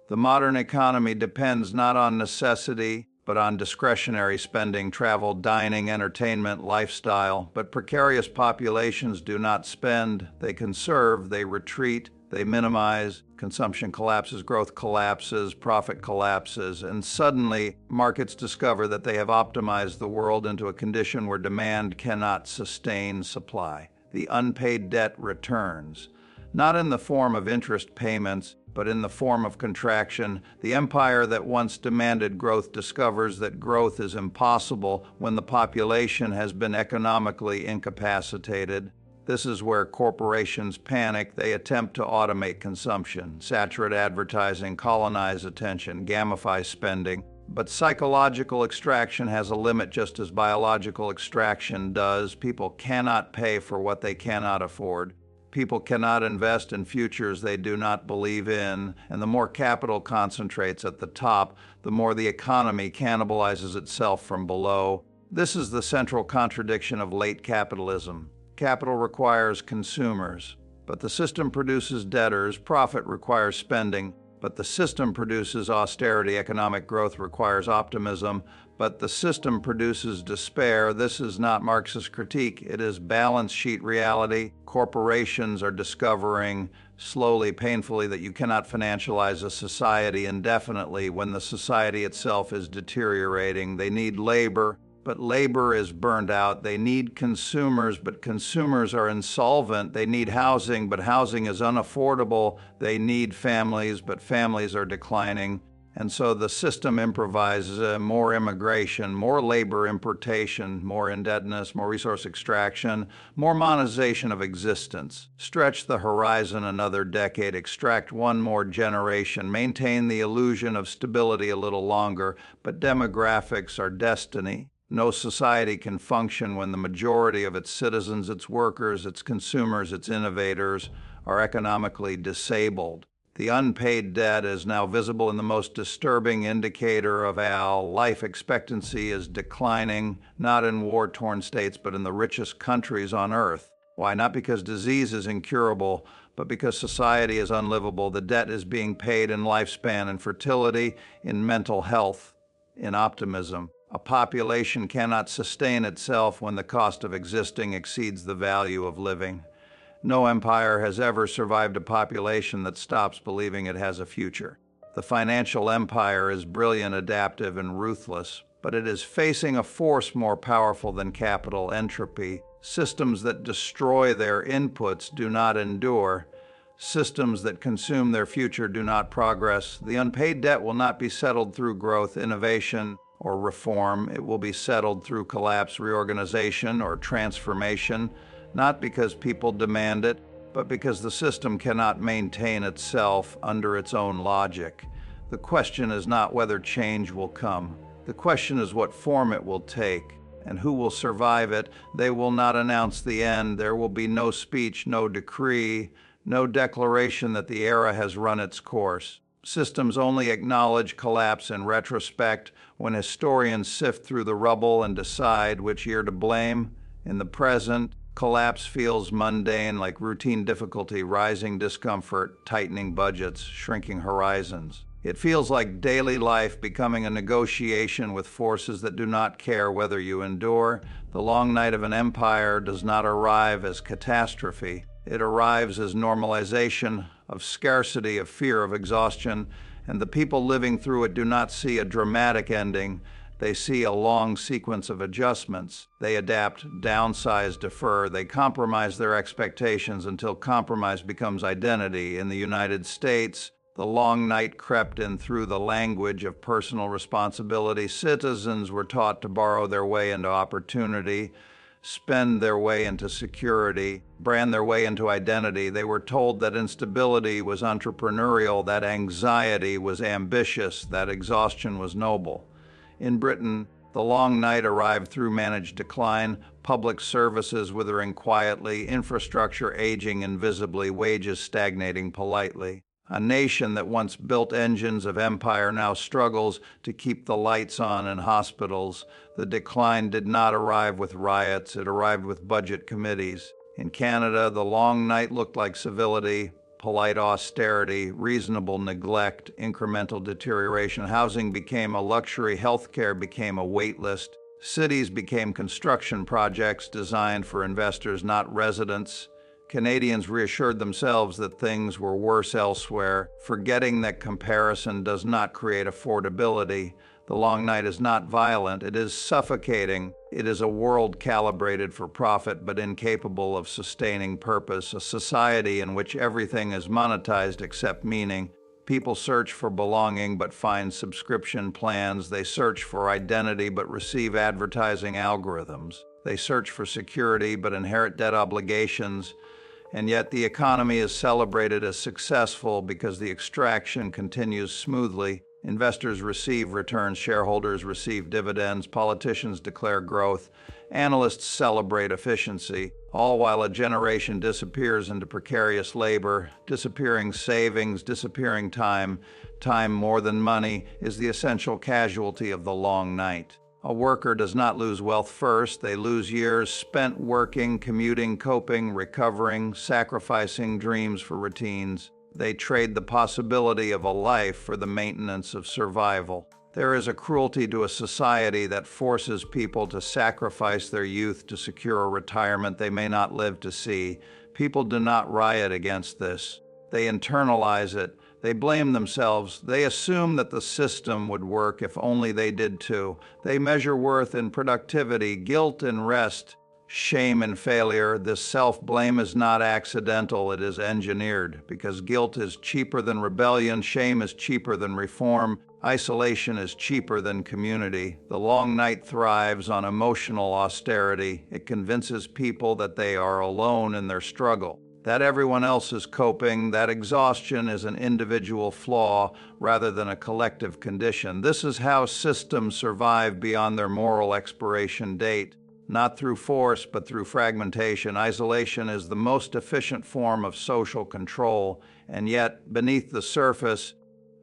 A: The modern economy depends not on necessity, but on discretionary spending, travel, dining, entertainment, lifestyle. But precarious populations do not spend, they conserve, they retreat, they minimize. Consumption collapses, growth collapses, profit collapses, and suddenly markets discover that they have optimized the world into a condition where demand cannot sustain supply. The unpaid debt returns, not in the form of interest payments, but in the form of contraction. The empire that once demanded growth discovers that growth is impossible when the population has been economically incapacitated. This is where corporations panic. They attempt to automate consumption, saturate advertising, colonize attention, gamify spending. But psychological extraction has a limit just as biological extraction does. People cannot pay for what they cannot afford. People cannot invest in futures they do not believe in, and the more capital concentrates at the top, the more the economy cannibalizes itself from below. This is the central contradiction of late capitalism. Capital requires consumers, but the system produces debtors. Profit requires spending, but the system produces austerity. Economic growth requires optimism, but the system produces despair. This is not Marxist critique. It is balance sheet reality. Corporations are discovering slowly, painfully, that you cannot financialize a society indefinitely when the society itself is deteriorating. They need labor, but labor is burned out. They need consumers, but consumers are insolvent. They need housing, but housing is unaffordable. They need families, but families are declining. And so the system improvises more immigration, more labor importation, more indebtedness, more resource extraction, more monetization of existence. Stretch the horizon another decade, extract one more generation, maintain the illusion of stability a little longer, but demographics are destiny. No society can function when the majority of its citizens, its workers, its consumers, its innovators are economically disabled. The unpaid debt is now visible in the most disturbing indicator of how life expectancy is declining, not in war-torn states, but in the richest countries on earth. Why? Not because disease is incurable, but because society is unlivable. The debt is being paid in lifespan, in fertility, in mental health, in optimism. A population cannot sustain itself when the cost of existing exceeds the value of living. No empire has ever survived a population that stops believing it has a future. The financial empire is brilliant, adaptive, and ruthless, but it is facing a force more powerful than capital: entropy. Systems that destroy their inputs do not endure. Systems that consume their future do not progress. The unpaid debt will not be settled through growth, innovation, or reform. It will be settled through collapse, reorganization, or transformation, not because people demand it, but because the system cannot maintain itself under its own logic. The question is not whether change will come. The question is what form it will take, and who will survive it. They will not announce the end. There will be no speech, no decree, no declaration that the era has run its course. Systems only acknowledge collapse in retrospect, when historians sift through the rubble and decide which year to blame. In the present, collapse feels mundane, like routine difficulty, rising discomfort, tightening budgets, shrinking horizons. It feels like daily life becoming a negotiation with forces that do not care whether you endure. The long night of an empire does not arrive as catastrophe. It arrives as normalization of scarcity, of fear, of exhaustion, and the people living through it do not see a dramatic ending. They see a long sequence of adjustments. They adapt, downsize, defer. They compromise their expectations until compromise becomes identity. In the United States, the long night crept in through the language of personal responsibility. Citizens were taught to borrow their way into opportunity, spend their way into security, brand their way into identity. They were told that instability was entrepreneurial, that anxiety was ambitious, that exhaustion was noble. In Britain, the long night arrived through managed decline, public services withering quietly, infrastructure aging invisibly, wages stagnating politely. A nation that once built engines of empire now struggles to keep the lights on in hospitals. The decline did not arrive with riots, it arrived with budget committees. In Canada, the long night looked like civility, polite austerity, reasonable neglect, incremental deterioration. Housing became a luxury, healthcare became a wait list. Cities became construction projects designed for investors, not residents. Canadians reassured themselves that things were worse elsewhere, forgetting that comparison does not create affordability. The long night is not violent, it is suffocating. It is a world calibrated for profit but incapable of sustaining purpose, a society in which everything is monetized except meaning. People search for belonging but find subscription plans. They search for identity but receive advertising algorithms. They search for security but inherit debt obligations. And yet the economy is celebrated as successful because the extraction continues smoothly. Investors receive returns, shareholders receive dividends, politicians declare growth, analysts celebrate efficiency, all while a generation disappears into precarious labor, disappearing savings, disappearing time. Time, more than money, is the essential casualty of the long night. A worker does not lose wealth first. They lose years spent working, commuting, coping, recovering, sacrificing dreams for routines. They trade the possibility of a life for the maintenance of survival. There is a cruelty to a society that forces people to sacrifice their youth to secure a retirement they may not live to see. People do not riot against this. They internalize it. They blame themselves. They assume that the system would work if only they did too. They measure worth in productivity, guilt in rest, shame in failure. This self-blame is not accidental, it is engineered, because guilt is cheaper than rebellion, shame is cheaper than reform, isolation is cheaper than community. The long night thrives on emotional austerity. It convinces people that they are alone in their struggle, that everyone else is coping, that exhaustion is an individual flaw rather than a collective condition. This is how systems survive beyond their moral expiration date. Not through force, but through fragmentation. Isolation is the most efficient form of social control, and yet, beneath the surface,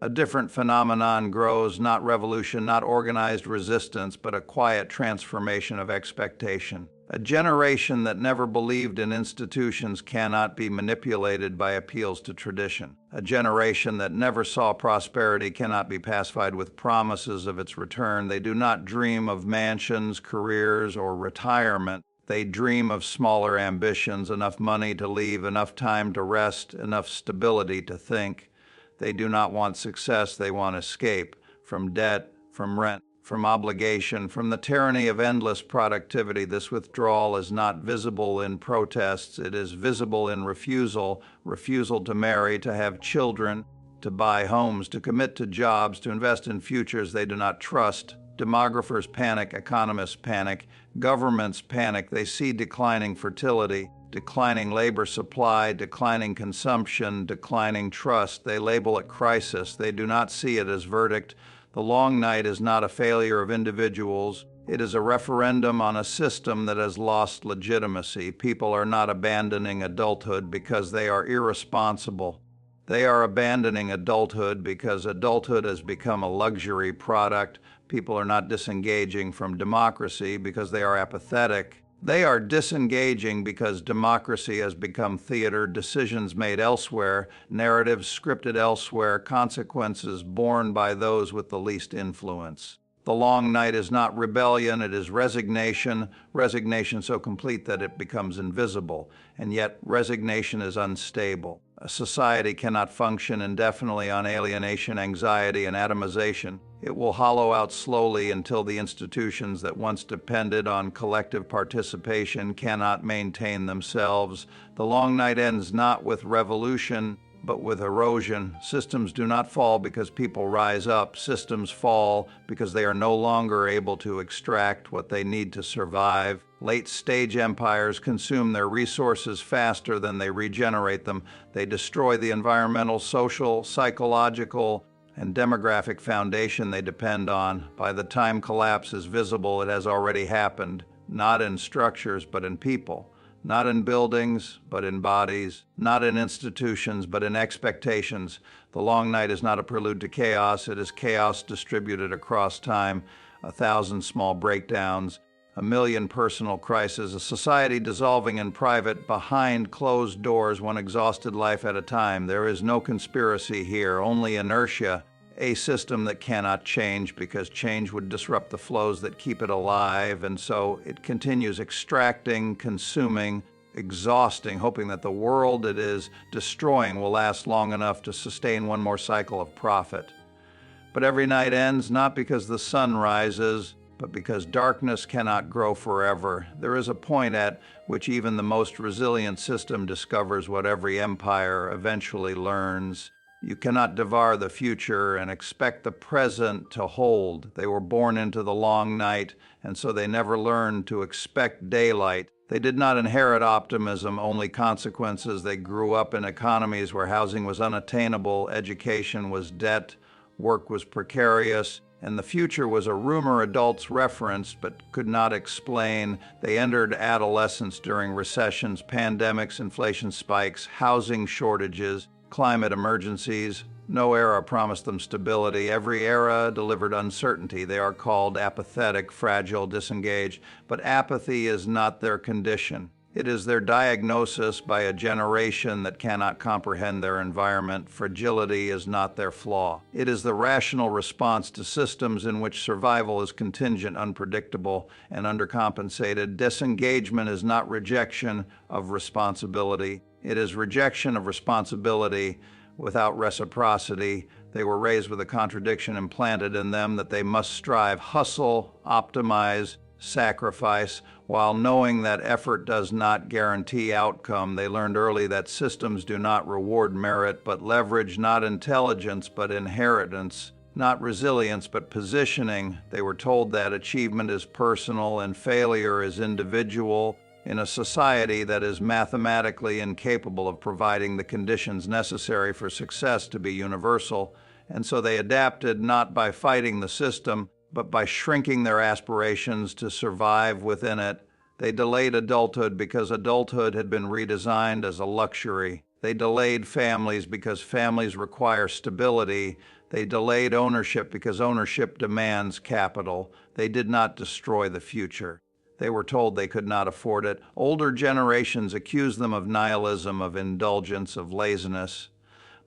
A: a different phenomenon grows, not revolution, not organized resistance, but a quiet transformation of expectation. A generation that never believed in institutions cannot be manipulated by appeals to tradition. A generation that never saw prosperity cannot be pacified with promises of its return. They do not dream of mansions, careers, or retirement. They dream of smaller ambitions, enough money to leave, enough time to rest, enough stability to think. They do not want success, they want escape from debt, from rent, from obligation, from the tyranny of endless productivity. This withdrawal is not visible in protests, it is visible in refusal to marry, to have children, to buy homes, to commit to jobs, to invest in futures they do not trust. Demographers panic, economists panic, governments panic. They see declining fertility, declining labor supply, declining consumption, declining trust. They label it crisis. They do not see it as verdict. The long night is not a failure of individuals. It is a referendum on a system that has lost legitimacy. People are not abandoning adulthood because they are irresponsible. They are abandoning adulthood because adulthood has become a luxury product. People are not disengaging from democracy because they are apathetic. They are disengaging because democracy has become theater, decisions made elsewhere, narratives scripted elsewhere, consequences borne by those with the least influence. The long night is not rebellion, it is resignation, resignation so complete that it becomes invisible, and yet resignation is unstable. A society cannot function indefinitely on alienation, anxiety, and atomization. It will hollow out slowly until the institutions that once depended on collective participation cannot maintain themselves. The long night ends not with revolution, but with erosion. Systems do not fall because people rise up. Systems fall because they are no longer able to extract what they need to survive. Late-stage empires consume their resources faster than they regenerate them. They destroy the environmental, social, psychological, and demographic foundation they depend on. By the time collapse is visible, it has already happened, not in structures, but in people. Not in buildings, but in bodies. Not in institutions, but in expectations. The long night is not a prelude to chaos. It is chaos distributed across time. 1,000 small breakdowns. 1,000,000 personal crises. A society dissolving in private, behind closed doors, one exhausted life at a time. There is no conspiracy here, only inertia. A system that cannot change because change would disrupt the flows that keep it alive, and so it continues extracting, consuming, exhausting, hoping that the world it is destroying will last long enough to sustain one more cycle of profit. But every night ends not because the sun rises, but because darkness cannot grow forever. There is a point at which even the most resilient system discovers what every empire eventually learns. You cannot devour the future and expect the present to hold. They were born into the long night, and so they never learned to expect daylight. They did not inherit optimism, only consequences. They grew up in economies where housing was unattainable, education was debt, work was precarious, and the future was a rumor adults referenced but could not explain. They entered adolescence during recessions, pandemics, inflation spikes, housing shortages, climate emergencies. No era promised them stability. Every era delivered uncertainty. They are called apathetic, fragile, disengaged, but apathy is not their condition. It is their diagnosis by a generation that cannot comprehend their environment. Fragility is not their flaw. It is the rational response to systems in which survival is contingent, unpredictable, and undercompensated. Disengagement is not rejection of responsibility. It is rejection of responsibility without reciprocity. They were raised with a contradiction implanted in them that they must strive, hustle, optimize, sacrifice, while knowing that effort does not guarantee outcome. They learned early that systems do not reward merit, but leverage, not intelligence, but inheritance, not resilience, but positioning. They were told that achievement is personal and failure is individual. In a society that is mathematically incapable of providing the conditions necessary for success to be universal, and so they adapted not by fighting the system, but by shrinking their aspirations to survive within it. They delayed adulthood because adulthood had been redesigned as a luxury. They delayed families because families require stability. They delayed ownership because ownership demands capital. They did not destroy the future. They were told they could not afford it. Older generations accused them of nihilism, of indulgence, of laziness.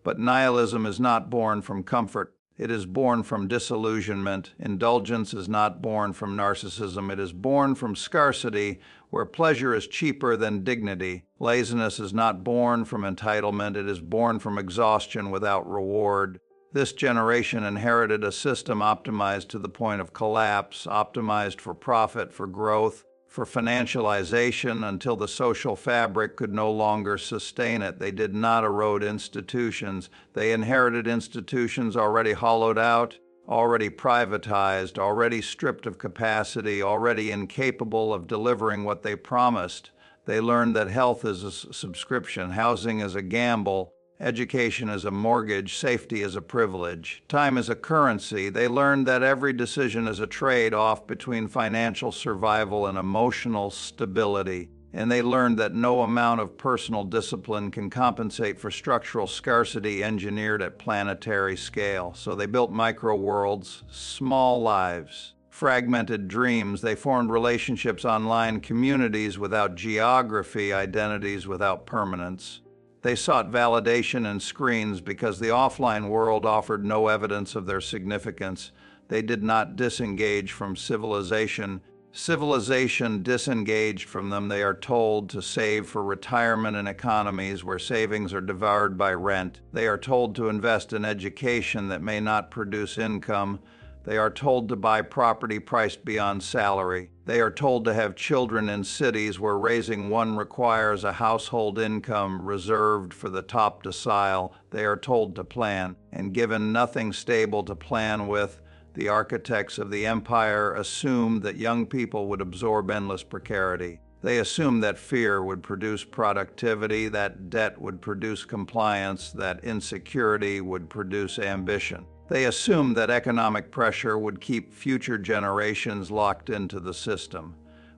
A: But nihilism is not born from comfort. It is born from disillusionment. Indulgence is not born from narcissism. It is born from scarcity, where pleasure is cheaper than dignity. Laziness is not born from entitlement. It is born from exhaustion without reward. This generation inherited a system optimized to the point of collapse, optimized for profit, for growth, for financialization until the social fabric could no longer sustain it. They did not erode institutions. They inherited institutions already hollowed out, already privatized, already stripped of capacity, already incapable of delivering what they promised. They learned that health is a subscription, housing is a gamble, education is a mortgage, safety is a privilege, time is a currency. They learned that every decision is a trade-off between financial survival and emotional stability. And they learned that no amount of personal discipline can compensate for structural scarcity engineered at planetary scale. So they built micro-worlds, small lives, fragmented dreams. They formed relationships online, communities without geography, identities without permanence. They sought validation in screens because the offline world offered no evidence of their significance. They did not disengage from civilization. Civilization disengaged from them. They are told to save for retirement in economies where savings are devoured by rent. They are told to invest in education that may not produce income. They are told to buy property priced beyond salary. They are told to have children in cities where raising one requires a household income reserved for the top decile. They are told to plan, and given nothing stable to plan with, the architects of the empire assumed that young people would absorb endless precarity. They assumed that fear would produce productivity, that debt would produce compliance, that insecurity would produce ambition. They assumed that economic pressure would keep future generations locked into the system.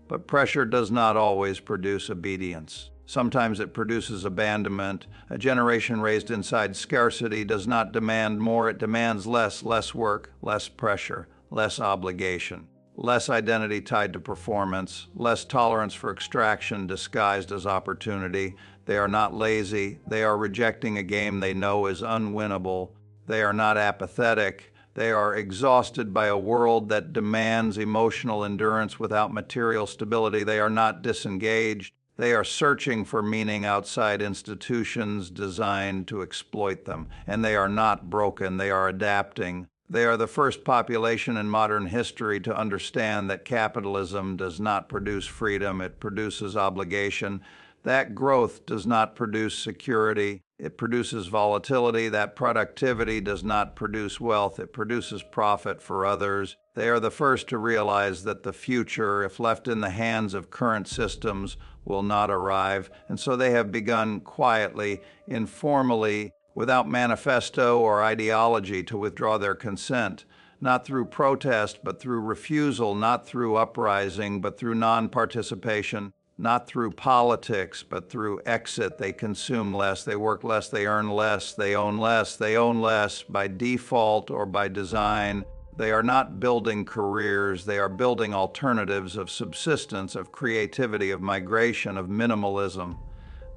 A: But pressure does not always produce obedience. Sometimes it produces abandonment. A generation raised inside scarcity does not demand more, it demands less work, less pressure, less obligation, less identity tied to performance, less tolerance for extraction disguised as opportunity. They are not lazy, they are rejecting a game they know is unwinnable. They are not apathetic. They are exhausted by a world that demands emotional endurance without material stability. They are not disengaged. They are searching for meaning outside institutions designed to exploit them. And they are not broken. They are adapting. They are the first population in modern history to understand that capitalism does not produce freedom. It produces obligation. That growth does not produce security. It produces volatility. That productivity does not produce wealth. It produces profit for others. They are the first to realize that the future, if left in the hands of current systems, will not arrive. And so they have begun quietly, informally, without manifesto or ideology, to withdraw their consent, not through protest, but through refusal, not through uprising, but through non-participation. Not through politics, but through exit. They consume less, they work less, they earn less, they own less, they own less by default or by design. They are not building careers, they are building alternatives of subsistence, of creativity, of migration, of minimalism.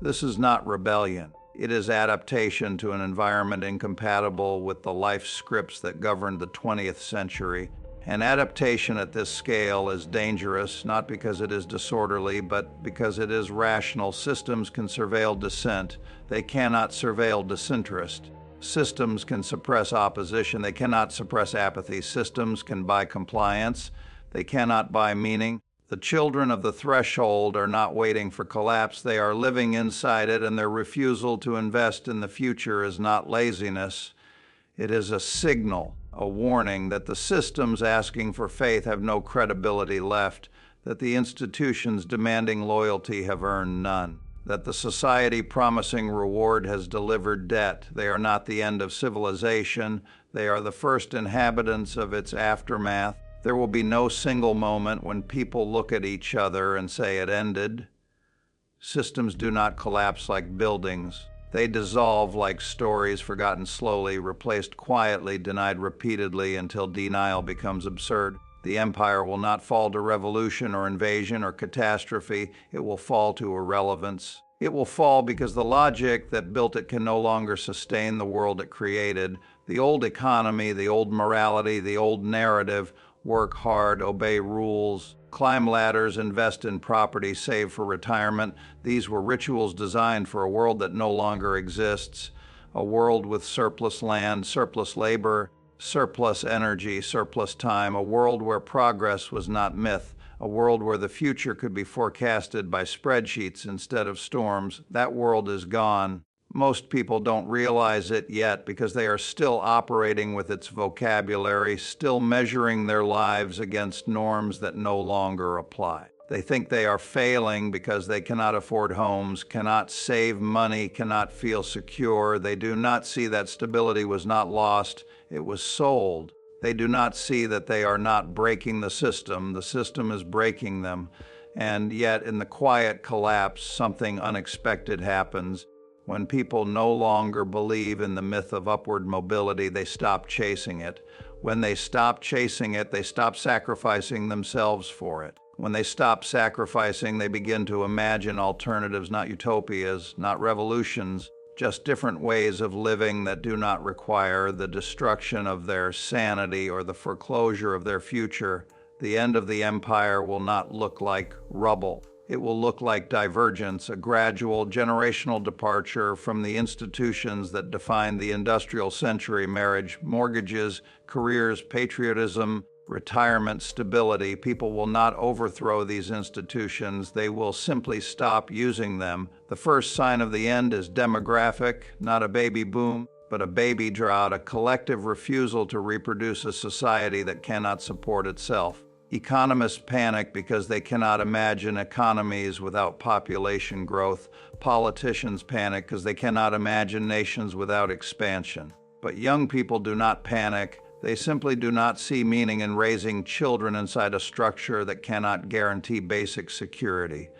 A: This is not rebellion. It is adaptation to an environment incompatible with the life scripts that governed the 20th century. And adaptation at this scale is dangerous, not because it is disorderly, but because it is rational. Systems can surveil dissent. They cannot surveil disinterest. Systems can suppress opposition. They cannot suppress apathy. Systems can buy compliance. They cannot buy meaning. The children of the threshold are not waiting for collapse. They are living inside it, and their refusal to invest in the future is not laziness. It is a signal, a warning that the systems asking for faith have no credibility left, that the institutions demanding loyalty have earned none, that the society promising reward has delivered debt. They are not the end of civilization. They are the first inhabitants of its aftermath. There will be no single moment when people look at each other and say it ended. Systems do not collapse like buildings. They dissolve like stories, forgotten slowly, replaced quietly, denied repeatedly until denial becomes absurd. The empire will not fall to revolution or invasion or catastrophe. It will fall to irrelevance. It will fall because the logic that built it can no longer sustain the world it created. The old economy, the old morality, the old narrative, work hard, obey rules, climb ladders, invest in property, save for retirement. These were rituals designed for a world that no longer exists, a world with surplus land, surplus labor, surplus energy, surplus time, a world where progress was not myth, a world where the future could be forecasted by spreadsheets instead of storms. That world is gone. Most people don't realize it yet because they are still operating with its vocabulary, still measuring their lives against norms that no longer apply. They think they are failing because they cannot afford homes, cannot save money, cannot feel secure. They do not see that stability was not lost, it was sold. They do not see that they are not breaking the system is breaking them. And yet, in the quiet collapse, something unexpected happens. When people no longer believe in the myth of upward mobility, they stop chasing it. When they stop chasing it, they stop sacrificing themselves for it. When they stop sacrificing, they begin to imagine alternatives, not utopias, not revolutions, just different ways of living that do not require the destruction of their sanity or the foreclosure of their future. The end of the empire will not look like rubble. It will look like divergence, a gradual generational departure from the institutions that defined the industrial century: marriage, mortgages, careers, patriotism, retirement, stability. People will not overthrow these institutions. They will simply stop using them. The first sign of the end is demographic, not a baby boom, but a baby drought, a collective refusal to reproduce a society that cannot support itself. Economists panic because they cannot imagine economies without population growth. Politicians panic because they cannot imagine nations without expansion. But young people do not panic. They simply do not see meaning in raising children inside a structure that cannot guarantee basic security.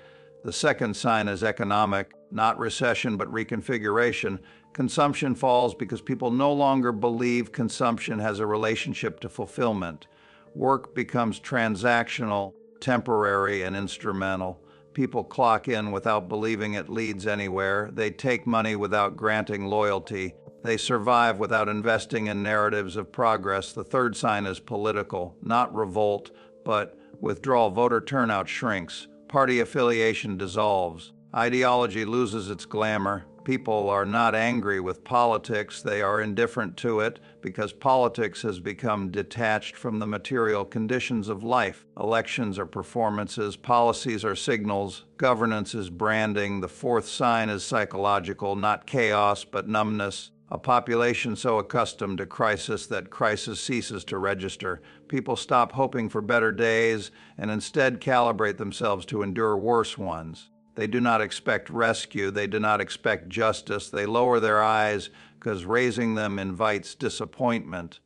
A: The second sign is economic, not recession but reconfiguration. Consumption falls because people no longer believe consumption has a relationship to fulfillment. Work becomes transactional, temporary, and instrumental. People clock in without believing it leads anywhere. They take money without granting loyalty. They survive without investing in narratives of progress. The third sign is political, not revolt, but withdrawal. Voter turnout shrinks. Party affiliation dissolves. Ideology loses its glamour. People are not angry with politics. They are indifferent to it because politics has become detached from the material conditions of life. Elections are performances. Policies are signals. Governance is branding. The fourth sign is psychological, not chaos, but numbness. A population so accustomed to crisis that crisis ceases to register. People stop hoping for better days and instead calibrate themselves to endure worse ones. They do not expect rescue. They do not expect justice. They lower their eyes because raising them invites disappointment.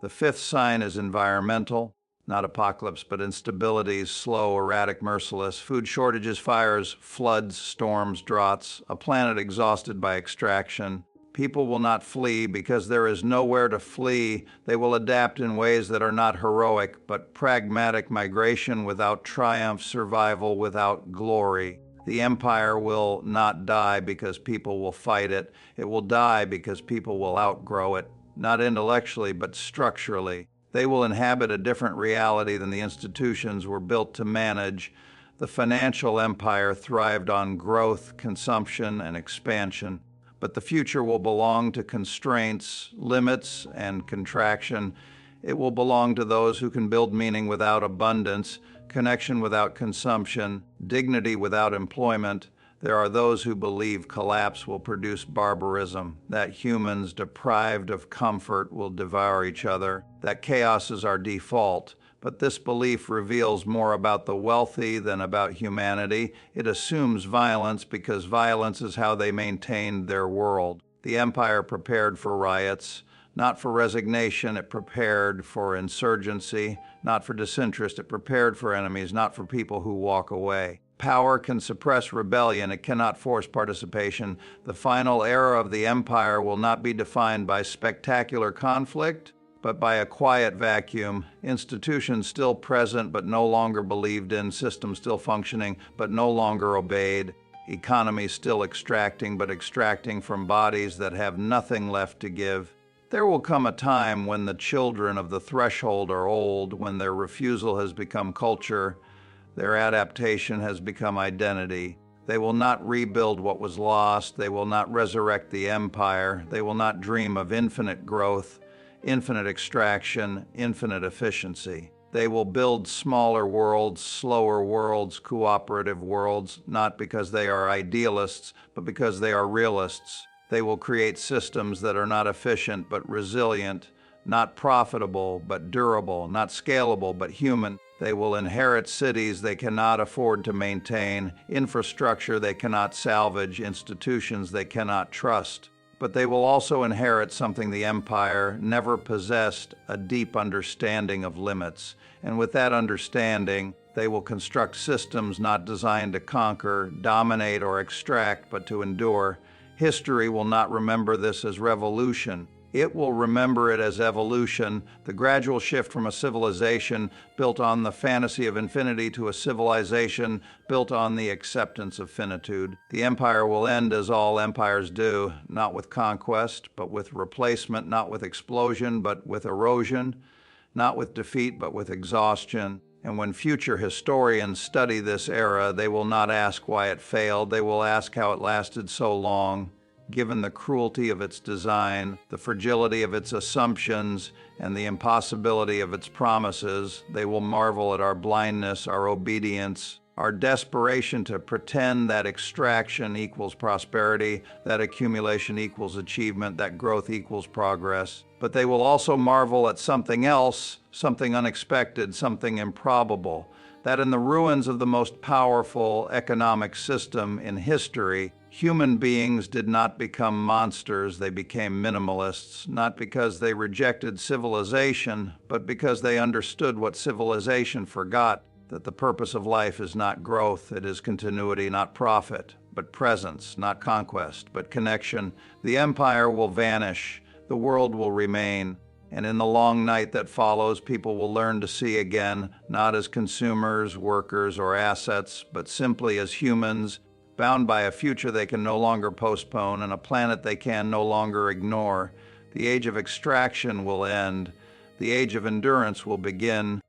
A: The fifth sign is environmental, not apocalypse, but instabilities, slow, erratic, merciless. Food shortages, fires, floods, storms, droughts, a planet exhausted by extraction. People will not flee because there is nowhere to flee. They will adapt in ways that are not heroic, but pragmatic: migration without triumph, survival without glory. The empire will not die because people will fight it. It will die because people will outgrow it, not intellectually, but structurally. They will inhabit a different reality than the institutions were built to manage. The financial empire thrived on growth, consumption, and expansion. But the future will belong to constraints, limits, and contraction. It will belong to those who can build meaning without abundance, connection without consumption, dignity without employment. There are those who believe collapse will produce barbarism, that humans deprived of comfort will devour each other, that chaos is our default. But this belief reveals more about the wealthy than about humanity. It assumes violence because violence is how they maintained their world. The empire prepared for riots, not for resignation. It prepared for insurgency, not for disinterest. It prepared for enemies, not for people who walk away. Power can suppress rebellion. It cannot force participation. The final era of the empire will not be defined by spectacular conflict, but by a quiet vacuum. Institutions still present, but no longer believed in. Systems still functioning, but no longer obeyed. Economies still extracting, but extracting from bodies that have nothing left to give. There will come a time when the children of the threshold are old, when their refusal has become culture, their adaptation has become identity. They will not rebuild what was lost. They will not resurrect the empire. They will not dream of infinite growth, infinite extraction, infinite efficiency. They will build smaller worlds, slower worlds, cooperative worlds, not because they are idealists, but because they are realists. They will create systems that are not efficient but resilient, not profitable but durable, not scalable but human. They will inherit cities they cannot afford to maintain, infrastructure they cannot salvage, institutions they cannot trust. But they will also inherit something the empire never possessed: a deep understanding of limits. And with that understanding, they will construct systems not designed to conquer, dominate, or extract, but to endure. History will not remember this as revolution. It will remember it as evolution, the gradual shift from a civilization built on the fantasy of infinity to a civilization built on the acceptance of finitude. The empire will end as all empires do, not with conquest, but with replacement, not with explosion, but with erosion, not with defeat, but with exhaustion. And when future historians study this era, they will not ask why it failed, they will ask how it lasted so long. Given the cruelty of its design, the fragility of its assumptions, and the impossibility of its promises, they will marvel at our blindness, our obedience, our desperation to pretend that extraction equals prosperity, that accumulation equals achievement, that growth equals progress. But they will also marvel at something else, something unexpected, something improbable, that in the ruins of the most powerful economic system in history, human beings did not become monsters, they became minimalists, not because they rejected civilization, but because they understood what civilization forgot, that the purpose of life is not growth, it is continuity, not profit, but presence, not conquest, but connection. The empire will vanish, the world will remain, and in the long night that follows, people will learn to see again, not as consumers, workers, or assets, but simply as humans, bound by a future they can no longer postpone and a planet they can no longer ignore. The age of extraction will end. The age of endurance will begin.